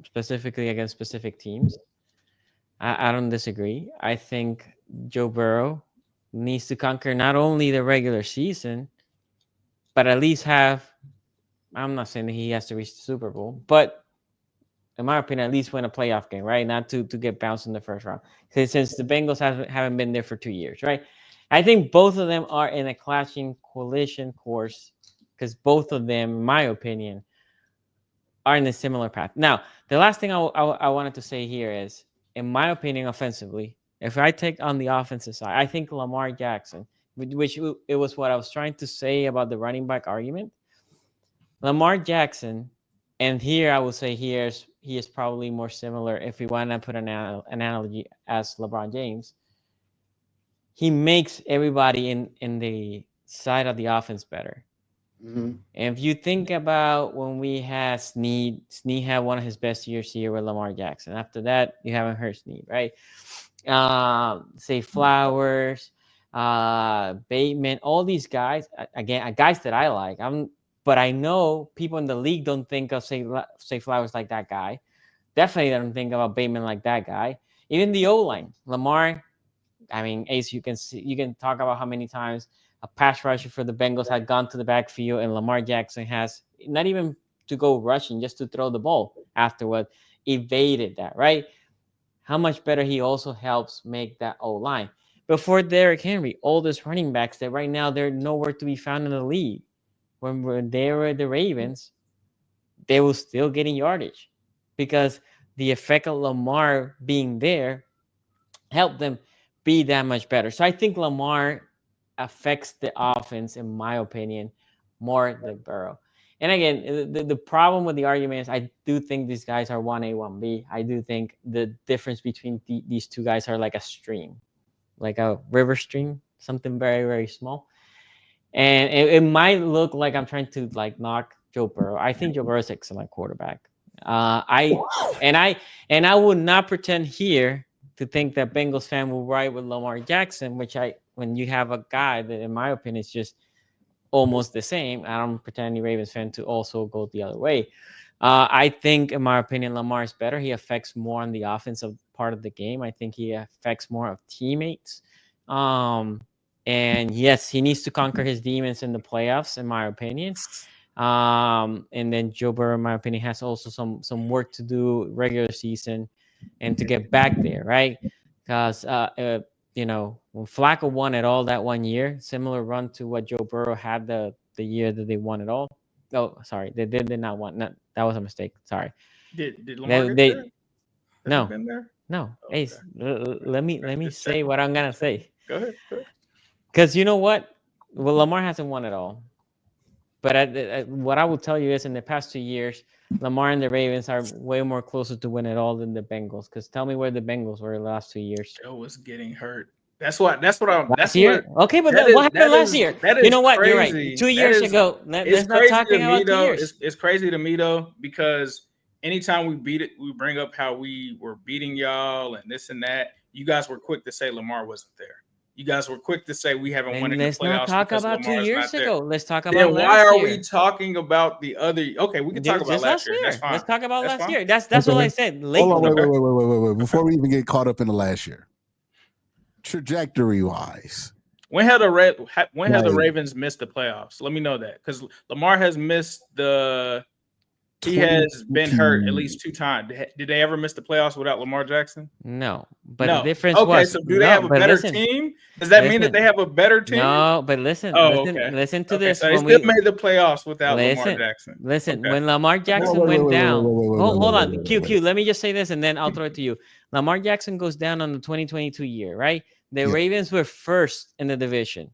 Specifically against specific teams. I don't disagree. I think Joe Burrow needs to conquer not only the regular season, but at least have, I'm not saying that he has to reach the Super Bowl, but in my opinion, at least win a playoff game, right? Not to get bounced in the first round. Since the Bengals haven't been there for 2 years, right? I think both of them are in a clashing collision course because both of them, in my opinion, are in a similar path. Now, the last thing I wanted to say here is, in my opinion, offensively, if I take on the offensive side, I think Lamar Jackson, which it was what I was trying to say about the running back argument. Lamar Jackson, and here I will say he is probably more similar, if we want to put an analogy, as LeBron James. He makes everybody in the side of the offense better. Mm-hmm. And if you think about when we had Snead had one of his best years here with Lamar Jackson. After that, you haven't heard Snead, right? Say Flowers, Bateman, all these guys, again, guys that I like. But I know people in the league don't think of say Flowers like that guy. Definitely don't think about Bateman like that guy. Even the O-line, Lamar. I mean, Ace, you can talk about how many times a pass rusher for the Bengals had gone to the backfield, and Lamar Jackson has not even to go rushing, just to throw the ball afterward, evaded that, right? How much better he also helps make that O-line. Before Derrick Henry, all these running backs that right now they're nowhere to be found in the league. When they were the Ravens, they were still getting yardage because the effect of Lamar being there helped them be that much better. So I think Lamar affects the offense, in my opinion, more than Burrow. And again, the problem with the argument is I do think these guys are 1A, 1B. I do think the difference between these two guys are like a stream, like a river stream, something very, very small. And it might look like I'm trying to like knock Joe Burrow. I think Joe Burrow is an excellent quarterback. I would not pretend here to think that Bengals fan will ride with Lamar Jackson, when you have a guy that, in my opinion, is just almost the same. I don't pretend any Ravens fan to also go the other way. I think, in my opinion, Lamar is better. He affects more on the offensive part of the game. I think he affects more of teammates. And yes, he needs to conquer his demons in the playoffs, in my opinion. And then Joe Burrow, in my opinion, has also some work to do regular season and to get back there, right? Because when Flacco won it all that 1 year, similar run to what Joe Burrow had the year that they won it all. Oh, sorry, they did not want. That was a mistake. Sorry. Did Lamar get there? No, been there? No. Oh, Ace, okay. let me say what I'm gonna say. Go ahead. Because you know what? Well, Lamar hasn't won it all. But what I will tell you is, in the past 2 years, Lamar and the Ravens are way more closer to win it all than the Bengals. Because tell me where the Bengals were the last 2 years. Joe was getting hurt. That's what I'm. Last year? Okay, but what happened last year? You know what? You're right. 2 years ago. Let's not talk about 2 years. It's crazy to me though, because anytime we bring up how we were beating y'all and this and that. You guys were quick to say Lamar wasn't there. You guys were quick to say we haven't won in the playoffs. Let's not talk about 2 years ago. Let's talk about then last year. Why are we talking about the other? Okay, we can talk about last year. That's fine. Let's talk about last year. That's okay. what I said. Hold on, wait. Before we even get caught up in the last year, trajectory wise, when have the Ravens missed the playoffs? Let me know that, because Lamar has missed the. He has been hurt at least 2 times. Did they ever miss the playoffs without Lamar Jackson? No, but the difference was. Okay, so do they have a better team? Does that mean that they have a better team? No, but listen to this. So they still made the playoffs without Lamar Jackson. Listen, when Lamar Jackson went down. Hold on, Q. Let me just say this, and then I'll throw it to you. Lamar Jackson goes down on the 2022 year, right? The Ravens were first in the division,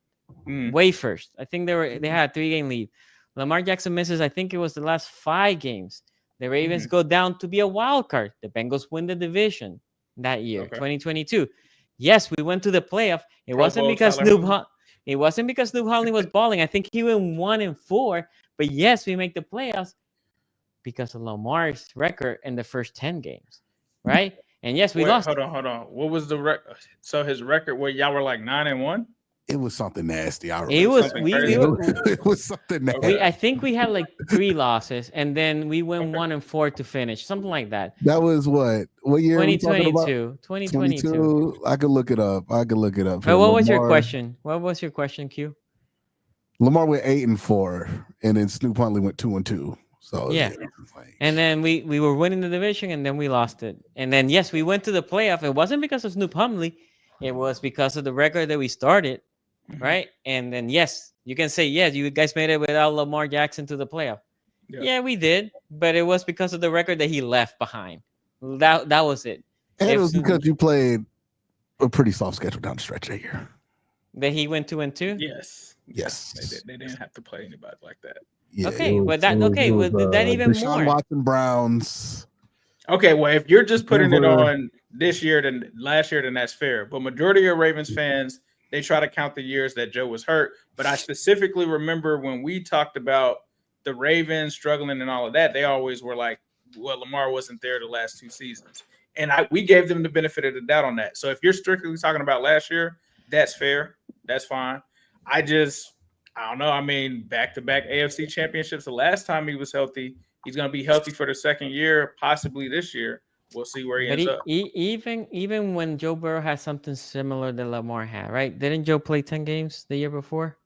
way first. I think they had a 3-game lead. Lamar Jackson misses, I think it was the last 5 games. The Ravens go down to be a wild card. The Bengals win the division that year, 2022. Yes, we went to the playoff. It wasn't because Snoop Holland was balling. I think he went 1-4. But yes, we make the playoffs because of Lamar's record in the first 10 games, right? And yes, we Wait, lost. hold on. What was the record? So his record where y'all were like 9-1? It was something nasty. I remember. It was something we crazy. were, It was something nasty. I think we had like 3 losses, and then we went 1-4 to finish, something like that. That was what year? Are we talking about? 2022. I could look it up. But what was your question? What was your question, Q? Lamar went 8-4, and then Snoop Huntley went 2-2. So Yeah. like, And then we were winning the division, and then we lost it. And then yes, we went to the playoff. It wasn't because of Snoop Huntley. It was because of the record that we started, right? And then yes, you can say yes, you guys made it without Lamar Jackson to the playoff. Yeah, we did, but it was because of the record that he left behind. That was it. and it was because you played a pretty soft schedule down the stretch that year. That he went 2-2. Yes. They didn't have to play anybody like that. Yeah, Okay, but that even Deshaun more. Watson Browns. Okay, well, if you're just putting it Denver. on this year than last year, then that's fair. But majority of Ravens fans, they try to count the years that Joe was hurt. But I specifically remember when we talked about the Ravens struggling and all of that, they always were like, well, Lamar wasn't there the last 2 seasons. And we gave them the benefit of the doubt on that. So if you're strictly talking about last year, that's fair. That's fine. I don't know. I mean, back-to-back AFC championships. The last time he was healthy, he's going to be healthy for the second year, possibly this year. We'll see where he ends up. Even when Joe Burrow had something similar that Lamar had, right? Didn't Joe play 10 games the year before?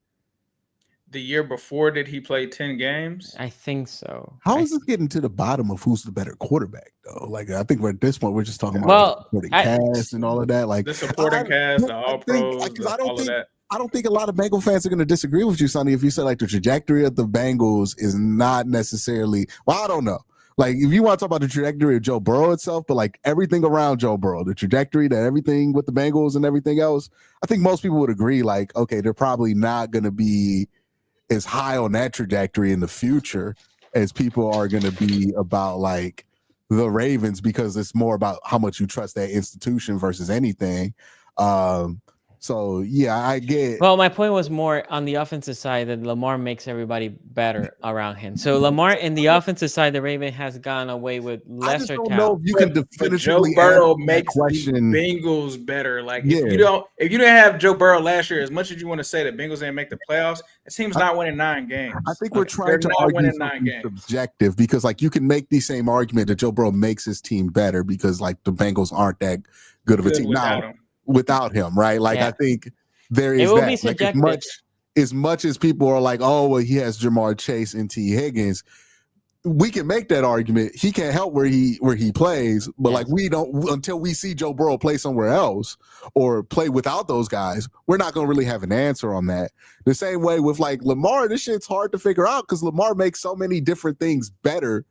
The year before, did he play 10 games? I think so. How is this getting to the bottom of who's the better quarterback, though? Like, I think at this point, we're just talking about supporting cast and all of that. Like the supporting cast, the all-pros, all of that. I don't think a lot of Bengal fans are going to disagree with you, Sonny, if you say like the trajectory of the Bengals is not necessarily. Well, I don't know. Like, if you want to talk about the trajectory of Joe Burrow itself, but like everything around Joe Burrow, the trajectory, that everything with the Bengals and everything else, I think most people would agree. Like, okay, they're probably not going to be as high on that trajectory in the future as people are going to be about like the Ravens, because it's more about how much you trust that institution versus anything. So yeah, I get. Well, my point was more on the offensive side that Lamar makes everybody better around him. So Lamar in the offensive side, the Raven has gone away with lesser I just don't talent. know if you can Joe definitively Burrow answer that makes the question. Bengals better. Like Yeah. if you didn't have Joe Burrow last year, as much as you want to say that Bengals didn't make the playoffs, the team's not winning 9 games. I think we're trying They're to not argue winning 9 something games. subjective, because like you can make the same argument that Joe Burrow makes his team better because like the Bengals aren't that good of a team now without him, right? Like I think there is that. Like as much as people are like, oh well, he has Jamar Chase and T. Higgins, we can make that argument. He can't help where he plays, but like we don't until we see Joe Burrow play somewhere else or play without those guys, we're not going to really have an answer on that. The same way with like Lamar, this shit's hard to figure out because Lamar makes so many different things better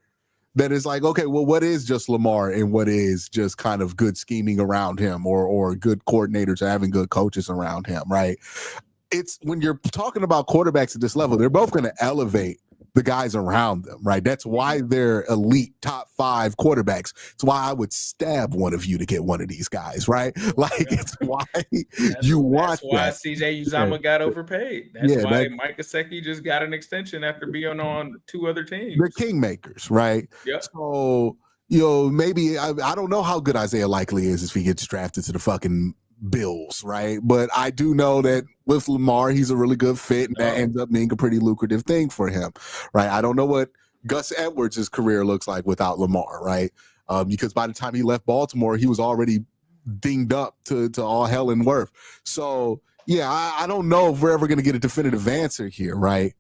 that it's like, okay, well, what is just Lamar and what is just kind of good scheming around him or good coordinators or having good coaches around him, right? It's when you're talking about quarterbacks at this level, they're both going to elevate the guys around them, right? That's why they're elite top 5 quarterbacks. It's why I would stab one of you to get one of these guys, right? Like it's why you want that. That's why CJ Uzomah got overpaid. That's why Mike Gesicki just got an extension after being on 2 other teams. The Kingmakers, right? Yeah. So, maybe I don't know how good Isaiah Likely is if he gets drafted to the fucking Bills, right? But I do know that with Lamar, he's a really good fit, and that ends up being a pretty lucrative thing for him, right? I don't know what Gus Edwards' career looks like without Lamar, right? Because by the time he left Baltimore, he was already dinged up to all hell and worth. So, yeah, I don't know if we're ever going to get a definitive answer here, right?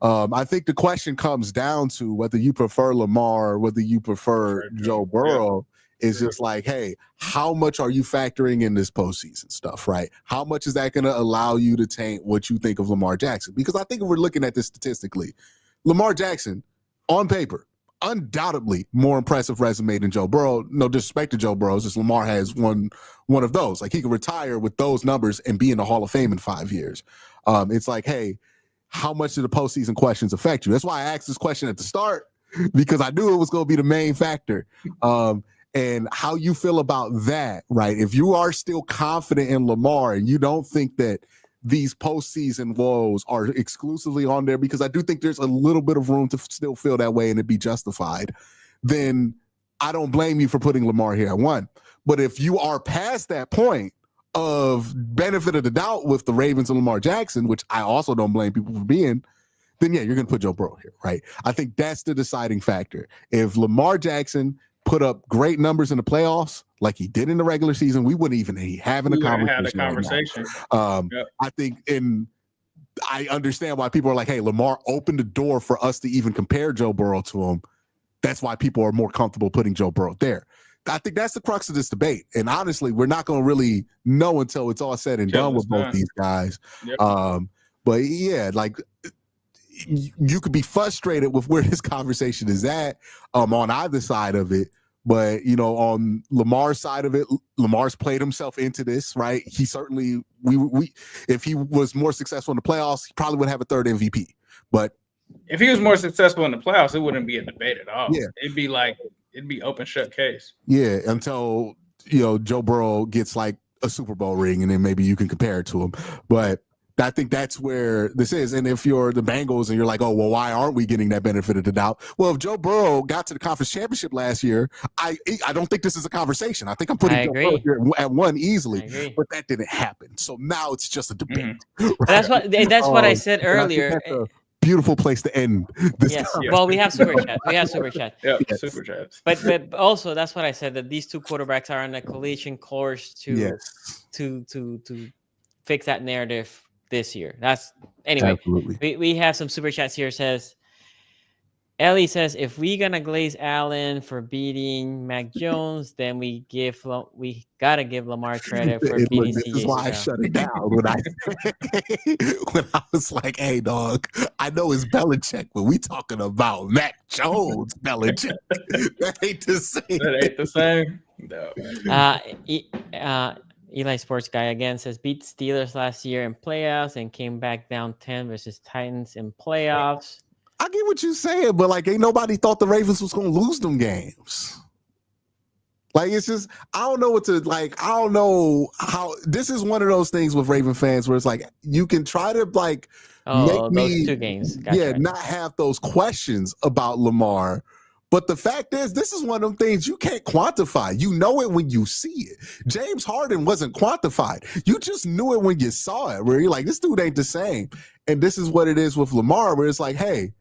I think the question comes down to whether you prefer Lamar or whether you prefer Joe Burrow. Is just like, hey, how much are you factoring in this postseason stuff, right? How much is that going to allow you to taint what you think of Lamar Jackson? Because I think if we're looking at this statistically, Lamar Jackson, on paper, undoubtedly more impressive resume than Joe Burrow. No disrespect to Joe Burrow, just Lamar has one of those. Like he could retire with those numbers and be in the Hall of Fame in 5 years. It's like, hey, how much do the postseason questions affect you? That's why I asked this question at the start, because I knew it was going to be the main factor. And how you feel about that, right? If you are still confident in Lamar and you don't think that these postseason woes are exclusively on there, because I do think there's a little bit of room to still feel that way and it be justified, then I don't blame you for putting Lamar here at 1. But if you are past that point of benefit of the doubt with the Ravens and Lamar Jackson, which I also don't blame people for being, then yeah, you're going to put Joe Burrow here, right? I think that's the deciding factor. If Lamar Jackson put up great numbers in the playoffs like he did in the regular season, we wouldn't even be having a conversation. Yep. I think I understand why people are like, hey, Lamar opened the door for us to even compare Joe Burrow to him. That's why people are more comfortable putting Joe Burrow there. I think that's the crux of this debate. And honestly, we're not going to really know until it's all said and done with both these guys. Yep. But yeah, like you could be frustrated with where this conversation is at on either side of it. But, on Lamar's side of it, Lamar's played himself into this, right? He certainly, if he was more successful in the playoffs, he probably would have a third MVP. But if he was more successful in the playoffs, it wouldn't be a debate at all. Yeah. It'd be open shut case. Yeah, until Joe Burrow gets like a Super Bowl ring, and then maybe you can compare it to him. But I think that's where this is. And if you're the Bengals and you're like, oh, well, why aren't we getting that benefit of the doubt? Well, if Joe Burrow got to the conference championship last year, I don't think this is a conversation. I think I'm putting Joe Burrow here at one easily, but that didn't happen. So now it's just a debate. Mm-hmm. Right? That's what I said earlier. Beautiful place to end this. Yes. Well, we have super chat. Yeah, yes. Super chats. But also that's what I said, that these two quarterbacks are on a collision course to fix that narrative this year. Anyway. We have some super chats here. Says Ellie says, if we gonna glaze Allen for beating Mac Jones, then we gotta give Lamar credit for beating CJ. This is why I shut it down when I was like, hey dog, I know it's Belichick, but we talking about Mac Jones Belichick. That ain't the same. That ain't the same. No. Eli Sports Guy again says, beat Steelers last year in playoffs and came back down 10 versus Titans in playoffs. I get what you're saying, but like, ain't nobody thought the Ravens was going to lose them games. Like, it's just, I don't know how, this is one of those things with Raven fans where it's like, you can try to like, make me, 2 games. Gotcha. Not have those questions about Lamar. But the fact is, this is one of them things you can't quantify. You know it when you see it. James Harden wasn't quantified. You just knew it when you saw it, where you're like, this dude ain't the same. And this is what it is with Lamar, where it's like, hey,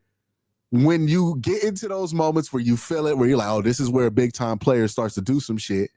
when you get into those moments where you feel it, where you're like, oh, this is where a big-time player starts to do some shit,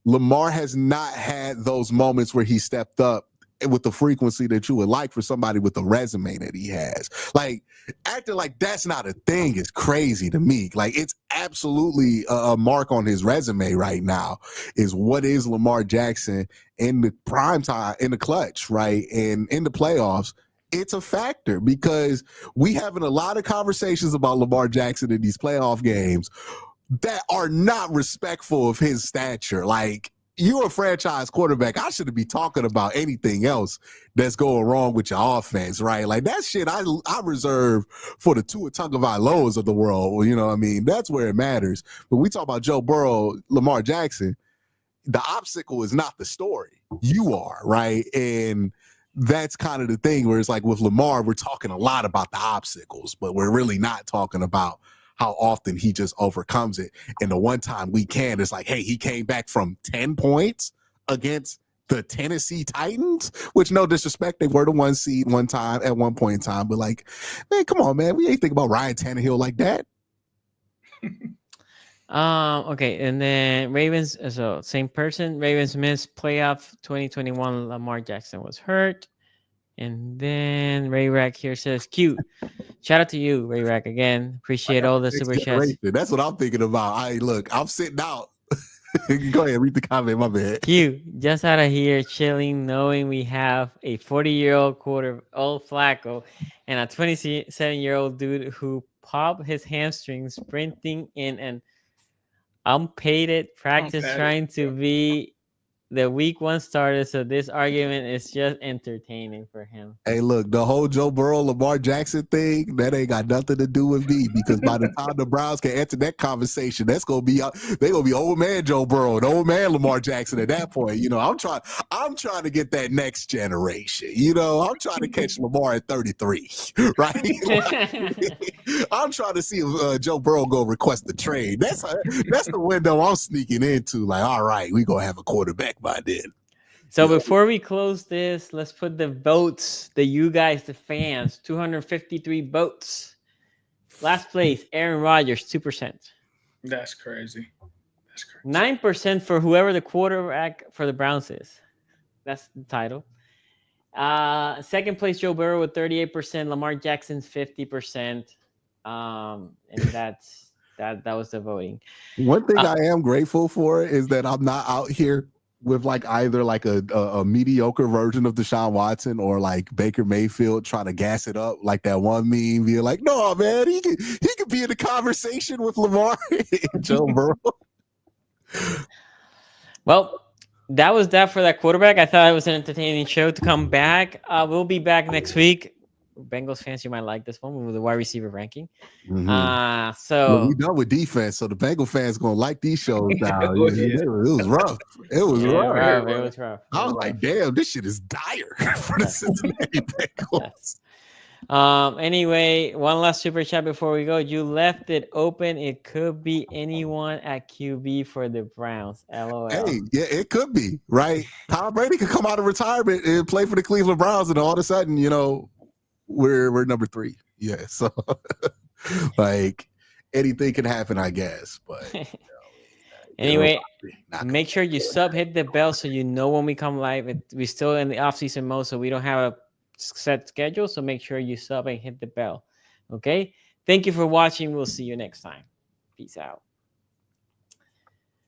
Lamar has not had those moments where he stepped up with the frequency that you would like for somebody with the resume that he has. Like, acting like that's not a thing is crazy to me. Like, it's absolutely a mark on his resume right now is what is Lamar Jackson in the prime time, in the clutch, right? And in the playoffs. It's a factor because we having a lot of conversations about Lamar Jackson in these playoff games that are not respectful of his stature. Like, you're a franchise quarterback. I shouldn't be talking about anything else that's going wrong with your offense, right? Like, that shit I reserve for the Tua Tagovailoas of the world. You know what I mean? That's where it matters. But we talk about Joe Burrow, Lamar Jackson. The obstacle is not the story. You are, right? And that's kind of the thing where it's like with Lamar, we're talking a lot about the obstacles, but we're really not talking about how often he just overcomes it. And the one time we can, it's like, hey, he came back from 10 points against the Tennessee Titans, which, no disrespect, they were the 1 seed one time at one point in time. But like, man, come on, man. We ain't think about Ryan Tannehill like that. Okay, and then Ravens, so same person. Ravens missed playoff 2021. Lamar Jackson was hurt. And then Ray Rack here says, cute. Shout out to you, Ray Rack, again. Appreciate all the super chats. That's what I'm thinking about. I'm sitting out. Go ahead, read the comment, my bad. Cute. Just out of here chilling, knowing we have a 40-year-old old Flacco and a 27-year-old dude who popped his hamstring sprinting in an unpaid practice trying to be the week 1 starter, so this argument is just entertaining for him. Hey, look, the whole Joe Burrow, Lamar Jackson thing, that ain't got nothing to do with me because by the time the Browns can enter that conversation, that's gonna be they gonna be old man Joe Burrow and old man Lamar Jackson at that point. You know, I'm trying to get that next generation. You know, I'm trying to catch Lamar at 33, right? I'm trying to see if Joe Burrow go request the trade. That's the window I'm sneaking into. Like, all right, we gonna have a quarterback by then. So before we close this, let's put the votes, you guys, the fans, 253 votes. Last place, Aaron Rodgers, 2%. That's crazy. 9% for whoever the quarterback for the Browns is. That's the title. Second place, Joe Burrow with 38%. Lamar Jackson's 50%. And that was the voting. One thing I am grateful for is that I'm not out here with like either like a mediocre version of Deshaun Watson or like Baker Mayfield trying to gas it up like that one meme being like, no, man, he could be in the conversation with Lamar and Joe Burrow. Well, that was that for that quarterback. I thought it was an entertaining show to come back. We'll be back next week. Bengals fans, you might like this one with the wide receiver ranking. Mm-hmm. So we done with defense, so the Bengal fans gonna like these shows now. It was rough. It was rough. It was rough. I was like, damn, this shit is dire for the Cincinnati Bengals. Anyway, one last super chat before we go. You left it open. It could be anyone at QB for the Browns. LOL. Hey, yeah, it could be, right? Tom Brady could come out of retirement and play for the Cleveland Browns, and all of a sudden, you know, we're number 3. Yeah, so like anything can happen, I guess. But anyway, make sure you hit the bell so you know when we come live. We're still in the off-season mode, so we don't have a set schedule. So make sure you and hit the bell. Okay. Thank you for watching. We'll see you next time. Peace out.